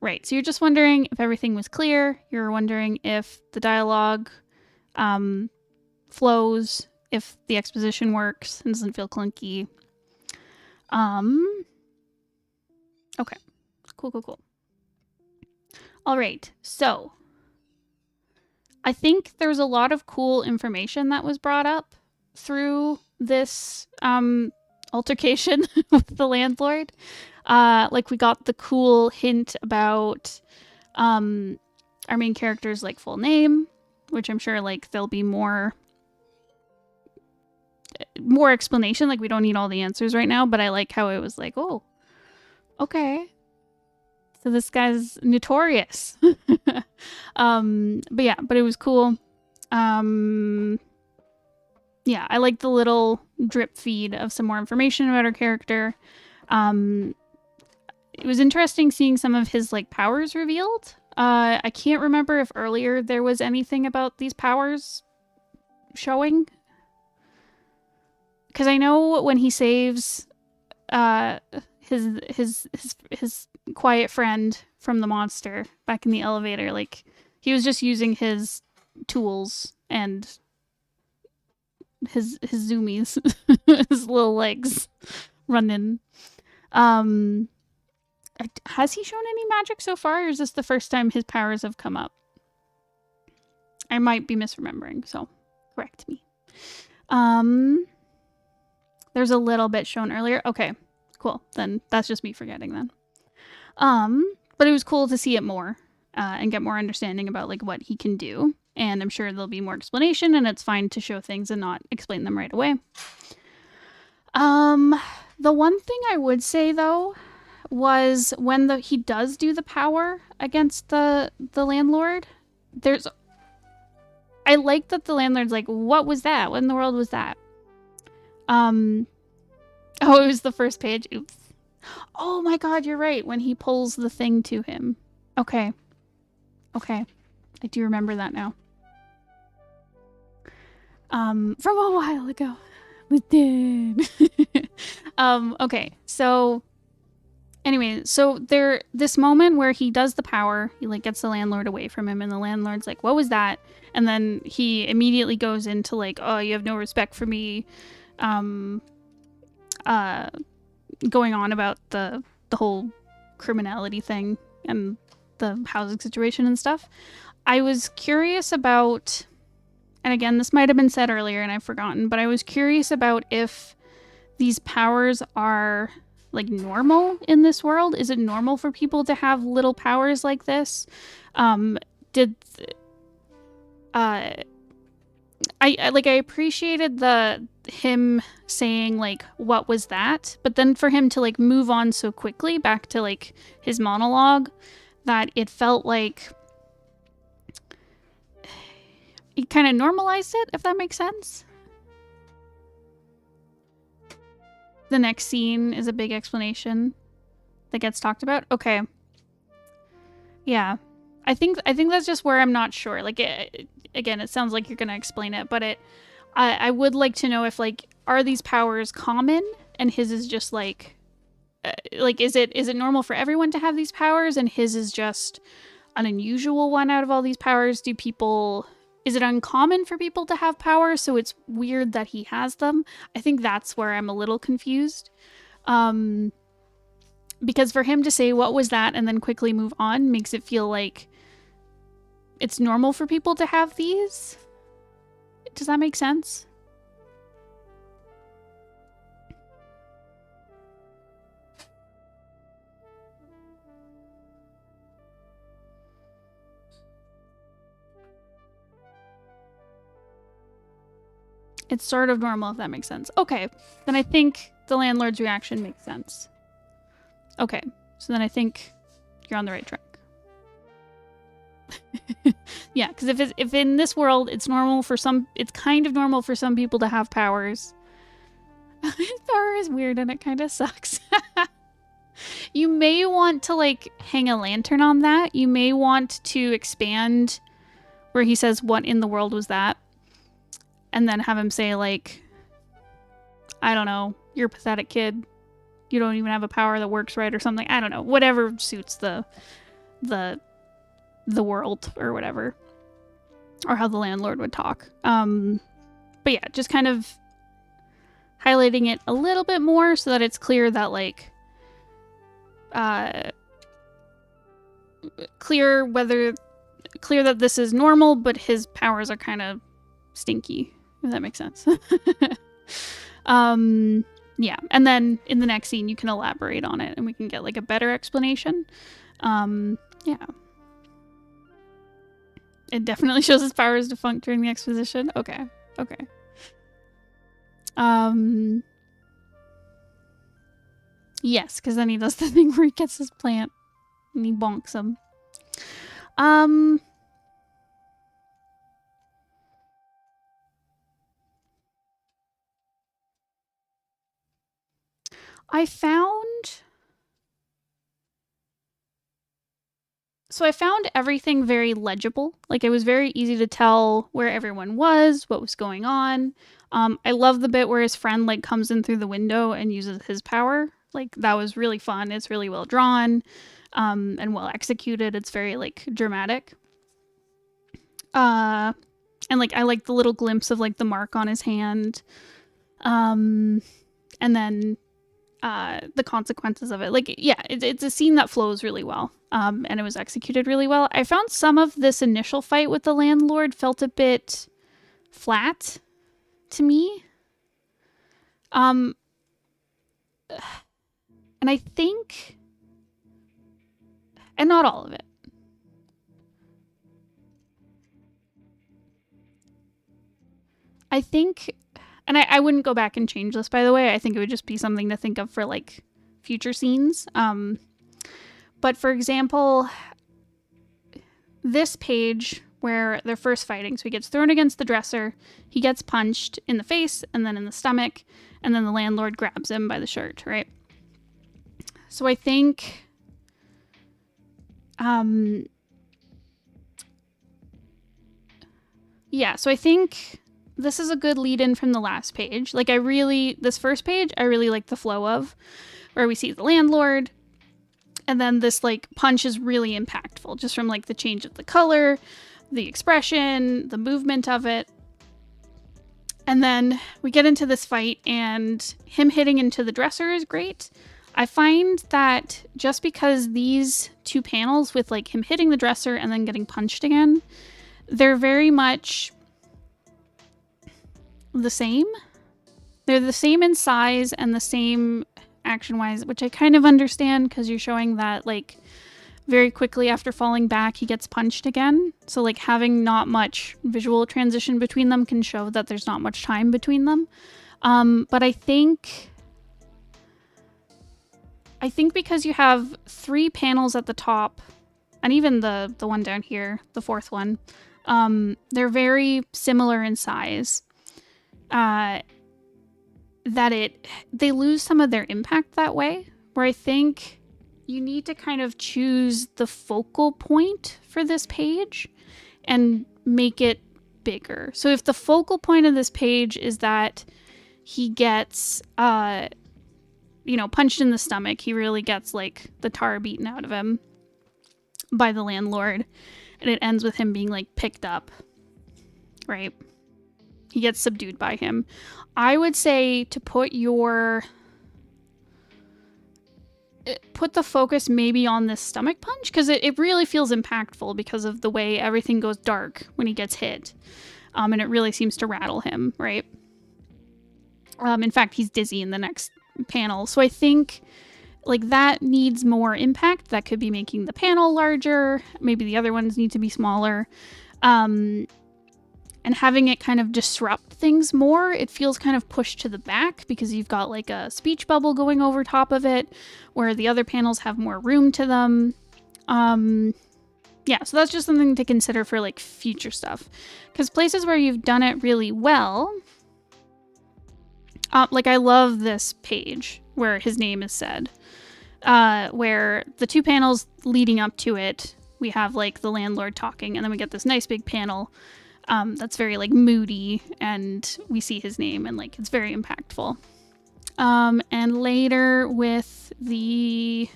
Right, so you're just wondering if everything was clear. You're wondering if the dialogue flows, if the exposition works and doesn't feel clunky. Okay. Cool. All right, so I think there's a lot of cool information that was brought up through this altercation with the landlord. Like we got the cool hint about our main character's like full name, which I'm sure like there'll be more explanation. Like we don't need all the answers right now, but I like how it was like, oh, okay. So this guy's notorious. But it was cool. Yeah, I like the little drip feed of some more information about our character. It was interesting seeing some of his like powers revealed. I can't remember if earlier there was anything about these powers showing. Because I know when he saves his quiet friend from the monster back in the elevator, like he was just using his tools and his zoomies, his little legs running. Has he shown any magic so far, or is this the first time his powers have come up? I might be misremembering, so correct me. There's a little bit shown earlier. Okay, cool. Then that's just me forgetting then. But it was cool to see it more and get more understanding about like what he can do. And I'm sure there'll be more explanation, and it's fine to show things and not explain them right away. The one thing I would say though was when he does do the power against the landlord, I like that the landlord's like, what was that? What in the world was that? Oh, it was the first page. Oops. Oh my god, you're right. When he pulls the thing to him. Okay. I do remember that now. From a while ago. With Dan. Okay, so anyway, so this moment where he does the power, he like gets the landlord away from him, and the landlord's like, what was that? And then he immediately goes into like, oh, you have no respect for me, going on about the the whole criminality thing and the housing situation and stuff. I was curious about, and again, this might have been said earlier and I've forgotten, but I was curious about if these powers are like normal in this world. Is it normal for people to have little powers like this? I appreciated him saying like, what was that? But then for him to like move on so quickly back to like his monologue that it felt like he kind of normalized it, if that makes sense. The next scene is a big explanation that gets talked about. Okay. Yeah. I think that's just where I'm not sure. Like, again, it sounds like you're going to explain it, but I would like to know if, like, are these powers common and his is just like is it normal for everyone to have these powers and his is just an unusual one out of all these powers? Is it uncommon for people to have powers, so it's weird that he has them? I think that's where I'm a little confused. Because for him to say, what was that, and then quickly move on makes it feel like it's normal for people to have these. Does that make sense? It's sort of normal, if that makes sense. Okay, then I think the landlord's reaction makes sense. Okay, so then I think you're on the right track. Yeah, because if in this world it's kind of normal for some people to have powers. His power is weird and it kind of sucks. You may want to like hang a lantern on that. You may want to expand where he says, "What in the world was that?" And then have him say like, I don't know, you're a pathetic kid. You don't even have a power that works right or something. I don't know. Whatever suits the world or whatever. Or how the landlord would talk. But yeah, just kind of highlighting it a little bit more so that it's clear that like clear that this is normal, but his powers are kind of stinky, if that makes sense. Yeah, and then in the next scene you can elaborate on it and we can get like a better explanation. Yeah. It definitely shows his powers defunct during the exposition. Okay. Yes, because then he does the thing where he gets his plant and he bonks him. I found everything very legible. Like, it was very easy to tell where everyone was, what was going on. I love the bit where his friend, like, comes in through the window and uses his power. Like, that was really fun. It's really well drawn, and well executed. It's very, like, dramatic. And, like, I like the little glimpse of, like, the mark on his hand. And then the consequences of it. Like, yeah, it's a scene that flows really well. And it was executed really well. I found some of this initial fight with the landlord felt a bit flat to me. And I think, and not all of it. I think, and I wouldn't go back and change this, by the way. I think it would just be something to think of for, like, future scenes. But for example, this page where they're first fighting, so he gets thrown against the dresser, he gets punched in the face and then in the stomach, and then the landlord grabs him by the shirt, right? So I think, yeah, so I think this is a good lead-in from the last page. Like, this first page, I really like the flow of, where we see the landlord, and then this, like, punch is really impactful, just from, like, the change of the color, the expression, the movement of it. And then we get into this fight, and him hitting into the dresser is great. I find that just because these two panels with like him hitting the dresser and then getting punched again, they're very much the same. They're the same in size and the same action-wise, which I kind of understand because you're showing that like very quickly after falling back, he gets punched again. So like having not much visual transition between them can show that there's not much time between them. But I think because you have 3 panels at the top and even the one down here, the 4th one, they're very similar in size. That they lose some of their impact that way, where I think you need to kind of choose the focal point for this page and make it bigger. So if the focal point of this page is that he gets, punched in the stomach, he really gets like the tar beaten out of him by the landlord, and it ends with him being like picked up, right? He gets subdued by him. I would say to put the focus maybe on this stomach punch, because it really feels impactful because of the way everything goes dark when he gets hit. And it really seems to rattle him, right? In fact, he's dizzy in the next panel. So I think like that needs more impact. That could be making the panel larger. Maybe the other ones need to be smaller. And having it kind of disrupt things more, it feels kind of pushed to the back because you've got like a speech bubble going over top of it, where the other panels have more room to them. Yeah, so that's just something to consider for like future stuff. Because places where you've done it really well, like I love this page where his name is said, where the 2 panels leading up to it, we have like the landlord talking, and then we get this nice big panel that's very like moody, and we see his name, and like it's very impactful. And later with the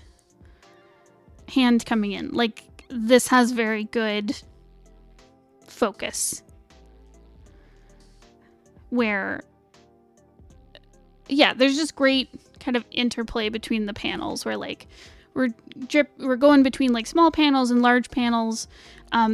hand coming in, like this has very good focus, where yeah, there's just great kind of interplay between the panels where like we're going between like small panels and large panels.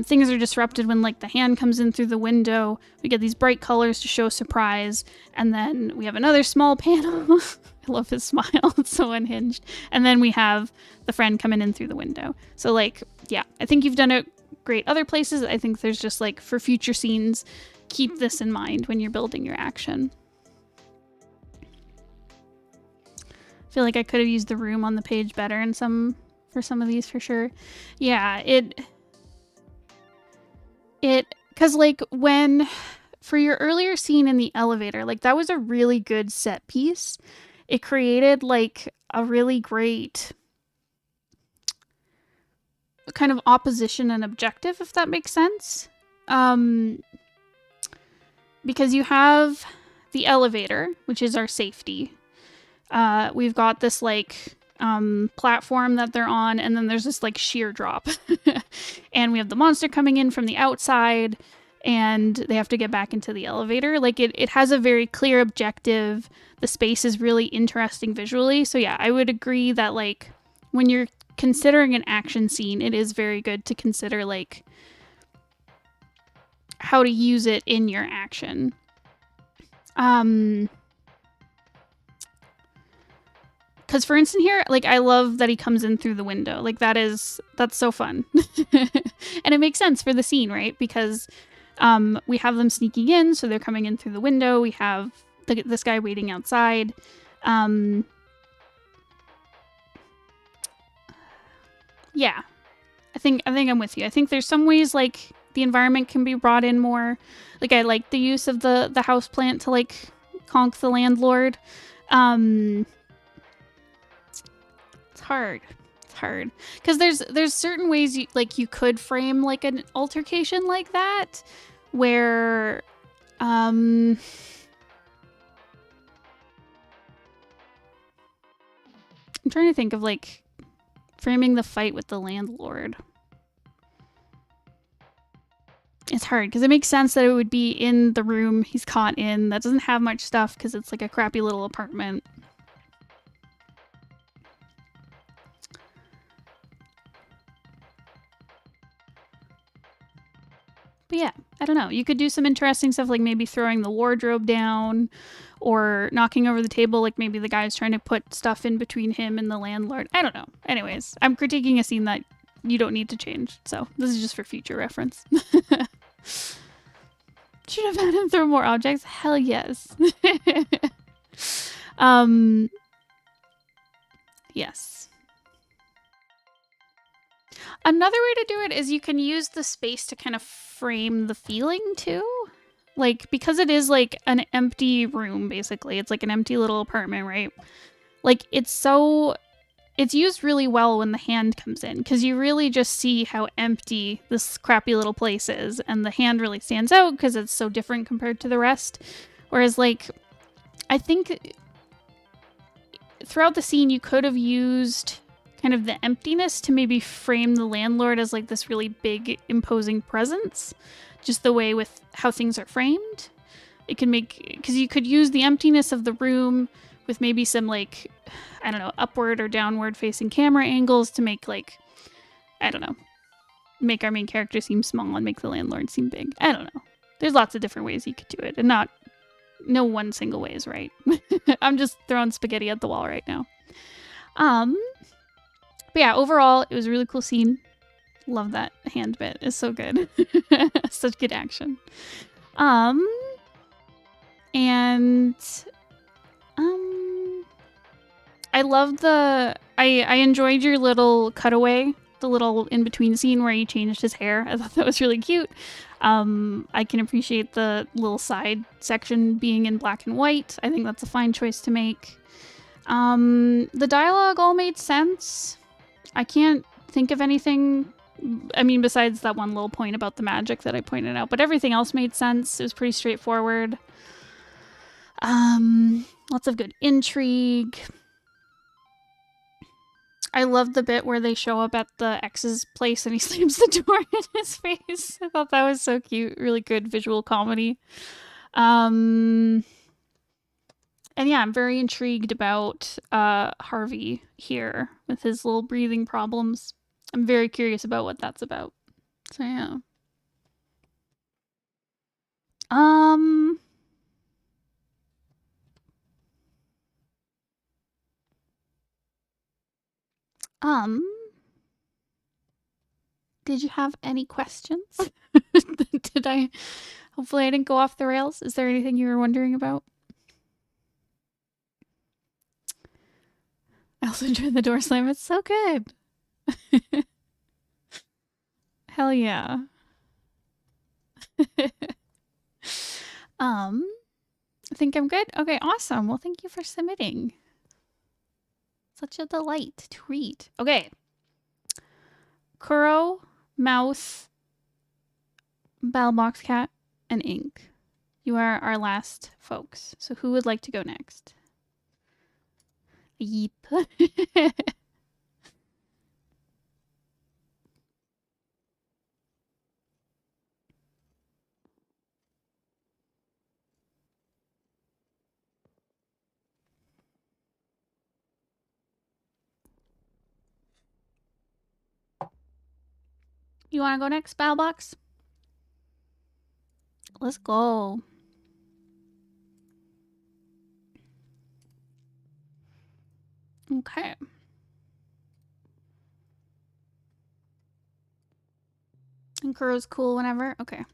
Things are disrupted when like the hand comes in through the window. We get these bright colors to show surprise, and then we have another small panel. I love his smile, it's so unhinged. And then we have the friend coming in through the window. So like, yeah, I think you've done it great other places. I think there's just like for future scenes, keep this in mind when you're building your action. I feel like I could have used the room on the page better for some of these for sure. Yeah, because like for your earlier scene in the elevator, like that was a really good set piece. It created like a really great kind of opposition and objective, if that makes sense. Because you have the elevator, which is our safety. We've got this like platform that they're on, and then there's this like sheer drop. And we have the monster coming in from the outside, and they have to get back into the elevator. Like it has a very clear objective. The space is really interesting visually. So yeah, I would agree that like when you're considering an action scene, it is very good to consider like how to use it in your action. Because for instance here, like I love that he comes in through the window. Like that's so fun. And it makes sense for the scene, right? Because we have them sneaking in, so they're coming in through the window. We have this guy waiting outside. Yeah, I think I'm with you. I think there's some ways like the environment can be brought in more. Like I like the use of the house plant to like conk the landlord. It's hard because there's certain ways you could frame like an altercation like that where I'm trying to think of like framing the fight with the landlord. It's hard because it makes sense that it would be in the room he's caught in that doesn't have much stuff because it's like a crappy little apartment. But yeah, I don't know. You could do some interesting stuff like maybe throwing the wardrobe down or knocking over the table like maybe the guy's trying to put stuff in between him and the landlord. I don't know. Anyways, I'm critiquing a scene that you don't need to change. So this is just for future reference. Should have had him throw more objects? Hell yes. Yes. Another way to do it is you can use the space to kind of frame the feeling too. Like, because it is like an empty room, basically. It's like an empty little apartment, right? Like, it's used really well when the hand comes in, because you really just see how empty this crappy little place is, and the hand really stands out because it's so different compared to the rest. Whereas, like, I think throughout the scene you could have used kind of the emptiness to maybe frame the landlord as like this really big imposing presence, just the way with how things are framed. It can make, because you could use the emptiness of the room with maybe some like, I don't know, upward or downward facing camera angles to make like, I don't know, make our main character seem small and make the landlord seem big. I don't know. There's lots of different ways you could do it, and no one single way is right. I'm just throwing spaghetti at the wall right now. But yeah, overall, it was a really cool scene. Love that hand bit. It's so good. Such good action. I love I enjoyed your little cutaway, the little in-between scene where he changed his hair. I thought that was really cute. I can appreciate the little side section being in black and white. I think that's a fine choice to make. The dialogue all made sense. I can't think of anything, I mean, besides that one little point about the magic that I pointed out, but everything else made sense. It was pretty straightforward. Lots of good intrigue. I loved the bit where they show up at the ex's place and he slams the door in his face. I thought that was so cute. Really good visual comedy. And yeah, I'm very intrigued about Harvey here with his little breathing problems. I'm very curious about what that's about. So yeah. Did you have any questions? Hopefully I didn't go off the rails. Is there anything you were wondering about? I also enjoyed the door slam. It's so good. Hell yeah. I think I'm good. Okay, awesome. Well, thank you for submitting. Such a delight to read. Okay. Kuroe, Mouth, BattleBoxCat, and Ink. You are our last folks. So who would like to go next? Yeep. You want to go next, BattleBox? Let's go. Okay. And Kuro's cool whenever? Okay.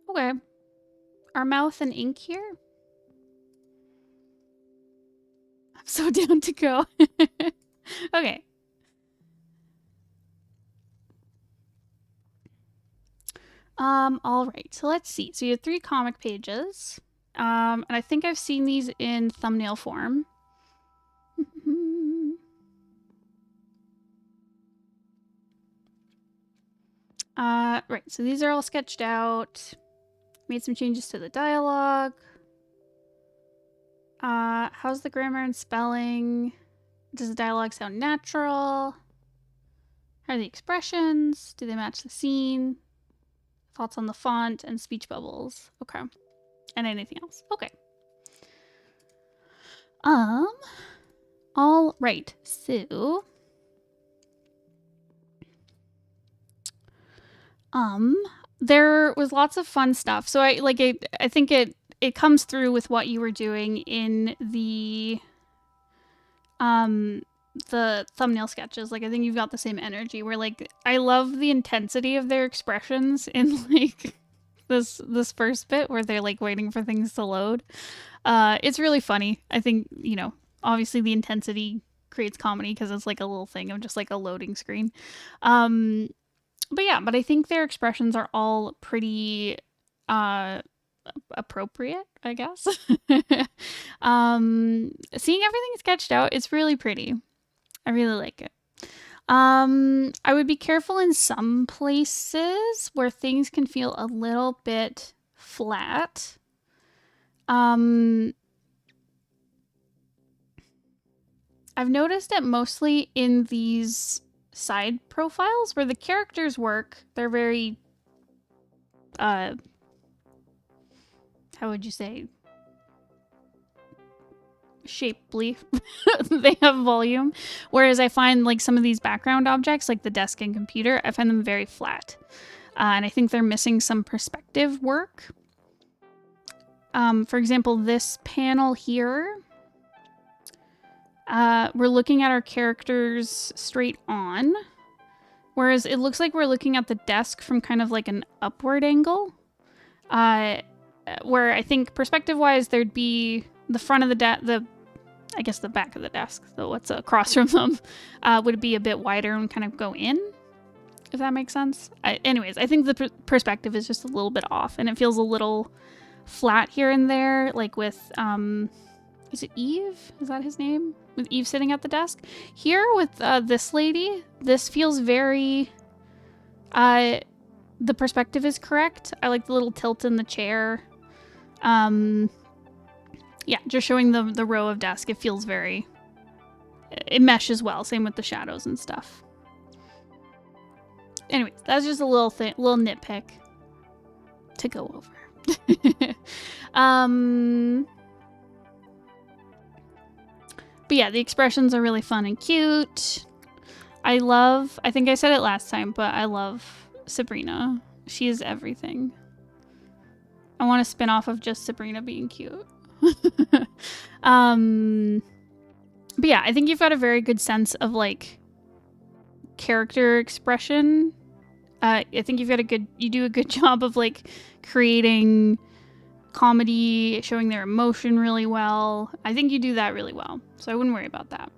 Okay. Are Mouth and Ink here? I'm so down to go. Okay. All right. So let's see. So you have 3 comic pages. And I think I've seen these in thumbnail form. Right. So these are all sketched out. Made some changes to the dialogue. How's the grammar and spelling? Does the dialogue sound natural? How are the expressions? Do they match the scene? Thoughts on the font and speech bubbles. Okay. And anything else. Okay. All Right. So, there was lots of fun stuff. So I think it comes through with what you were doing in the thumbnail sketches. Like, I think you've got the same energy where, like, I love the intensity of their expressions in, like, this first bit where they're, like, waiting for things to load. It's really funny. I think, you know, obviously the intensity creates comedy because it's like a little thing of just like a loading screen. But yeah, but I think their expressions are all pretty appropriate, I guess. Seeing everything sketched out, it's really pretty. I really like it. I would be careful in some places where things can feel a little bit flat. I've noticed it mostly in these side profiles where the characters work. They're very, how would you say? Shapely. They have volume. Whereas I find like some of these background objects, like the desk and computer, I find them very flat. And I think they're missing some perspective work. For example, this panel here, we're looking at our characters straight on, whereas it looks like we're looking at the desk from kind of like an upward angle, where I think perspective-wise there'd be the front of the I guess the back of the desk, so what's across from them, would be a bit wider and kind of go in, if that makes sense. Anyways, I think the perspective is just a little bit off, and it feels a little flat here and there, like with, is it Eve? Is that his name? With Eve sitting at the desk. Here with this lady, this feels very, the perspective is correct. I like the little tilt in the chair. Yeah, just showing the row of desk, it feels very, it meshes well. Same with the shadows and stuff. Anyways, that's just a little nitpick to go over. But yeah, the expressions are really fun and cute. I think I said it last time, but I love Sabrina. She is everything. I want a spin-off of just Sabrina being cute. But yeah, I think you've got a very good sense of like character expression. I think you do a good job of like creating comedy, showing their emotion really well. I think you do that really well, so I wouldn't worry about that.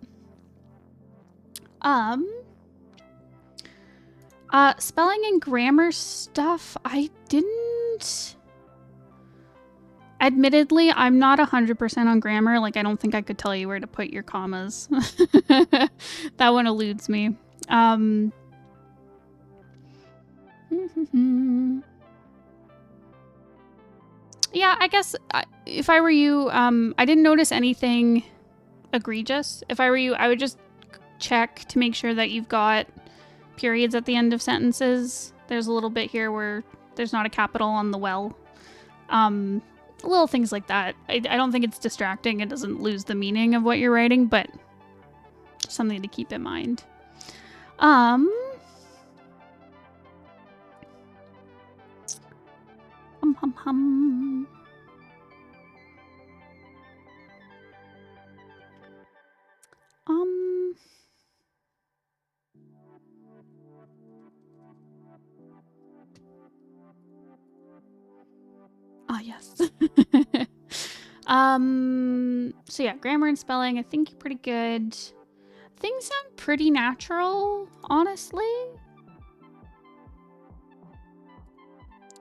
Spelling and grammar stuff, I didn't. Admittedly, I'm not 100% on grammar. Like, I don't think I could tell you where to put your commas. That one eludes me. Yeah, I guess if I were you, I didn't notice anything egregious. If I were you, I would just check to make sure that you've got periods at the end of sentences. There's a little bit here where there's not a capital on the well. Little things like that. I don't think it's distracting. It doesn't lose the meaning of what you're writing, but something to keep in mind. Yes. So yeah, grammar and spelling, I think you're pretty good. Things sound pretty natural, honestly.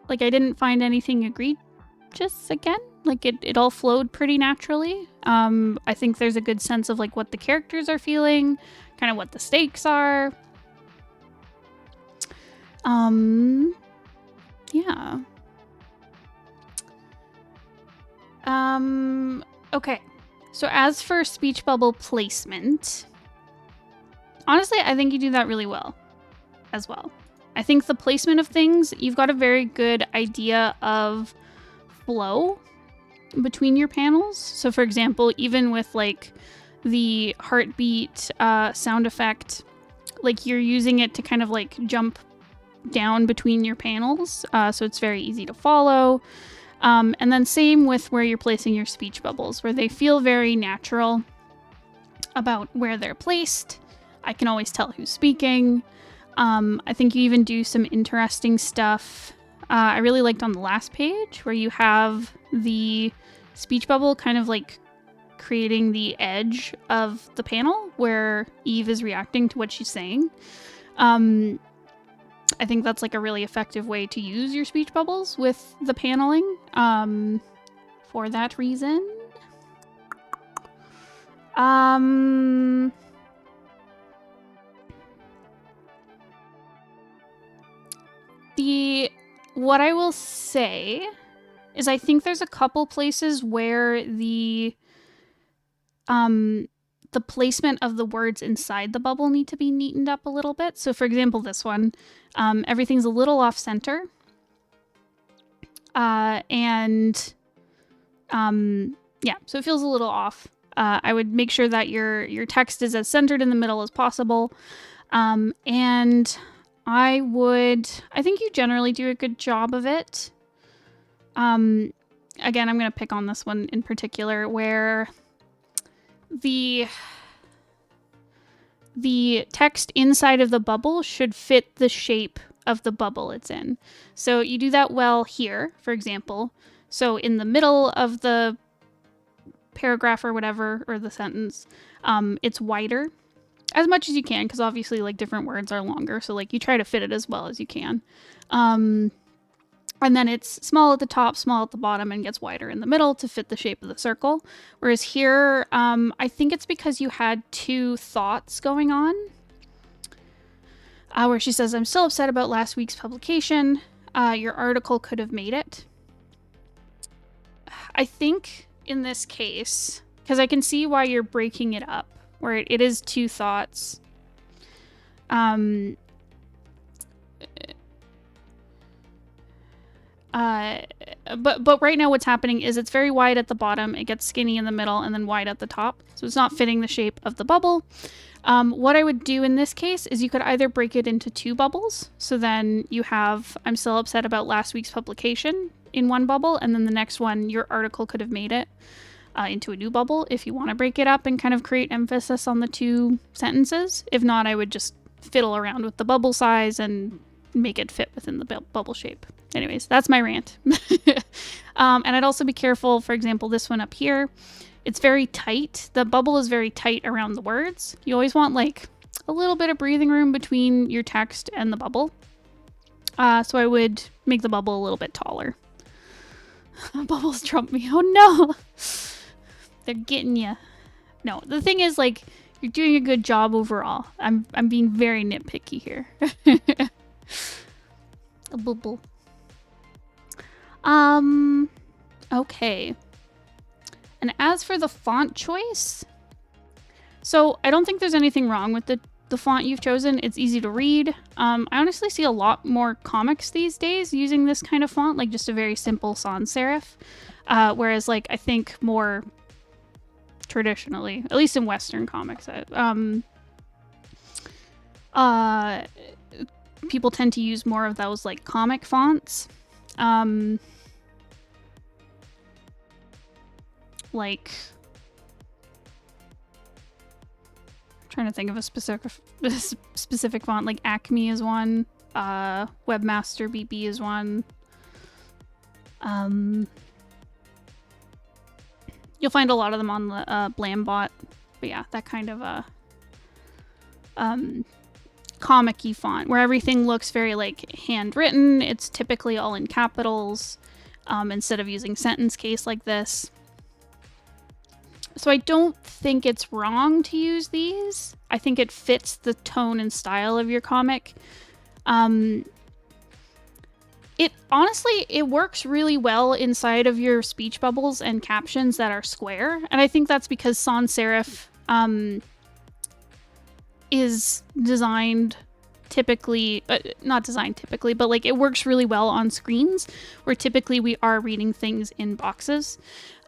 Like, I didn't find anything egregious again. Like, it all flowed pretty naturally. I think there's a good sense of like what the characters are feeling, kind of what the stakes are. Yeah. Okay. So as for speech bubble placement, honestly, I think you do that really well as well. I think the placement of things, you've got a very good idea of flow between your panels. So for example, even with like the heartbeat sound effect, like you're using it to kind of like jump down between your panels, so it's very easy to follow. And then same with where you're placing your speech bubbles, where they feel very natural about where they're placed. I can always tell who's speaking. I think you even do some interesting stuff. I really liked on the last page where you have the speech bubble kind of like creating the edge of the panel where Eve is reacting to what she's saying. I think that's like a really effective way to use your speech bubbles with the paneling. For that reason. What I will say is I think there's a couple places where the placement of the words inside the bubble need to be neatened up a little bit. So for example, this one, everything's a little off center. Yeah, so it feels a little off. I would make sure that your text is as centered in the middle as possible. And I think you generally do a good job of it. Again, I'm going to pick on this one in particular where the text inside of the bubble should fit the shape of the bubble it's in. So you do that well here, for example. So in the middle of the paragraph or whatever, or the sentence, it's wider as much as you can, because obviously like different words are longer, so like you try to fit it as well as you can. And then it's small at the top, small at the bottom, and gets wider in the middle to fit the shape of the circle. Whereas here, I think it's because you had two thoughts going on. Where she says, I'm still upset about last week's publication. Your article could have made it. I think in this case, because I can see why you're breaking it up, where it is two thoughts. But right now what's happening is it's very wide at the bottom, it gets skinny in the middle, and then wide at the top. So it's not fitting the shape of the bubble. What I would do in this case is you could either break it into two bubbles. So then you have, I'm still upset about last week's publication in one bubble, and then the next one, your article could have made it. Into a new bubble if you want to break it up and kind of create emphasis on the two sentences. If not, I would just fiddle around with the bubble size and make it fit within the bubble shape. Anyways, that's my rant. And I'd also be careful, for example, this one up here. It's very tight. The bubble is very tight around the words. You always want like a little bit of breathing room between your text and the bubble. So I would make the bubble a little bit taller. Bubbles trump me. Oh no! They're getting you. No, the thing is, like, you're doing a good job overall. I'm being very nitpicky here. A bubble. Okay. And as for the font choice, so I don't think there's anything wrong with the font you've chosen. It's easy to read. I honestly see a lot more comics these days using this kind of font, like just a very simple sans serif. Whereas, like, I think more traditionally, at least in Western comics, people tend to use more of those like comic fonts. Like, I'm trying to think of a specific font. Like Acme is one. Webmaster BB is one. You'll find a lot of them on the Blambot. But yeah, that kind of comic-y font where everything looks very like handwritten. It's typically all in capitals instead of using sentence case like this. So I don't think it's wrong to use these. I think it fits the tone and style of your comic. It works really well inside of your speech bubbles and captions that are square. And I think that's because sans serif is designed typically, not designed typically, but like it works really well on screens where typically we are reading things in boxes.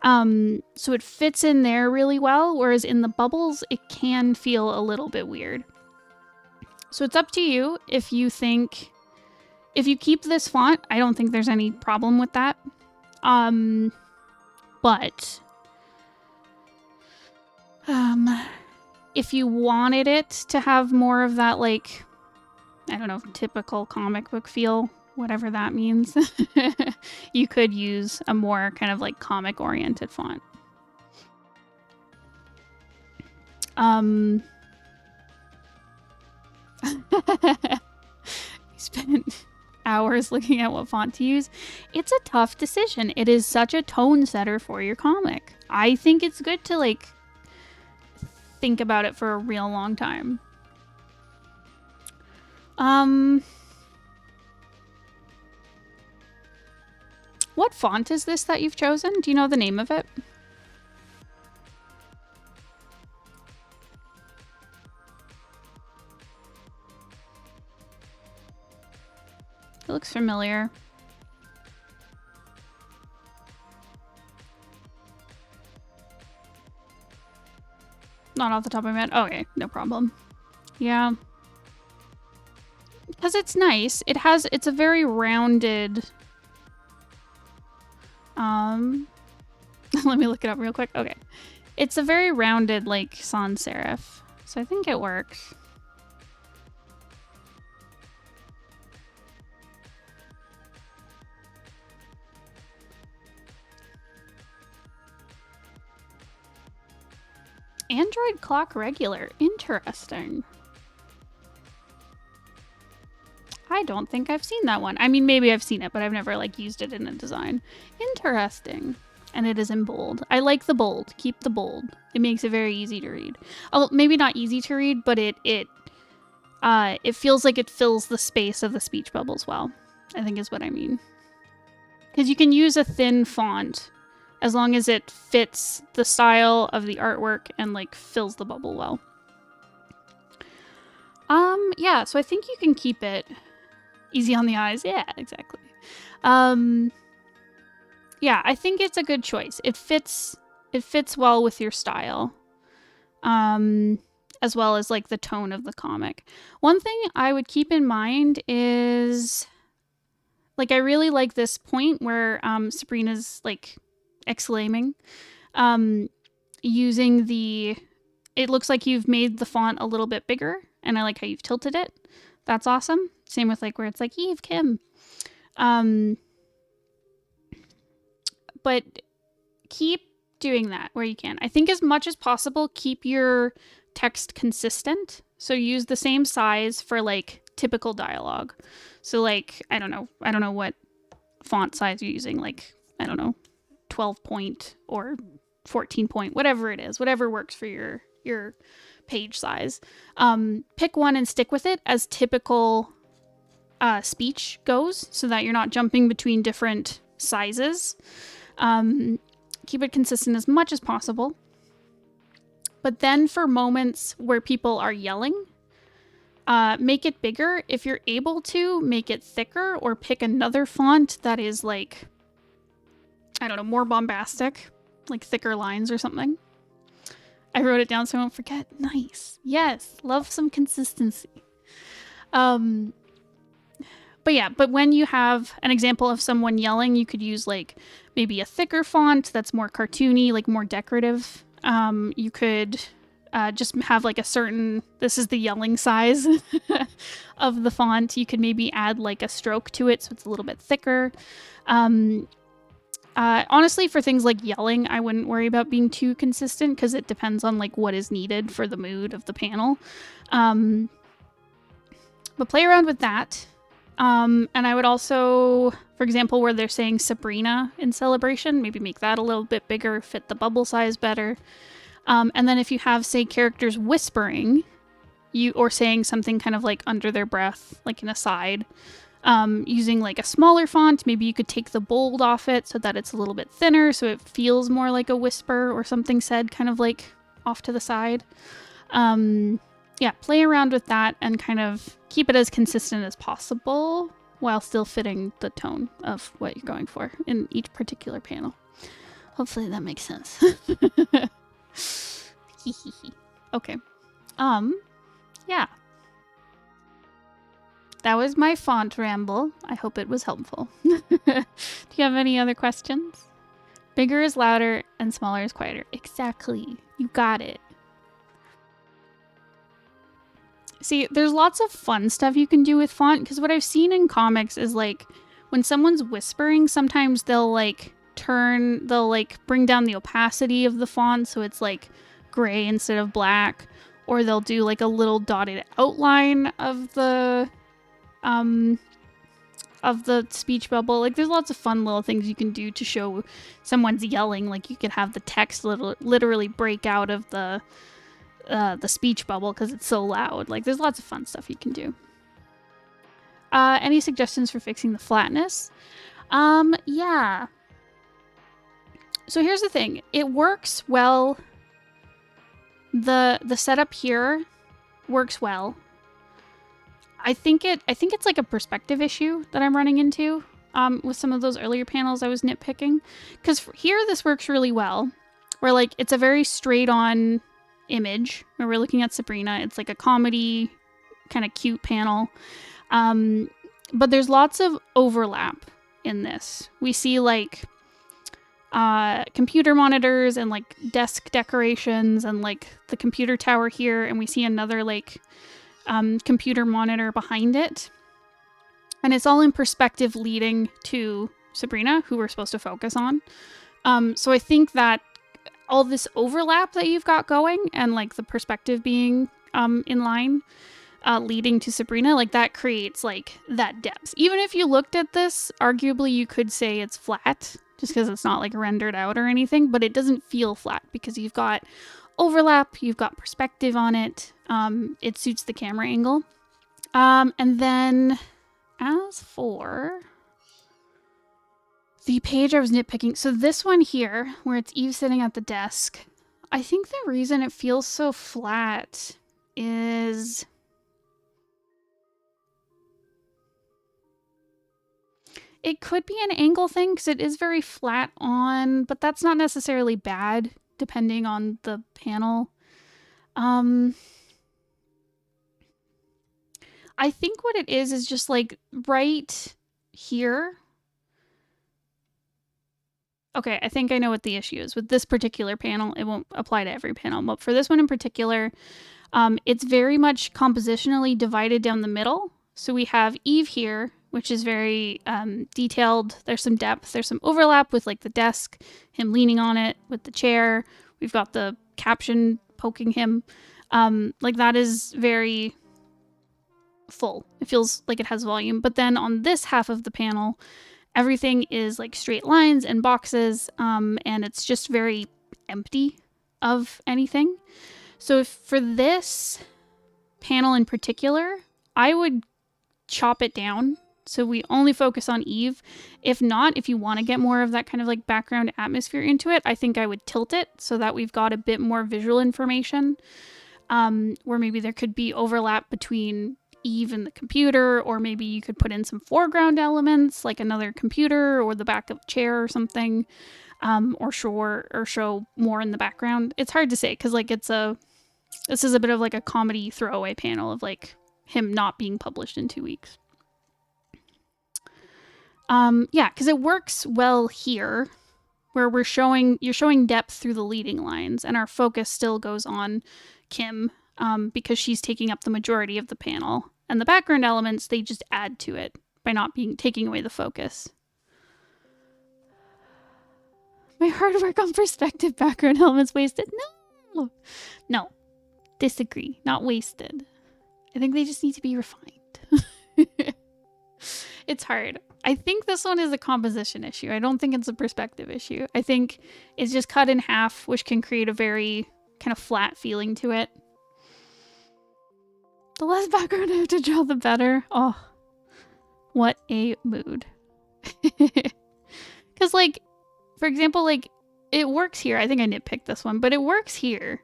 So it fits in there really well, whereas in the bubbles, it can feel a little bit weird. So it's up to you if you think, if you keep this font, I don't think there's any problem with that. But if you wanted it to have more of that, like, I don't know, typical comic book feel, whatever that means, you could use a more kind of like comic oriented font. You spent hours looking at what font to use. It's a tough decision. It is such a tone setter for your comic. I think it's good to like think about it for a real long time. What font is this that you've chosen? Do you know the name of it? It looks familiar. Not off the top of my head. Okay, no problem. Yeah. Because it's nice. It's a very rounded... Let me look it up real quick. Okay. It's a very rounded, like, sans serif. So I think it works. Android clock regular. Interesting. I don't think I've seen that one. I mean, maybe I've seen it, but I've never like used it in a design. Interesting. And it is in bold. I like the bold. Keep the bold. It makes it very easy to read. Oh, maybe not easy to read, but it feels like it fills the space of the speech bubbles well, I think is what I mean. Because you can use a thin font as long as it fits the style of the artwork and like fills the bubble well. Yeah, so I think you can keep it easy on the eyes. Yeah, exactly. Yeah, I think it's a good choice. It fits well with your style. As well as like the tone of the comic. One thing I would keep in mind is like I really like this point where Sabrina's like exclaiming, using the, it looks like you've made the font a little bit bigger, and I like how you've tilted it. That's awesome. Same with like where it's like Eve Kim. But keep doing that where you can. I think as much as possible, keep your text consistent. So use the same size for like typical dialogue. So like, I don't know what font size you're using. Like, I don't know, 12 point or 14 point, whatever it is, whatever works for your page size. Pick one and stick with it as typical speech goes, so that you're not jumping between different sizes. Keep it consistent as much as possible. But then for moments where people are yelling, make it bigger. If you're able to, make it thicker, or pick another font that is like, I don't know, more bombastic, like thicker lines or something. I wrote it down so I won't forget. Nice. Yes. Love some consistency. But yeah, but when you have an example of someone yelling, you could use like maybe a thicker font that's more cartoony, like more decorative. You could just have like a certain, this is the yelling size of the font. You could maybe add like a stroke to it so it's a little bit thicker. Honestly, for things like yelling, I wouldn't worry about being too consistent because it depends on like what is needed for the mood of the panel. But play around with that. And I would also, for example, where they're saying Sabrina in Celebration, maybe make that a little bit bigger, fit the bubble size better. And then if you have, say, characters whispering, or saying something kind of like under their breath, like an aside, using like a smaller font, maybe you could take the bold off it so that it's a little bit thinner, so it feels more like a whisper or something said kind of like off to the side. yeah, play around with that and kind of keep it as consistent as possible while still fitting the tone of what you're going for in each particular panel. Hopefully that makes sense. Okay. Yeah. That was my font ramble. I hope it was helpful. Do you have any other questions? Bigger is louder and smaller is quieter. Exactly. You got it. See, there's lots of fun stuff you can do with font, because what I've seen in comics is like when someone's whispering, sometimes they'll like bring down the opacity of the font so it's like gray instead of black, or they'll do like a little dotted outline of the speech bubble. Like there's lots of fun little things you can do to show someone's yelling. Like you could have the text literally break out of the speech bubble because it's so loud. Like there's lots of fun stuff you can do. Any suggestions for fixing the flatness? Yeah. So here's the thing. It works well. The setup here works well. I think it's like a perspective issue that I'm running into with some of those earlier panels I was nitpicking. Because here this works really well, where like it's a very straight on image where we're looking at Sabrina. It's like a comedy kind of cute panel. But there's lots of overlap in this. We see like computer monitors and like desk decorations and like the computer tower here, and we see another like computer monitor behind it, and it's all in perspective leading to Sabrina, who we're supposed to focus on. So I think that all this overlap that you've got going and like the perspective being in line leading to Sabrina, like that creates like that depth. Even if you looked at this, arguably you could say it's flat just because it's not like rendered out or anything, but it doesn't feel flat because you've got overlap, you've got perspective on it. It suits the camera angle. And then as for the page I was nitpicking, so this one here where it's Eve sitting at the desk, I think the reason it feels so flat is it could be an angle thing because it is very flat on, but that's not necessarily bad depending on the panel. I think what it is just like right here. Okay, I think I know what the issue is with this particular panel. It won't apply to every panel, but for this one in particular, it's very much compositionally divided down the middle. So we have Eve here, which is very detailed. There's some depth. There's some overlap with like the desk, him leaning on it with the chair. We've got the caption poking him. Like that is very full. It feels like it has volume. But then on this half of the panel, everything is like straight lines and boxes, and it's just very empty of anything. So if for this panel in particular, I would chop it down so we only focus on Eve. If not, if you want to get more of that kind of like background atmosphere into it, I think I would tilt it so that we've got a bit more visual information, where maybe there could be overlap between Eve and the computer, or maybe you could put in some foreground elements like another computer or the back of a chair or something, or show more in the background. It's hard to say because like this is a bit of like a comedy throwaway panel of like him not being published in 2 weeks. Yeah, because it works well here where you're showing depth through the leading lines, and our focus still goes on Kim, because she's taking up the majority of the panel. And the background elements, they just add to it by not taking away the focus. My hard work on perspective background elements wasted? No. Disagree. Not wasted. I think they just need to be refined. It's hard. I think this one is a composition issue. I don't think it's a perspective issue. I think it's just cut in half, which can create a very kind of flat feeling to it. The less background I have to draw, the better. Oh, what a mood. Because, like, for example, like, it works here. I think I nitpicked this one, but it works here.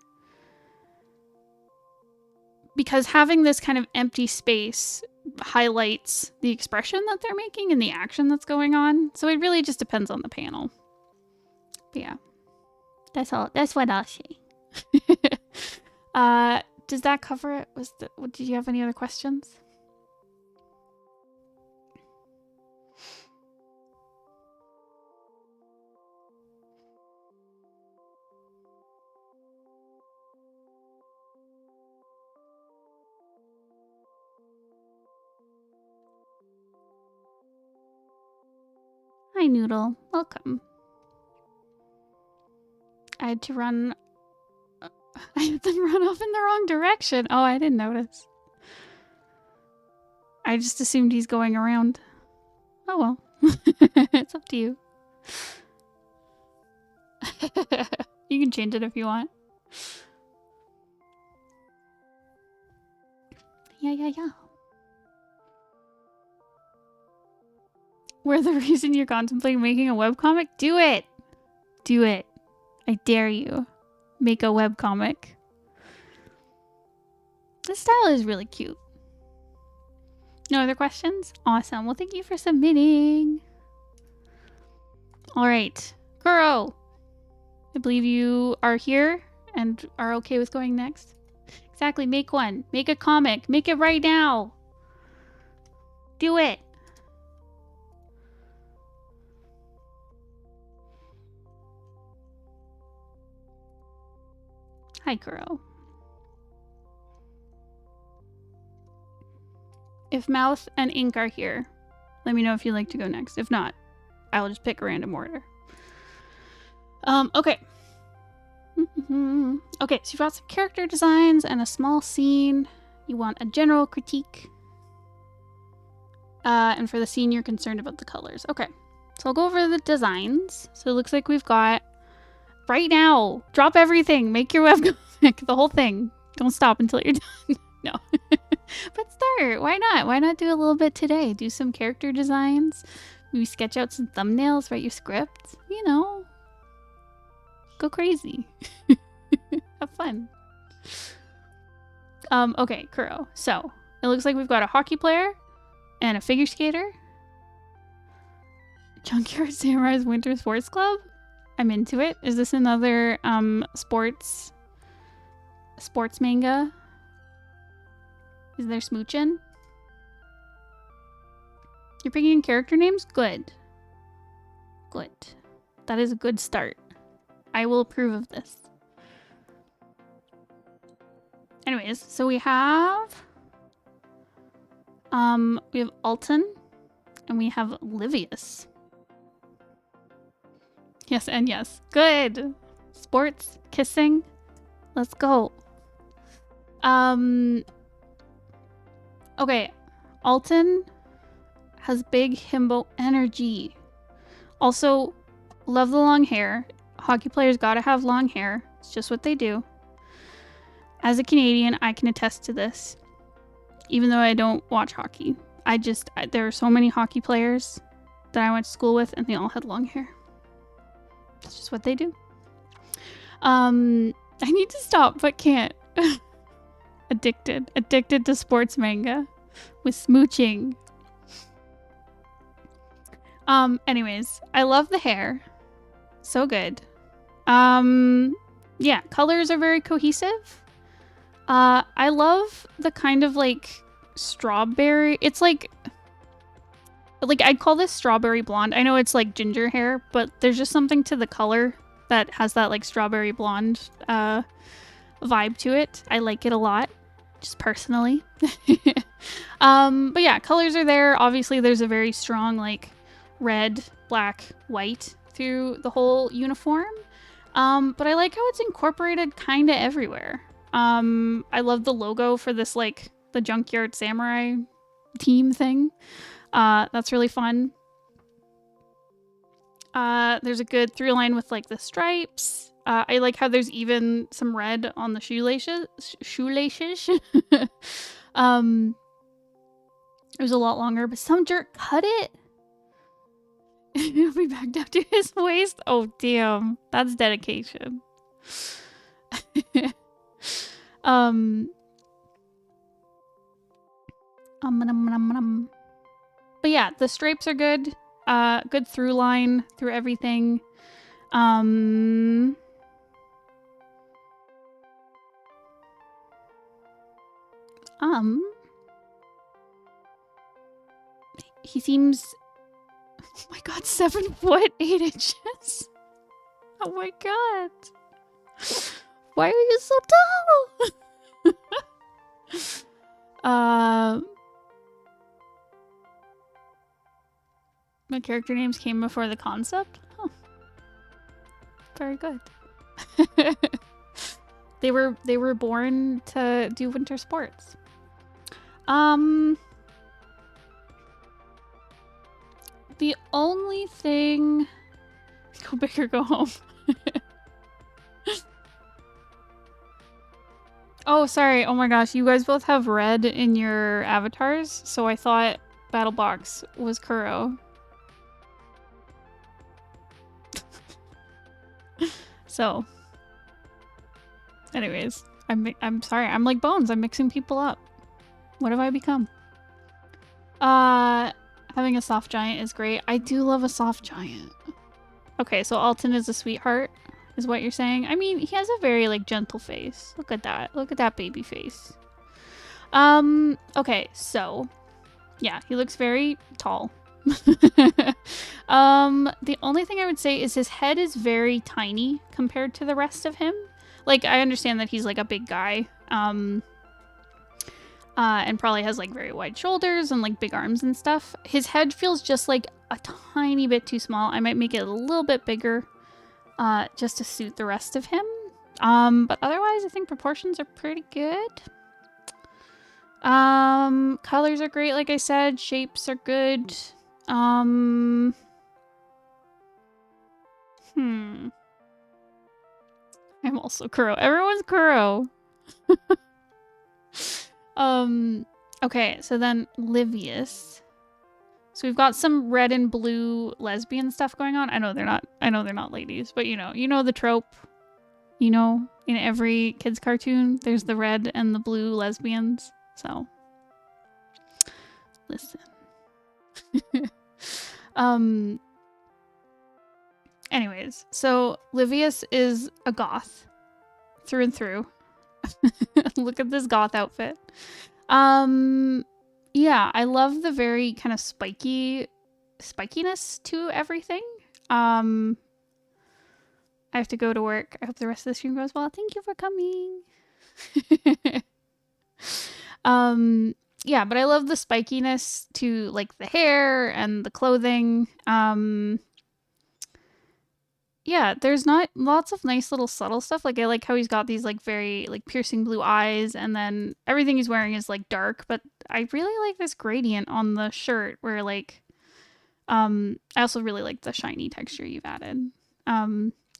because having this kind of empty space highlights the expression that they're making and the action that's going on. So it really just depends on the panel. But yeah. That's all. That's what I'll say. Does that cover it? Did you have any other questions? Hi, Noodle. Welcome. I had to run... I had them run off in the wrong direction. Oh, I didn't notice. I just assumed he's going around. Oh, well. It's up to you. You can change it if you want. Yeah. We're the reason you're contemplating making a webcomic? Do it! Do it. I dare you. Make a webcomic. This style is really cute. No other questions? Awesome. Well, thank you for submitting. Alright. Kuroe. I believe you are here and are okay with going next. Exactly. Make one. Make a comic. Make it right now. Do it. Hi, Kuroe. If Mouth and Ink are here, let me know if you'd like to go next. If not, I will just pick a random order. Okay. Okay, so you've got some character designs and a small scene. You want a general critique. And for the scene, you're concerned about the colors. Okay, so I'll go over the designs. So it looks like we've got... Right now, drop everything. Make your webcomic, the whole thing. Don't stop until you're done. No. But start. Why not? Why not do a little bit today? Do some character designs. Maybe sketch out some thumbnails, write your script. You know. Go crazy. Have fun. Okay, Kuroe. So, it looks like we've got a hockey player and a figure skater. Junkyard Samurai's Winter Sports Club? I'm into it. Is this another sports manga? Is there smooching? You're picking character names? Good. Good. That is a good start. I will approve of this. Anyways, so we have Alton and we have Livius. Yes and yes. Good. Sports, kissing. Let's go. Okay. Alton has big himbo energy. Also, love the long hair. Hockey players gotta have long hair. It's just what they do. As a Canadian, I can attest to this. Even though I don't watch hockey. There are so many hockey players that I went to school with and they all had long hair. That's just what they do. I need to stop, but can't. Addicted to sports manga with smooching. Anyways, I love the hair. So good. Yeah, colors are very cohesive. I love the kind of like strawberry. It's like I'd call this strawberry blonde. I know it's like ginger hair, but there's just something to the color that has that like strawberry blonde vibe to it. I like it a lot, just personally. But yeah, colors are there. Obviously, there's a very strong like red, black, white through the whole uniform. But I like how it's incorporated kind of everywhere. I love the logo for this like the Junkyard Samurai team thing. That's really fun. There's a good through line with like the stripes. I like how there's even some red on the shoelaces. It was a lot longer, but some jerk cut it. It'll be back down to his waist. Oh damn, that's dedication. But yeah, the stripes are good. Good through line through everything. He seems, oh my god, 7 foot 8 inches. Oh my god. Why are you so tall? My character names came before the concept? Huh. Very good. They were born to do winter sports. The only thing... Go big or go home. Oh, sorry. Oh my gosh. You guys both have red in your avatars, so I thought BattleBox was Kuroe. So, anyways, I'm sorry. I'm like Bones. I'm mixing people up. What have I become? Having a soft giant is great. I do love a soft giant. Okay, so Alton is a sweetheart, is what you're saying. I mean, he has a very like gentle face. Look at that. Look at that baby face. Okay, so yeah, he looks very tall. The only thing I would say is his head is very tiny compared to the rest of him. Like, I understand that he's like a big guy, and probably has like very wide shoulders and like big arms and stuff. His head feels just like a tiny bit too small. I might make it a little bit bigger, just to suit the rest of him. But otherwise I think proportions are pretty good. Colors are great, like I said. Shapes are good. I'm also Kuroe. Everyone's Kuroe. Okay, so then Livius. So we've got some red and blue lesbian stuff going on. I know they're not ladies, but you know the trope. You know, in every kids cartoon, there's the red and the blue lesbians. So listen. Anyways, so Livius is a goth through and through. Look at this goth outfit. Yeah, I love the very kind of spikiness to everything. I have to go to work. I hope the rest of the stream goes well. Thank you for coming. Yeah, but I love the spikiness to like the hair and the clothing. Yeah, there's not lots of nice little subtle stuff. Like I like how he's got these like very like piercing blue eyes, and then everything he's wearing is like dark, but I really like this gradient on the shirt where like I also really like the shiny texture you've added.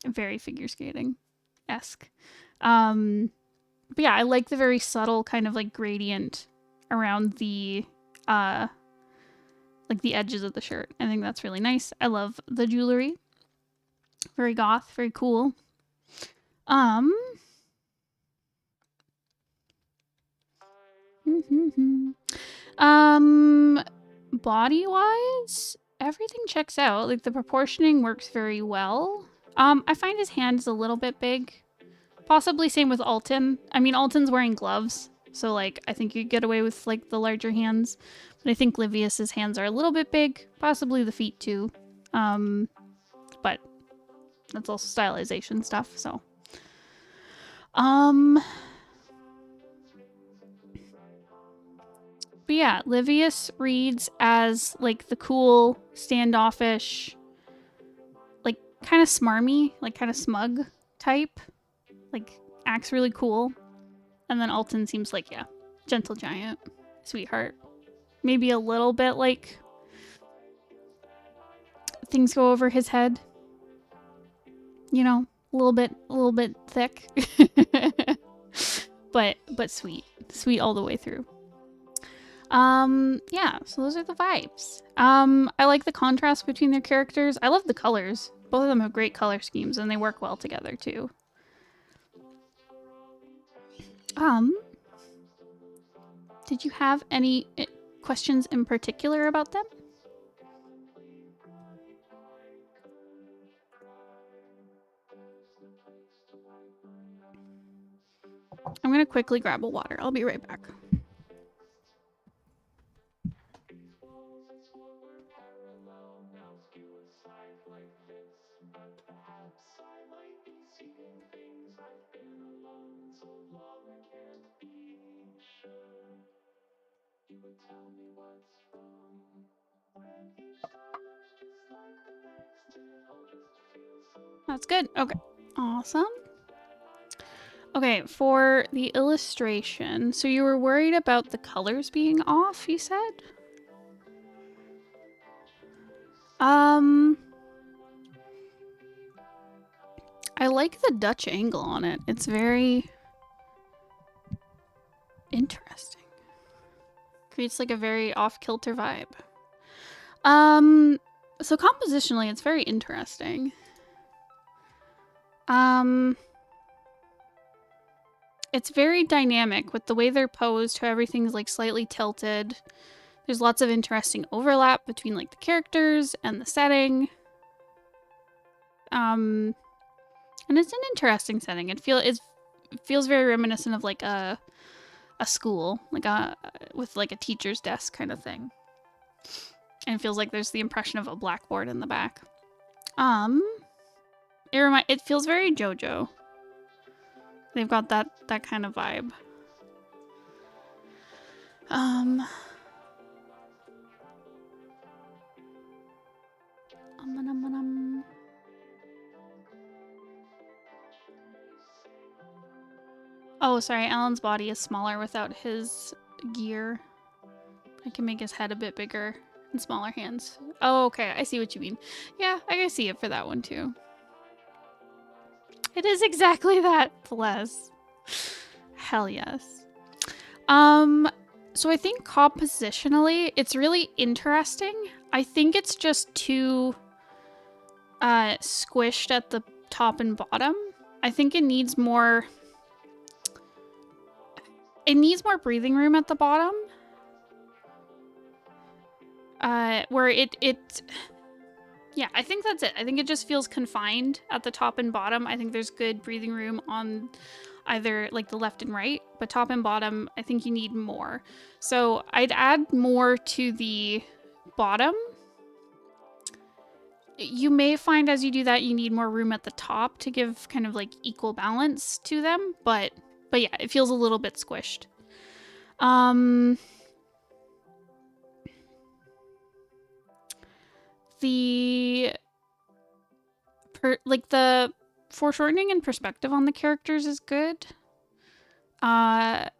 Very figure skating-esque. But yeah, I like the very subtle kind of like gradient around the like the edges of the shirt. I think that's really nice. I love the jewelry. Very goth, very cool. Body-wise, everything checks out. Like the proportioning works very well. I find his hand is a little bit big. Possibly same with Alton. I mean, Alton's wearing gloves, so like I think you get away with like the larger hands. But I think Livius's hands are a little bit big. Possibly the feet too. But that's also stylization stuff, so. But yeah, Livius reads as like the cool, standoffish, like kind of smarmy, like kind of smug type. Like acts really cool. And then Alton seems like, yeah, gentle giant, sweetheart. Maybe a little bit like things go over his head. You know, a little bit thick. but sweet. Sweet all the way through. Yeah, so those are the vibes. I like the contrast between their characters. I love the colors. Both of them have great color schemes and they work well together too. Did you have any questions in particular about them? I'm gonna quickly grab a water. I'll be right back. That's good. Okay. Awesome. Okay, for the illustration, so you were worried about the colors being off, you said? I like the Dutch angle on it. It's very interesting. Creates like a very off-kilter vibe. So compositionally, it's very interesting. It's very dynamic with the way they're posed, how everything's like slightly tilted. There's lots of interesting overlap between like the characters and the setting. And it's an interesting setting. It feels very reminiscent of like a school, like with like a teacher's desk kind of thing. And it feels like there's the impression of a blackboard in the back. It feels very JoJo. They've got that kind of vibe. Oh, sorry, Alan's body is smaller without his gear. I can make his head a bit bigger and smaller hands. Oh, okay, I see what you mean. Yeah, I can see it for that one too. It is exactly that, bless. Hell yes. So I think compositionally, it's really interesting. I think it's just too squished at the top and bottom. I think it needs more... It needs more breathing room at the bottom. Where it... Yeah, I think that's it. I think it just feels confined at the top and bottom. I think there's good breathing room on either like the left and right, but top and bottom, I think you need more. So I'd add more to the bottom. You may find as you do that, you need more room at the top to give kind of like equal balance to them, but yeah, it feels a little bit squished. The foreshortening and perspective on the characters is good. Like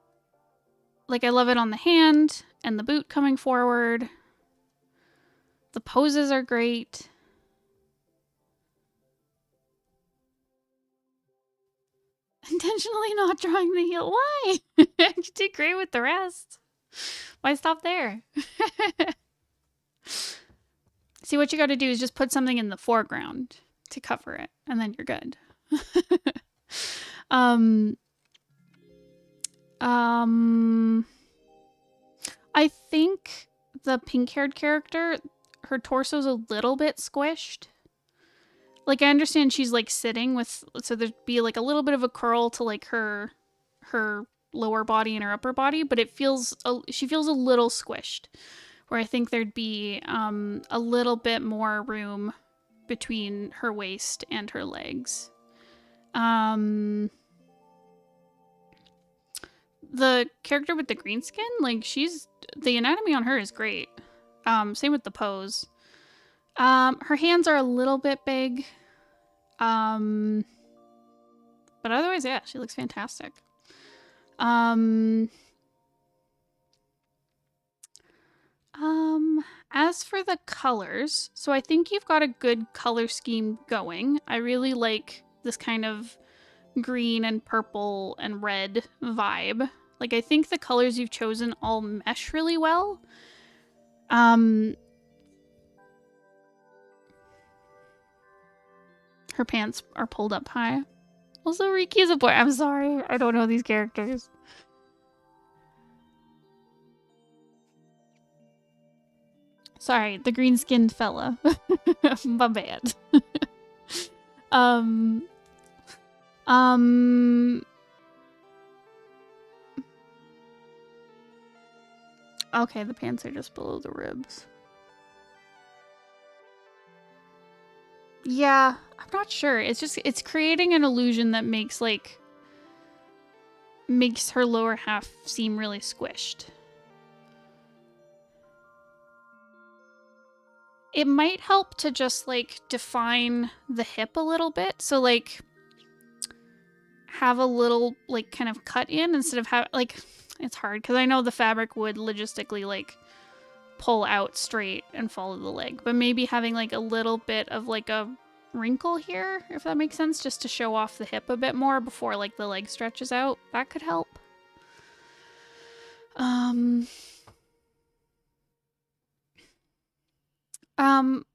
I love it on the hand and the boot coming forward. The poses are great. Intentionally not drawing the heel. Why? You did great with the rest. Why stop there? See, what you got to do is just put something in the foreground to cover it, and then you're good. I think the pink-haired character, her torso's a little bit squished. Like, I understand she's, like, sitting with... So there'd be, like, a little bit of a curl to, like, her lower body and her upper body, but it feels... She feels a little squished. Where I think there'd be a little bit more room between her waist and her legs. The character with the green skin, like, the anatomy on her is great. Same with the pose. Her hands are a little bit big. But otherwise, yeah, she looks fantastic. As for the colors, so I think you've got a good color scheme going. I really like this kind of green and purple and red vibe. Like, I think the colors you've chosen all mesh really well. Her pants are pulled up high. Also, Riki is a boy. I'm sorry. I don't know these characters. Sorry, the green-skinned fella. My bad. Okay, the pants are just below the ribs. Yeah, I'm not sure. It's creating an illusion that makes her lower half seem really squished. It might help to just define the hip a little bit. So have a little kind of cut in instead of it's hard because I know the fabric would logistically pull out straight and follow the leg, but maybe having a little bit of a wrinkle here, if that makes sense, just to show off the hip a bit more before the leg stretches out, that could help.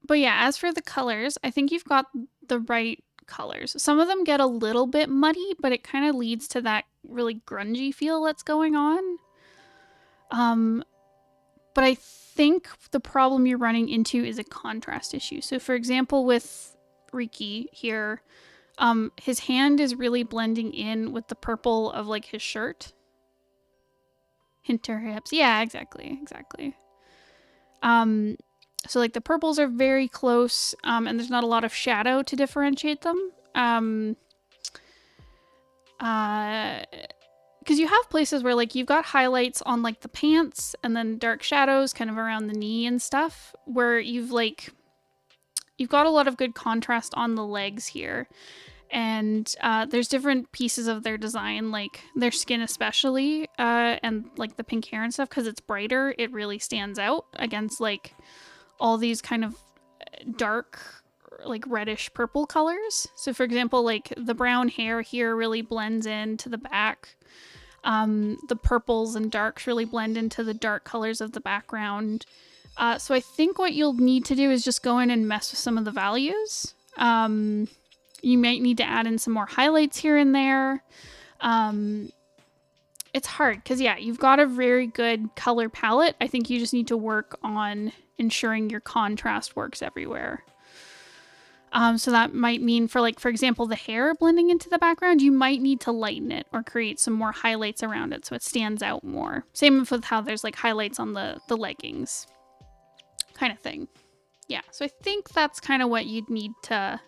But yeah, as for the colors, I think you've got the right colors. Some of them get a little bit muddy, but it kind of leads to that really grungy feel that's going on. But I think the problem you're running into is a contrast issue. So for example, with Riki here, his hand is really blending in with the purple of his shirt. Hint her hips. Yeah, exactly. So the purples are very close, and there's not a lot of shadow to differentiate them. Because you have places where you've got highlights on the pants and then dark shadows kind of around the knee and stuff, where you've got a lot of good contrast on the legs here. And there's different pieces of their design, their skin especially, and the pink hair and stuff, because it's brighter, it really stands out against all these kind of dark reddish purple colors. So for example, the brown hair here really blends into the back. The purples and darks really blend into the dark colors of the background. So I think what you'll need to do is just go in and mess with some of the values. You might need to add in some more highlights here and there. It's hard because, yeah, you've got a very good color palette. I think you just need to work on ensuring your contrast works everywhere. So that might mean for example, the hair blending into the background, you might need to lighten it or create some more highlights around it so it stands out more. Same with how there's highlights on the leggings kind of thing. Yeah, so I think that's kind of what you'd need to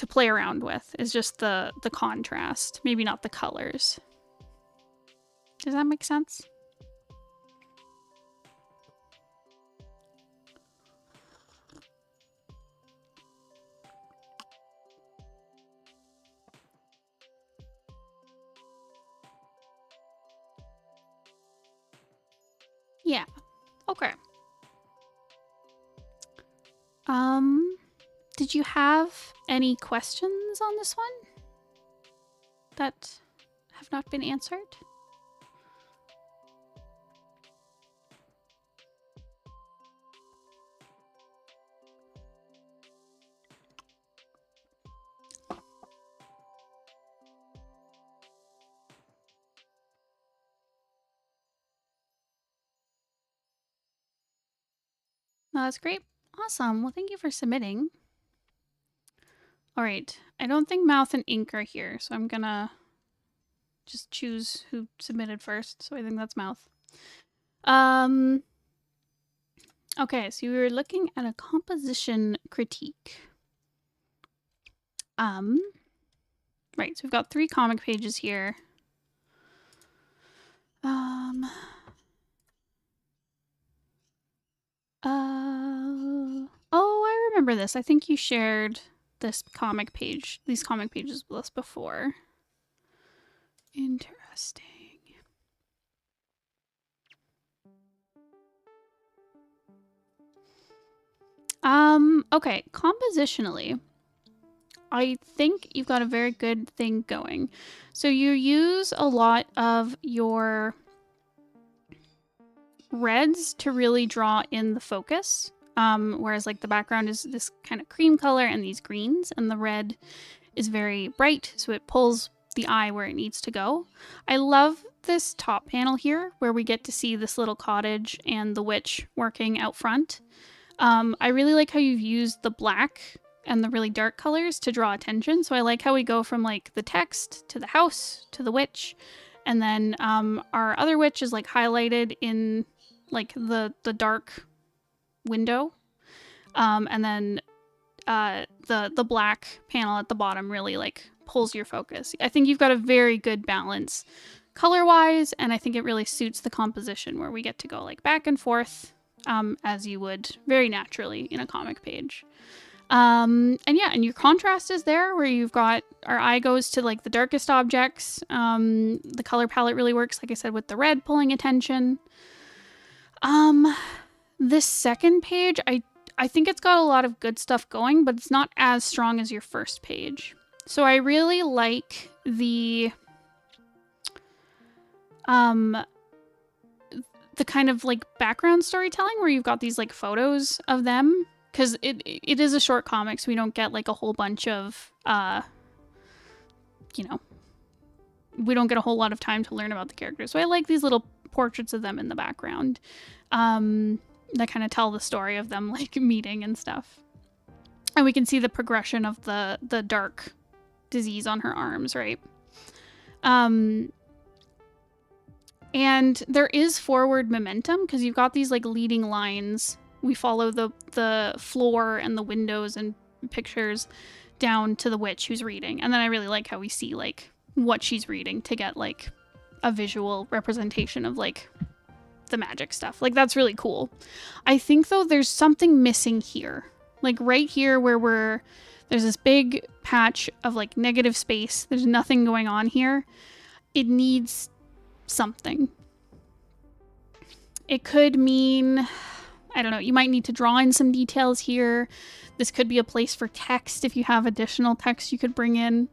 play around with, is just the contrast, maybe not the colors. Does that make sense? Yeah. Okay. Did you have any questions on this one that have not been answered? No, that's great. Awesome. Well, thank you for submitting. All right. I don't think mouth and ink are here, so I'm gonna just choose who submitted first. So I think that's mouth. Okay, so we were looking at a composition critique. Right, so we've got 3 comic pages here. Oh, I remember this. I think you shared these comic pages with us before. Interesting. Okay, compositionally, I think you've got a very good thing going. So you use a lot of your reds to really draw in the focus, whereas the background is this kind of cream color and these greens, and the red is very bright, so it pulls the eye where it needs to go. I love this top panel here where we get to see this little cottage and the witch working out front. I really like how you've used the black and the really dark colors to draw attention. So I like how we go from like the text to the house to the witch. And then our other witch is like highlighted in like the dark window. And then the black panel at the bottom really like pulls your focus. I think you've got a very good balance color-wise, and I think it really suits the composition where we get to go like back and forth as you would very naturally in a comic page. And yeah, and your contrast is there where you've got our eye goes to like the darkest objects. The color palette really works, like I said, with the red pulling attention. This second page, I think it's got a lot of good stuff going, but it's not as strong as your first page. So I really like the kind of like background storytelling where you've got these like photos of them, because it is a short comic, so we don't get like a whole bunch of you know, we don't get a whole lot of time to learn about the characters. So I like these little portraits of them in the background that kind of tell the story of them like meeting and stuff. And we can see the progression of the dark disease on her arms, right? And there is forward momentum because you've got these like leading lines. We follow the floor and the windows and pictures down to the witch who's reading. And then I really like how we see like what she's reading to get like a visual representation of like the magic stuff. Like that's really cool. I think though there's something missing here. Like right here where there's this big patch of like negative space. There's nothing going on here. It needs something. It could mean, I don't know, you might need to draw in some details here. This could be a place for text if you have additional text you could bring in.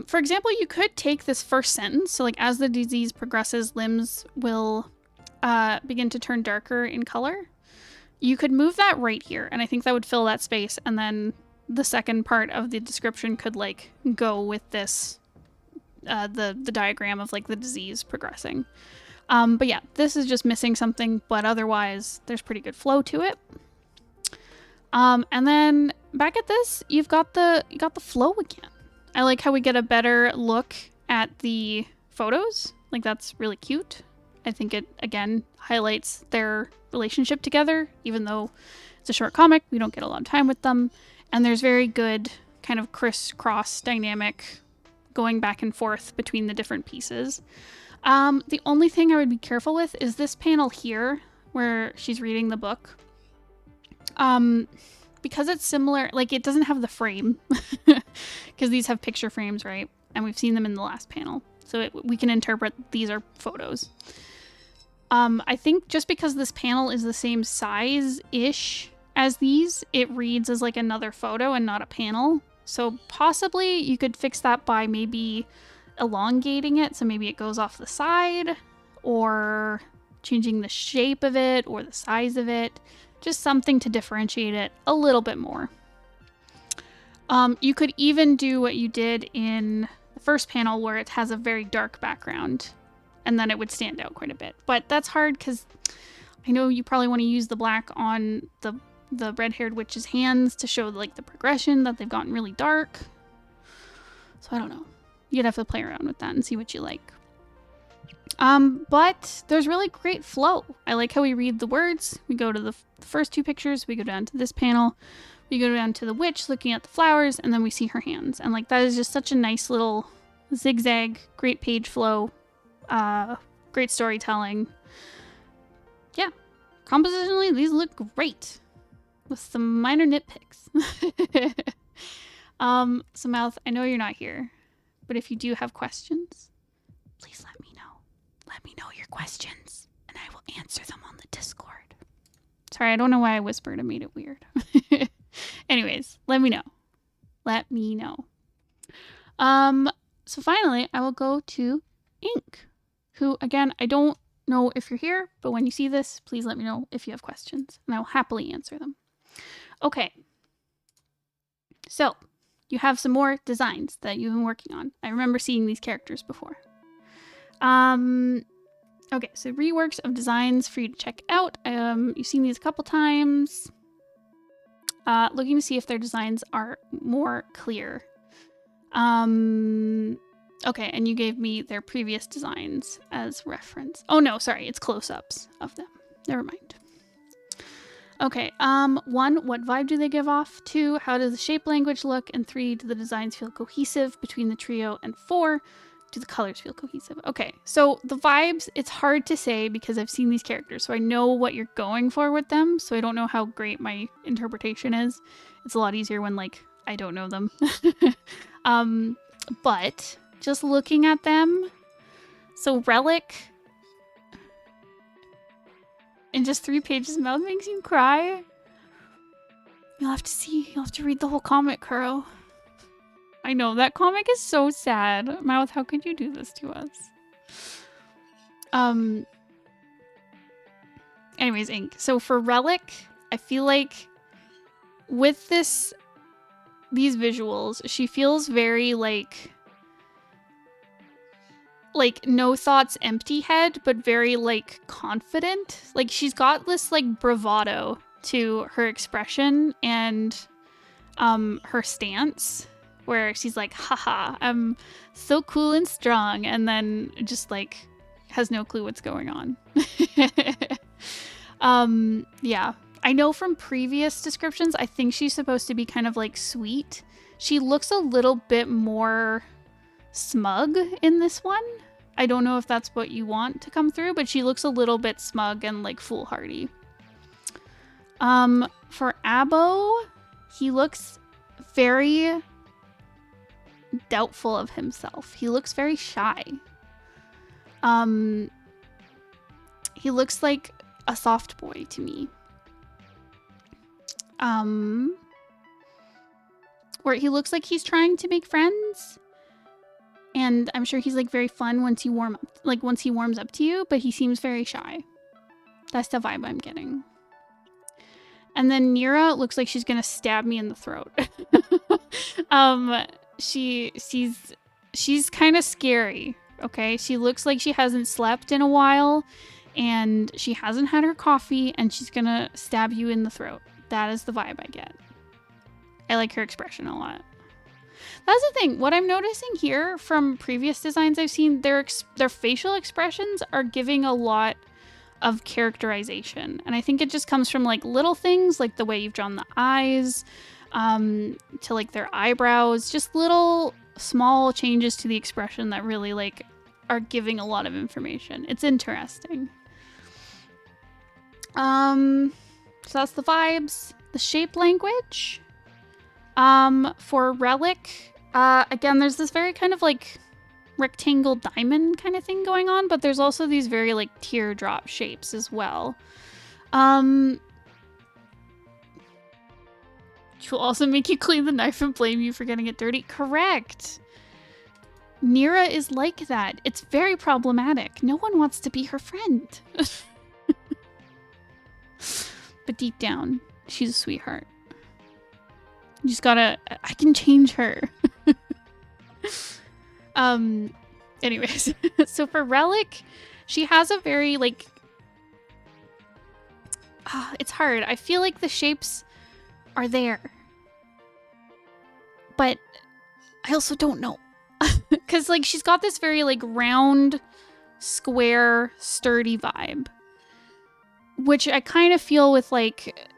For example, you could take this first sentence. So like as the disease progresses, limbs will begin to turn darker in color. You could move that right here, and I think that would fill that space. And then the second part of the description could like go with this, the diagram of like the disease progressing. But yeah, this is just missing something, but otherwise there's pretty good flow to it. And then back at this, you got the flow again. I like how we get a better look at the photos. Like that's really cute. I think it, again, highlights their relationship together. Even though it's a short comic, we don't get a lot of time with them. And there's very good kind of crisscross dynamic going back and forth between the different pieces. The only thing I would be careful with is this panel here where she's reading the book. Because it's similar, like it doesn't have the frame because these have picture frames, right? And we've seen them in the last panel. So we can interpret these are photos. I think just because this panel is the same size-ish as these, it reads as like another photo and not a panel. So possibly you could fix that by maybe elongating it. So maybe it goes off the side or changing the shape of it or the size of it. Just something to differentiate it a little bit more. You could even do what you did in the first panel where it has a very dark background and then it would stand out quite a bit. But that's hard because I know you probably want to use the black on the red-haired witch's hands to show like the progression that they've gotten really dark. So I don't know. You'd have to play around with that and see what you like. But there's really great flow. I like how we read the words. We go to the first two pictures. We go down to this panel. We go down to the witch looking at the flowers, and then we see her hands. And like that is just such a nice little zigzag, great page flow, great storytelling. Yeah, compositionally, these look great with some minor nitpicks. So Mouth, I know you're not here, but if you do have questions, please let me know. Let me know your questions, and I will answer them on the Discord. Sorry, I don't know why I whispered. It made it weird. Anyways, let me know. Let me know. So finally, I will go to Ink, who, again, I don't know if you're here, but when you see this, please let me know if you have questions, and I will happily answer them. Okay. So, you have some more designs that you've been working on. I remember seeing these characters before. Okay, so reworks of designs for you to check out. You've seen these a couple times. Looking to see if their designs are more clear. Okay, and you gave me their previous designs as reference. Oh no, sorry, it's close-ups of them. Never mind. Okay, 1, what vibe do they give off? 2, how does the shape language look? And 3, do the designs feel cohesive between the trio? And 4, do the colors feel cohesive? Okay, so the vibes, it's hard to say because I've seen these characters, so I know what you're going for with them, so I don't know how great my interpretation is. It's a lot easier when, like, I don't know them. But just looking at them, so Relic, in just 3 pages, mouth makes you cry. You'll have to see. You'll have to read the whole comic, Kuroe. I know, that comic is so sad. Mouth, how could you do this to us? Anyways, Ink. So for Relic, I feel like with these visuals, she feels very like no thoughts, empty head, but very like confident. Like she's got this like bravado to her expression and her stance where she's like, haha, I'm so cool and strong, and then just like has no clue what's going on. Yeah, I know from previous descriptions, I think she's supposed to be kind of like sweet. She looks a little bit more smug in this one. I don't know if that's what you want to come through, but she looks a little bit smug and like foolhardy. For Abo, he looks very doubtful of himself. He looks very shy. He looks like a soft boy to me. Where he looks like he's trying to make friends. And I'm sure he's like very fun once you once he warms up to you, but he seems very shy. That's the vibe I'm getting. And then Nira looks like she's gonna stab me in the throat. She's kind of scary, okay? She looks like she hasn't slept in a while and she hasn't had her coffee and she's gonna stab you in the throat. That is the vibe I get. I like her expression a lot. That's the thing. What I'm noticing here from previous designs I've seen, their facial expressions are giving a lot of characterization. And I think it just comes from like little things like the way you've drawn the eyes, to like their eyebrows, just little small changes to the expression that really like are giving a lot of information. It's interesting. So that's the vibes. The shape language. For Relic, again, there's this very kind of like rectangle diamond kind of thing going on, but there's also these very like teardrop shapes as well. Which will also make you clean the knife and blame you for getting it dirty. Correct. Nira is like that. It's very problematic. No one wants to be her friend. But deep down, she's a sweetheart. You just gotta... I can change her. Anyways. So for Relic, she has a very, like... it's hard. I feel like the shapes are there. But I also don't know. Because, like, she's got this very, like, round, square, sturdy vibe. Which I kind of feel with, like...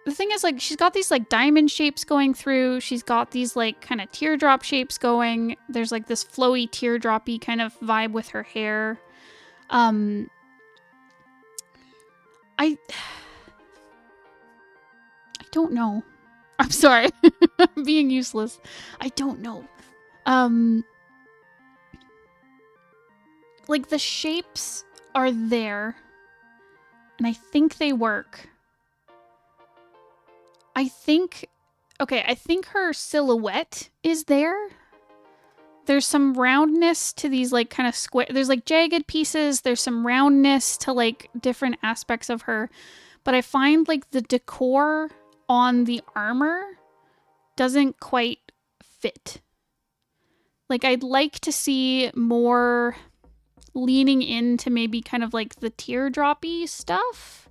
The thing is, like, she's got these, like, diamond shapes going through. She's got these, like, kind of teardrop shapes going. There's, like, this flowy, teardroppy kind of vibe with her hair. I don't know. I'm sorry. I'm being useless. I don't know. Like, the shapes are there. And I think they work. I think her silhouette is there. There's some roundness to these, like, kind of square... There's, like, jagged pieces. There's some roundness to, like, different aspects of her. But I find, like, the decor on the armor doesn't quite fit. Like, I'd like to see more leaning into maybe kind of like the teardroppy stuff.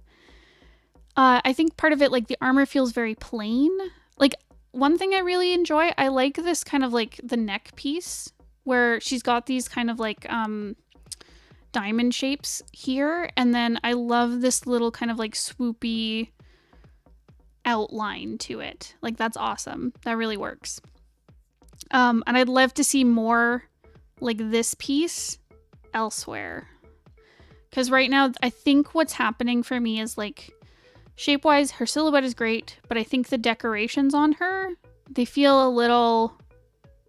I think part of it, like the armor feels very plain. Like, one thing I really enjoy, I like this kind of like the neck piece where she's got these kind of like diamond shapes here. And then I love this little kind of like swoopy outline to it. Like, that's awesome. That really works. And I'd love to see more like this piece elsewhere. Because right now, I think what's happening for me is like, shape-wise, her silhouette is great, but I think the decorations on her, they feel a little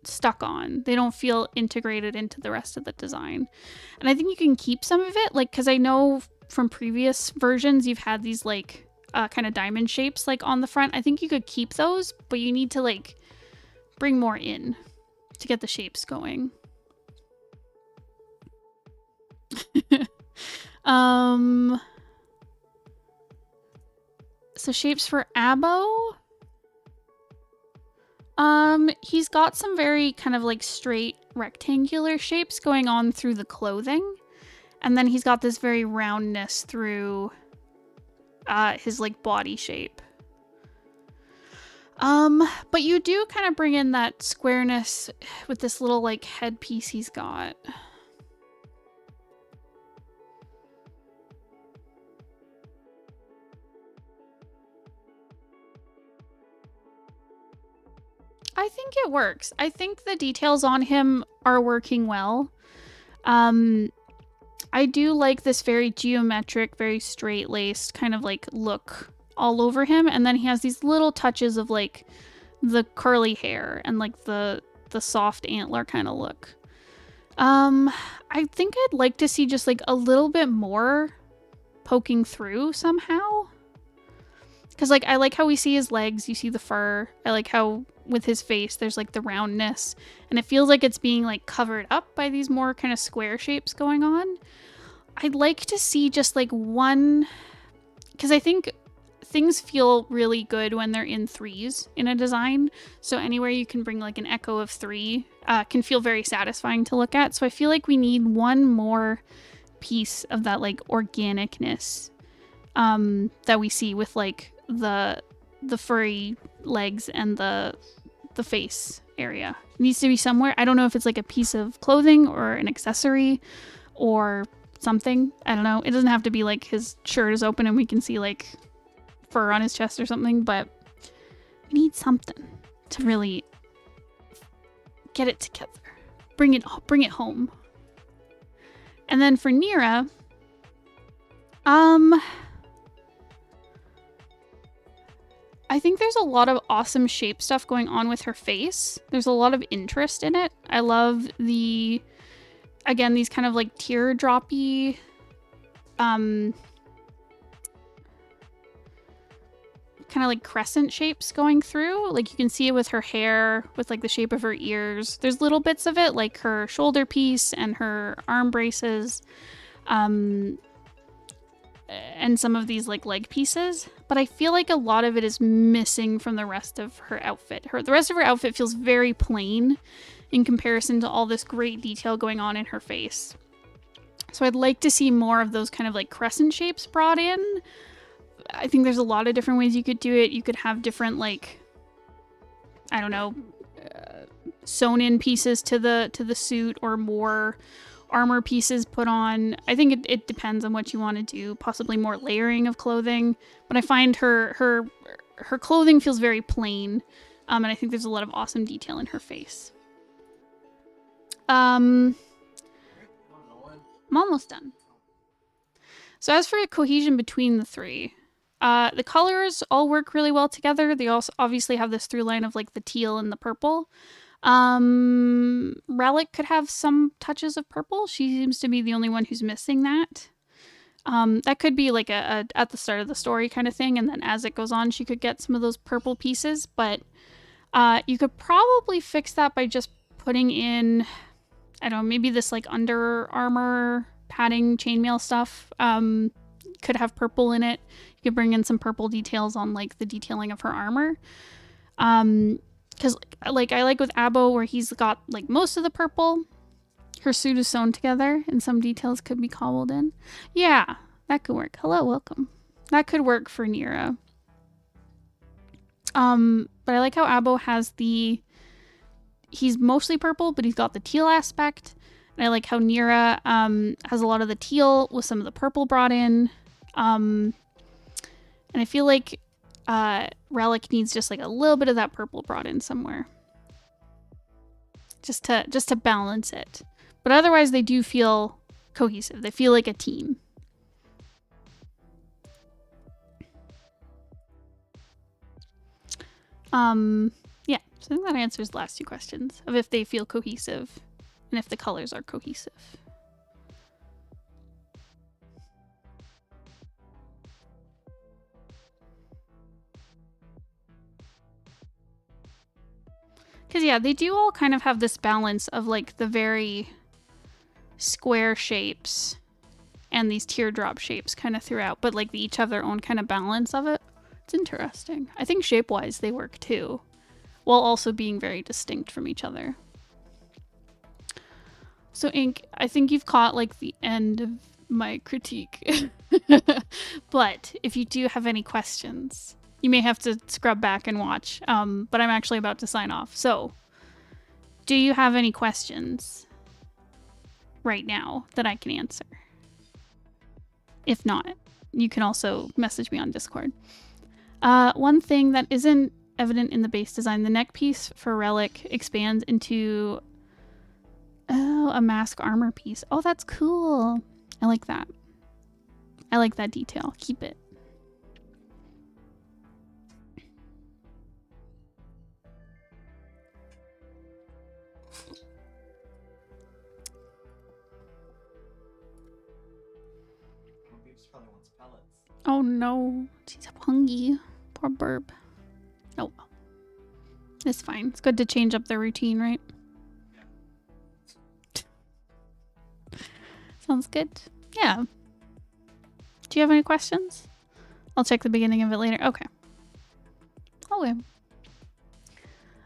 stuck on. They don't feel integrated into the rest of the design. And I think you can keep some of it, like, because I know from previous versions, you've had these like kind of diamond shapes like on the front. I think you could keep those, but you need to like bring more in to get the shapes going. So shapes for Abo. He's got some very kind of like straight rectangular shapes going on through the clothing. And then he's got this very roundness through his like body shape. But you do kind of bring in that squareness with this little like headpiece he's got. I think it works. I think the details on him are working well. I do like this very geometric, very straight-laced kind of like look all over him. And then he has these little touches of like the curly hair and like the soft antler kind of look. I think I'd like to see just like a little bit more poking through somehow. Because like I like how we see his legs, you see the fur. I like how with his face there's like the roundness. And it feels like it's being like covered up by these more kind of square shapes going on. I'd like to see just like one... Because I think things feel really good when they're in threes in a design. So anywhere you can bring like an echo of three can feel very satisfying to look at. So I feel like we need one more piece of that like organicness that we see with like the furry legs and the face area. It needs to be somewhere. I don't know if it's like a piece of clothing or an accessory or something. I don't know. It doesn't have to be like his shirt is open and we can see like fur on his chest or something, but we need something to really get it together. Bring it home. And then for Nira, I think there's a lot of awesome shape stuff going on with her face. There's a lot of interest in it. I love again, these kind of like teardroppy, kind of like crescent shapes going through. Like you can see it with her hair, with like the shape of her ears. There's little bits of it, like her shoulder piece and her arm braces. And some of these like leg pieces, but I feel like a lot of it is missing from the rest of her outfit. The rest of her outfit feels very plain in comparison to all this great detail going on in her face. So I'd like to see more of those kind of like crescent shapes brought in. I think there's a lot of different ways you could do it. You could have different like, I don't know, sewn in pieces to the suit or more armor pieces put on. I think it depends on what you want to do. Possibly more layering of clothing, but I find her clothing feels very plain, and I think there's a lot of awesome detail in her face. I'm almost done. So as for cohesion between the three, the colors all work really well together. They also obviously have this through line of like the teal and the purple. Relic could have some touches of purple. She seems to be the only one who's missing that. That could be like a at the start of the story kind of thing, and then as it goes on, she could get some of those purple pieces, but you could probably fix that by just putting in, I don't know, maybe this like Under Armour padding chainmail stuff could have purple in it. You could bring in some purple details on like the detailing of her armor. Because, like, I like with Abo where he's got, like, most of the purple. Her suit is sewn together and some details could be cobbled in. Yeah, that could work. Hello, welcome. That could work for Nira. But I like how Abo has the... He's mostly purple, but he's got the teal aspect. And I like how Nira has a lot of the teal with some of the purple brought in. And I feel like Relic needs just like a little bit of that purple brought in somewhere. Just to balance it. But otherwise they do feel cohesive. They feel like a team. Yeah, so I think that answers the last two questions of if they feel cohesive and if the colors are cohesive. Because, yeah, they do all kind of have this balance of, like, the very square shapes and these teardrop shapes kind of throughout, but, like, they each have their own kind of balance of it. It's interesting. I think shape-wise they work, too, while also being very distinct from each other. So, Ink, I think you've caught, like, the end of my critique. But if you do have any questions... You may have to scrub back and watch, but I'm actually about to sign off. So, do you have any questions right now that I can answer? If not, you can also message me on Discord. One thing that isn't evident in the base design, the neck piece for Relic expands into a mask armor piece. Oh, that's cool. I like that. I like that detail. Keep it. Oh no, she's hungry. Poor burb. Oh well. It's fine. It's good to change up the routine, right? Yeah. Sounds good. Yeah. Do you have any questions? I'll check the beginning of it later. Okay. Okay.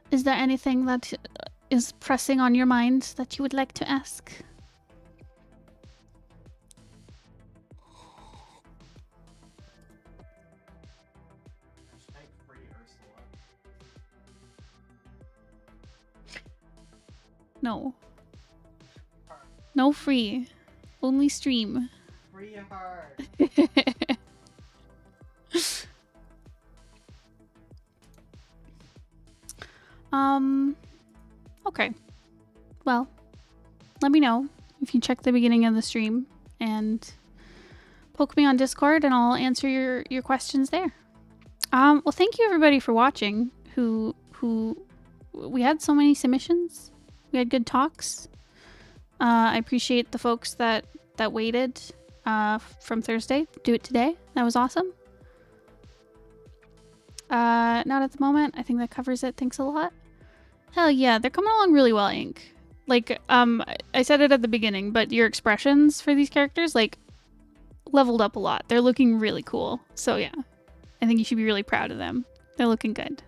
Is there anything that is pressing on your mind that you would like to ask? No. No free. Only stream. Free hard. Okay. Well, let me know if you check the beginning of the stream and poke me on Discord and I'll answer your questions there. Well, thank you everybody for watching who we had so many submissions. We had good talks. I appreciate the folks that waited from Thursday. Do it today. That was awesome. Not at the moment. I think that covers it. Thanks a lot. Hell yeah, they're coming along really well, Ink. Like, I said it at the beginning, but your expressions for these characters, like, leveled up a lot. They're looking really cool. So yeah, I think you should be really proud of them. They're looking good.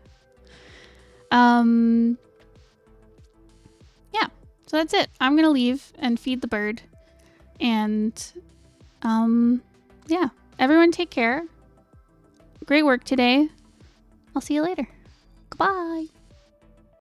Yeah, so that's it. I'm gonna leave and feed the bird. And, yeah, everyone take care. Great work today. I'll see you later. Goodbye.